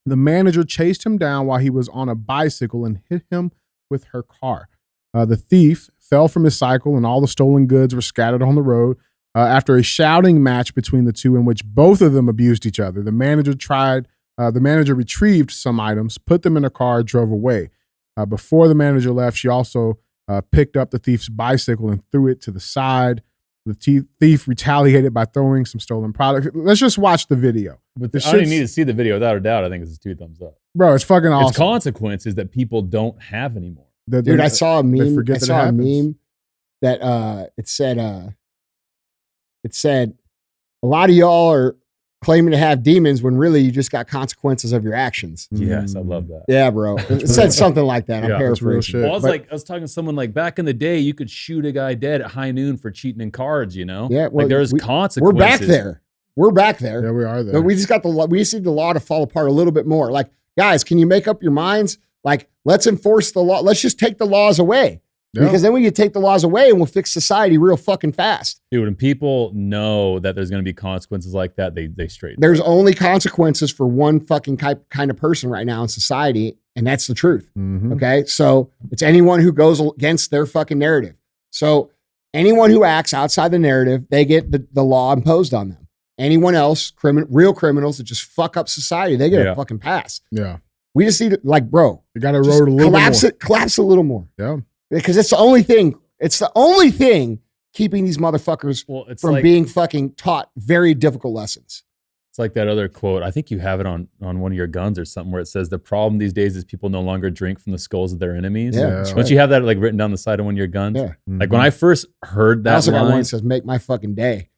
the manager chased him down while he was on a bicycle and hit him with her car. The thief fell from his cycle and all the stolen goods were scattered on the road. After a shouting match between the two in which both of them abused each other, the manager retrieved some items, put them in a car, drove away. Before the manager left, she also picked up the thief's bicycle and threw it to the side. The thief retaliated by throwing some stolen products. Let's just watch the video. But I don't even need to see the video without a doubt. I think it's 2 thumbs up. Bro, it's fucking awesome. It's consequences that people don't have anymore. Dude, I saw a meme. I saw a meme that it said a lot of y'all are claiming to have demons when really you just got consequences of your actions. Yes, I love that. Yeah, bro. It said something like that. I'm paraphrasing. Well, I was talking to someone like back in the day, you could shoot a guy dead at high noon for cheating in cards, you know? Yeah, well, like there's consequences. We're back there. We're back there. Yeah, we are there. But we just need the law to fall apart a little bit more. Like, guys, can you make up your minds? Like, let's enforce the law. Let's just take the laws away. Yeah. Because then we can take the laws away and we'll fix society real fucking fast. Dude, when people know that there's going to be consequences like that, they straighten. There's only consequences for one fucking kind of person right now in society, and that's the truth. Okay? So it's anyone who goes against their fucking narrative. So anyone who acts outside the narrative, they get the law imposed on them. Anyone else, real criminals that just fuck up society, they get a fucking pass. Yeah. We just need to, like, bro. You got to erode a little more. Collapse a little more. Yeah. Because it's the only thing. It's the only thing keeping these motherfuckers from being fucking taught very difficult lessons. It's like that other quote. I think you have it on one of your guns or something where it says the problem these days is people no longer drink from the skulls of their enemies. Yeah. Don't you have that like written down the side of one of your guns? Yeah. Like when I first heard that I also line, got one that says "Make my fucking day."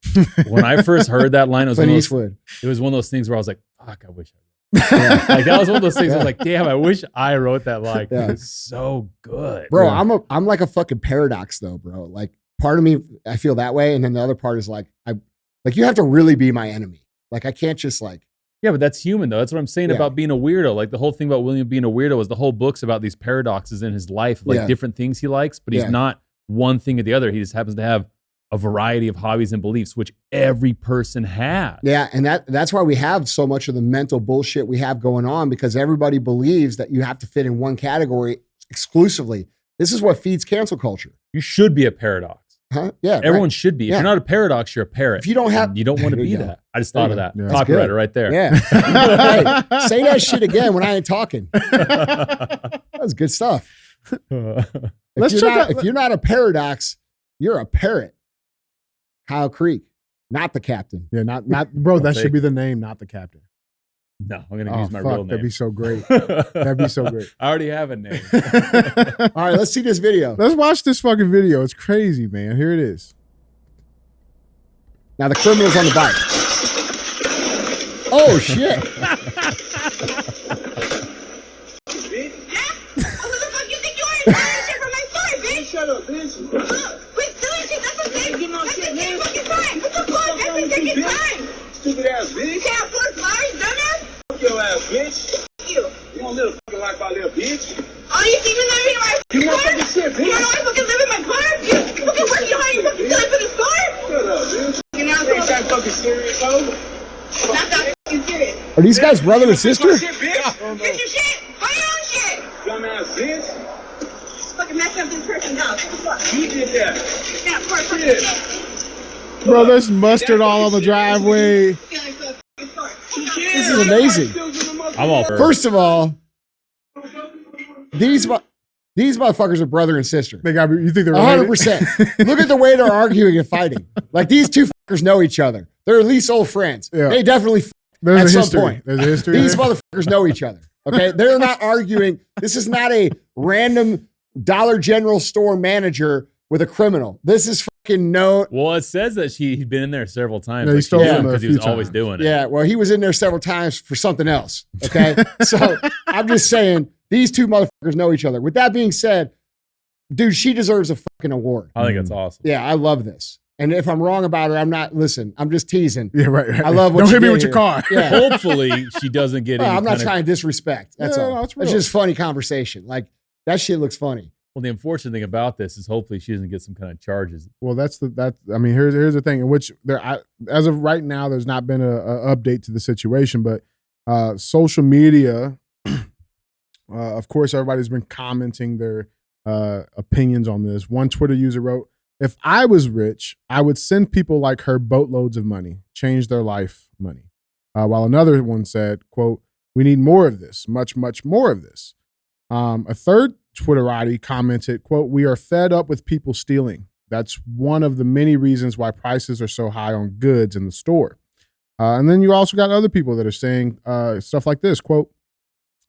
When I first heard that line, it was Clint one of Eastwood. those things where I was like, "Fuck, I wish I." Like that was one of those things. I was like, damn, I wish I wrote that line. Yeah. It's so good, Bro, Yeah. I'm like a fucking paradox though, bro. Like part of me, I feel that way. And then the other part is like, you have to really be my enemy. Like I can't just like. Yeah, but that's human though. That's what I'm saying about being a weirdo. Like the whole thing about William being a weirdo is the whole book's about these paradoxes in his life, like different things he likes, but he's not one thing or the other. He just happens to have a variety of hobbies and beliefs, which every person has. Yeah, and that's why we have so much of the mental bullshit we have going on, because everybody believes that you have to fit in one category exclusively. This is what feeds cancel culture. You should be a paradox. Huh? Yeah, everyone should be. If you're not a paradox, you're a parrot. If you don't have, you don't want to be that. I just thought of that. Yeah. Copywriter right there. Yeah. Hey, say that shit again when I ain't talking. That was good stuff. If you're not a paradox, you're a parrot. Kyle Creek, not the captain. Yeah, not bro. That should be the name, not the captain. No, I'm gonna use my real name. That'd be so great. That'd be so great. I already have a name. All right, let's see this video. Let's watch this fucking video. It's crazy, man. Here it is. Now the criminal's on the bike. Oh shit! Shut up, bitch. Quit doing shit. That's okay. That's the fucking time. What the fuck? That's the second time. Stupid ass bitch. You can't afford flowers, dumbass. Fuck your ass, bitch. Fuck you. You don't live a fucking life out there, bitch. Oh, you think you're living in my car? You motherfucking shit, bitch. You don't know I fucking live in my car? You fucking work your hard. You fucking stealing for the store? Shut up, bitch. You know, ain't that fucking serious, though? Not that fucking serious. Are these guys brother and sister? Get your shit. Buy your own shit. Dumbass bitch. Fucking messing up this person's house. What the fuck? You did that. Yeah, poor fucking shit. Bro, there's mustard all on the driveway. This is amazing. I'm all for it. First of all, these motherfuckers are brother and sister. They got. You think they're related? 100%. Look at the way they're arguing and fighting. Like these two fuckers know each other. They're at least old friends. Yeah. They definitely There's at a some history. point. There's a history. These there. motherfuckers know each other. Okay, they're not arguing. This is not a random Dollar General store manager with a criminal. This is fucking no. Well, it says that he'd been in there several times. Yeah, he stole from because a he was few always times. doing it. Yeah, well, he was in there several times for something else. Okay, so I'm just saying these two motherfuckers know each other. With that being said, dude, she deserves a fucking award. I think that's awesome. Yeah, I love this. And if I'm wrong about her, I'm not. Listen, I'm just teasing. Yeah, right. I love what Don't you hit me did with your here. car. Yeah. Hopefully, she doesn't get any I'm not kind of- trying to disrespect. That's Yeah, all. no, it's It's real. just funny conversation. Like that shit looks funny. Well, the unfortunate thing about this is hopefully she doesn't get some kind of charges. Well, I mean, here's the thing in which as of right now, there's not been a update to the situation, but social media, of course, everybody's been commenting their opinions on this. One Twitter user wrote, "If I was rich, I would send people like her boatloads of money, change their life money." While another one said, quote, "We need more of this, much, much more of this." A third Twitterati commented, quote, "We are fed up with people stealing. That's one of the many reasons why prices are so high on goods in the store." And then you also got other people that are saying stuff like this, quote,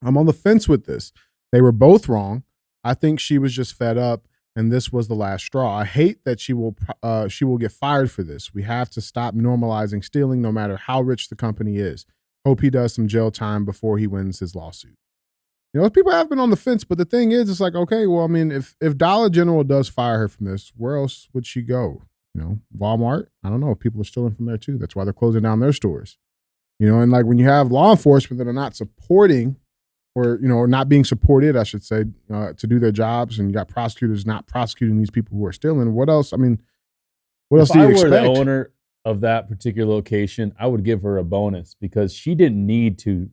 "I'm on the fence with this. They were both wrong. I think she was just fed up and this was the last straw. I hate that she will get fired for this. We have to stop normalizing stealing no matter how rich the company is. Hope he does some jail time before he wins his lawsuit." You know, people have been on the fence, but the thing is, it's like, okay, well, I mean, if Dollar General does fire her from this, where else would she go? You know, Walmart? I don't know. People are stealing from there too. That's why they're closing down their stores. You know, and like when you have law enforcement that are not supporting or, you know, not being supported, I should say, to do their jobs, and you got prosecutors not prosecuting these people who are stealing, what else? I mean, what else do you If I were expect? the owner of that particular location, I would give her a bonus because she didn't need to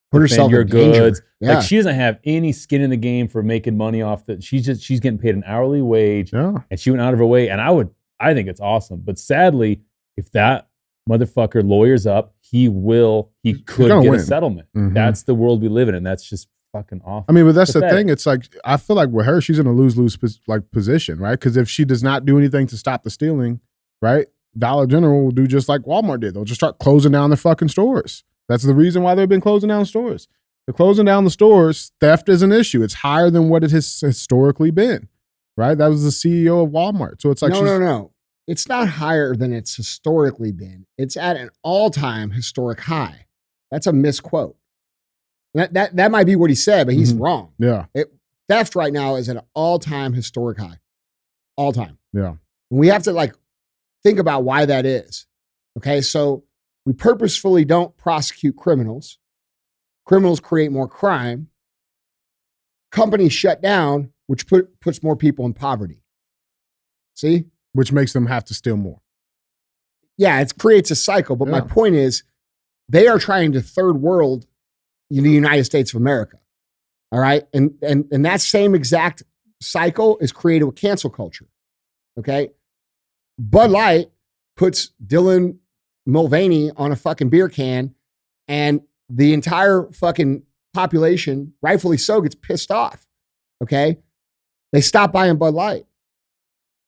Put defend herself your in danger. goods. Yeah. Like she doesn't have any skin in the game for making money off that. She's getting paid an hourly wage, Yeah. and she went out of her way. And I think it's awesome. But sadly, if that motherfucker lawyers up, he could gonna get win. a settlement. Mhm. That's the world we live in, and that's just fucking awful. I mean, but that's the Pathetic. thing. It's like, I feel like with her, she's in a lose-lose position, right? Because if she does not do anything to stop the stealing, right, Dollar General will do just like Walmart did. They'll just start closing down their fucking stores. That's the reason why they've been closing down stores. They're closing down the stores. Theft is an issue. It's higher than what it has historically been, right? That was the CEO of Walmart. So it's like, No. It's not higher than it's historically been. It's at an all-time historic high. That's a misquote. That might be what he said, but he's wrong. Yeah. Theft right now is at an all-time historic high. All time. Yeah. And we have to like think about why that is. Okay. So we purposefully don't prosecute criminals. Criminals create more crime. Companies shut down, which puts more people in poverty. See? Which makes them have to steal more. Yeah, it creates a cycle. But my point is, they are trying to third world the United States of America. All right. And that same exact cycle is created with cancel culture. Okay. Bud Light puts Dylan Mulvaney on a fucking beer can, and the entire fucking population, rightfully so, gets pissed off. Okay. They stop buying Bud Light.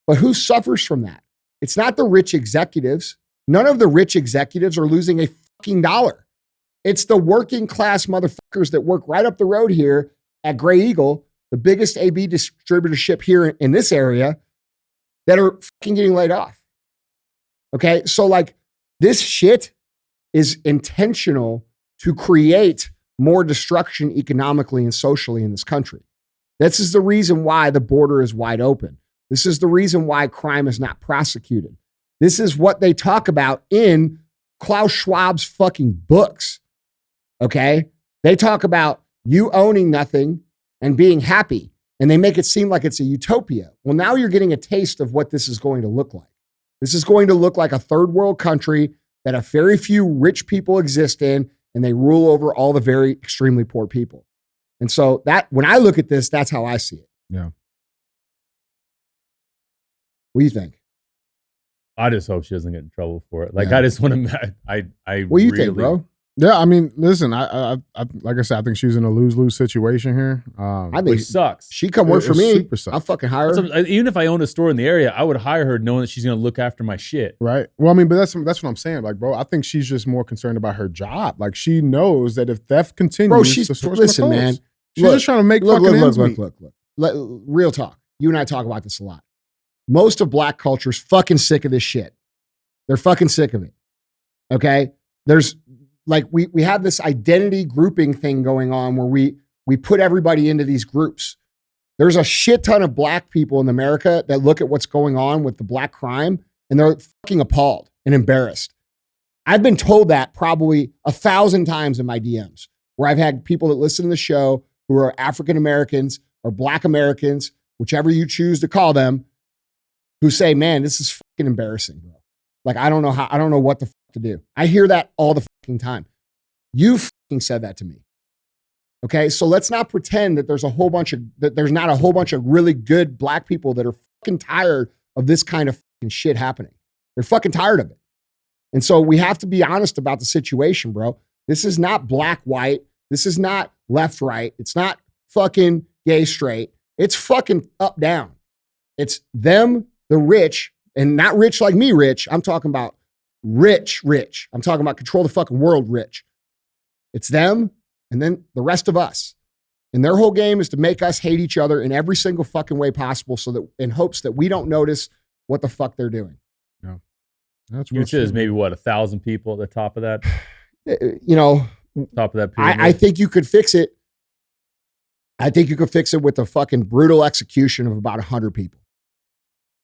But who suffers from that? It's not the rich executives. None of the rich executives are losing a fucking dollar. It's the working class motherfuckers that work right up the road here at Gray Eagle, the biggest AB distributorship here in this area, that are fucking getting laid off. Okay. So like this shit is intentional to create more destruction economically and socially in this country. This is the reason why the border is wide open. This is the reason why crime is not prosecuted. This is what they talk about in Klaus Schwab's fucking books. Okay. They talk about you owning nothing and being happy, and they make it seem like it's a utopia. Well, now you're getting a taste of what this is going to look like. This is going to look like a third world country that a very few rich people exist in, and they rule over all the very extremely poor people. And so that, when I look at this, that's how I see it. Yeah. What do you think? I just hope she doesn't get in trouble for it. Like, I just want to, What do you think, bro? Yeah, I mean, listen, I like I said, I think she's in a lose-lose situation here. I think Which sucks. she come work for me. Super sucks. I'll fucking hire her. So, even if I owned a store in the area, I would hire her knowing that she's going to look after my shit. Right. Well, I mean, but that's what I'm saying. Like, bro, I think she's just more concerned about her job. Like, she knows that if theft continues, Bro, she's, the store's listen, gonna man. close. She's just trying to make fucking ends meet. Look. Real talk. You and I talk about this a lot. Most of black culture is fucking sick of this shit. They're fucking sick of it. Okay? There's like we have this identity grouping thing going on where we put everybody into these groups. There's a shit ton of black people in America that look at what's going on with the black crime and they're fucking appalled and embarrassed. I've been told that probably 1,000 times in my DMs, where I've had people that listen to the show who are African Americans or Black Americans, whichever you choose to call them, who say, man, this is fucking embarrassing, bro. Like, I don't know what the fuck to do. I hear that all the fucking time. You fucking said that to me. Okay. So let's not pretend that there's not a whole bunch of really good black people that are fucking tired of this kind of fucking shit happening. They're fucking tired of it. And so we have to be honest about the situation, bro. This is not black, white. This is not left, right. It's not fucking gay, straight. It's fucking up, down. It's them, the rich, and not rich like me, rich. I'm talking about rich. I'm talking about control the fucking world, rich. It's them and then the rest of us. And their whole game is to make us hate each other in every single fucking way possible, so that in hopes that we don't notice what the fuck they're doing. Yeah. That's Which is maybe 1,000 people at the top of that. You know, Top of that pyramid. I think you could fix it. I think you could fix it with a fucking brutal execution of about 100 people.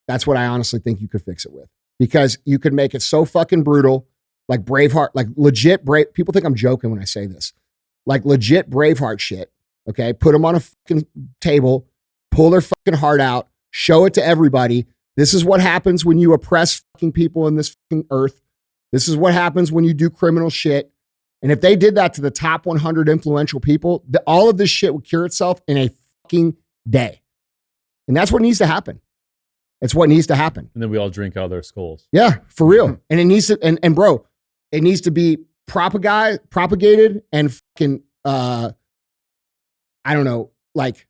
That's what I honestly think you could fix it with, because you could make it so fucking brutal, like Braveheart, like legit brave. People think I'm joking when I say this, like legit Braveheart shit. Okay. Put them on a fucking table, pull their fucking heart out, show it to everybody. This is what happens when you oppress fucking people in this fucking earth. This is what happens when you do criminal shit. And if they did that to the top 100 influential people, all of this shit would cure itself in a fucking day. And that's what needs to happen. It's what needs to happen. And then we all drink out of their skulls. Yeah, for real. And it needs to, and bro, it needs to be propagated and fucking, I don't know, like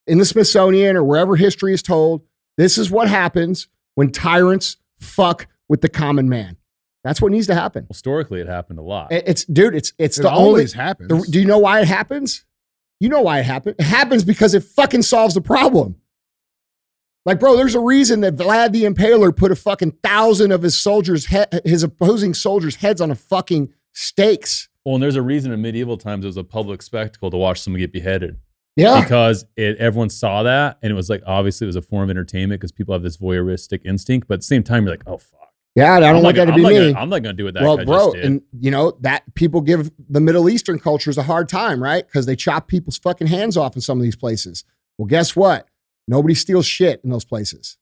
in the Smithsonian or wherever history is told, this is what happens when tyrants fuck with the common man. That's what needs to happen. Historically, it happened a lot. It's the always only happens. Do you know why it happens? You know why it happens. It happens because it fucking solves the problem. Like, bro, there's a reason that Vlad the Impaler put a fucking 1,000 of his opposing soldiers' heads on a fucking stakes. Well, and there's a reason in medieval times it was a public spectacle to watch someone get beheaded. Yeah. Because everyone saw that, and it was like, obviously it was a form of entertainment because people have this voyeuristic instinct, but at the same time, you're like, oh, fuck. Yeah, I don't want that to be me. I'm not going to do what that well, guy bro, just did. and you know that people give the Middle Eastern cultures a hard time, right? Because they chop people's fucking hands off in some of these places. Well, guess what? Nobody steals shit in those places.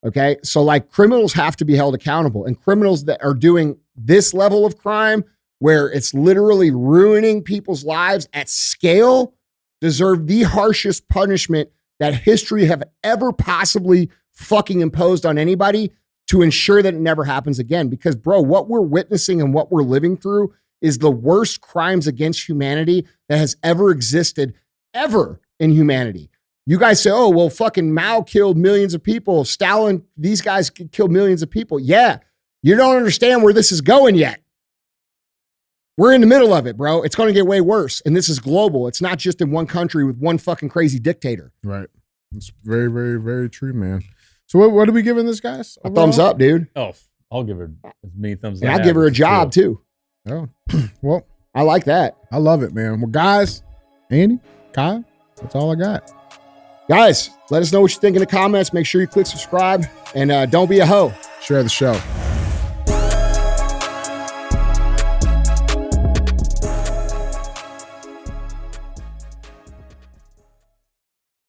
Okay, so like criminals have to be held accountable, and criminals that are doing this level of crime, where it's literally ruining people's lives at scale, deserve the harshest punishment that history have ever possibly fucking imposed on anybody, to ensure that it never happens again. Because, bro, what we're witnessing and what we're living through is the worst crimes against humanity that has ever existed, ever in humanity. You guys say, oh, well, fucking Mao killed millions of people. Stalin, these guys killed millions of people. Yeah, you don't understand where this is going yet. We're in the middle of it, bro. It's going to get way worse. And this is global. It's not just in one country with one fucking crazy dictator. Right. It's very, very, very true, man. So what are we giving this, guys? A thumbs up, dude. Oh, I'll give her as many thumbs up. And I'll give her a job, too. Oh, well. I like that. I love it, man. Well, guys, Andy, Kyle, that's all I got. Guys, let us know what you think in the comments. Make sure you click subscribe, and don't be a hoe. Share the show.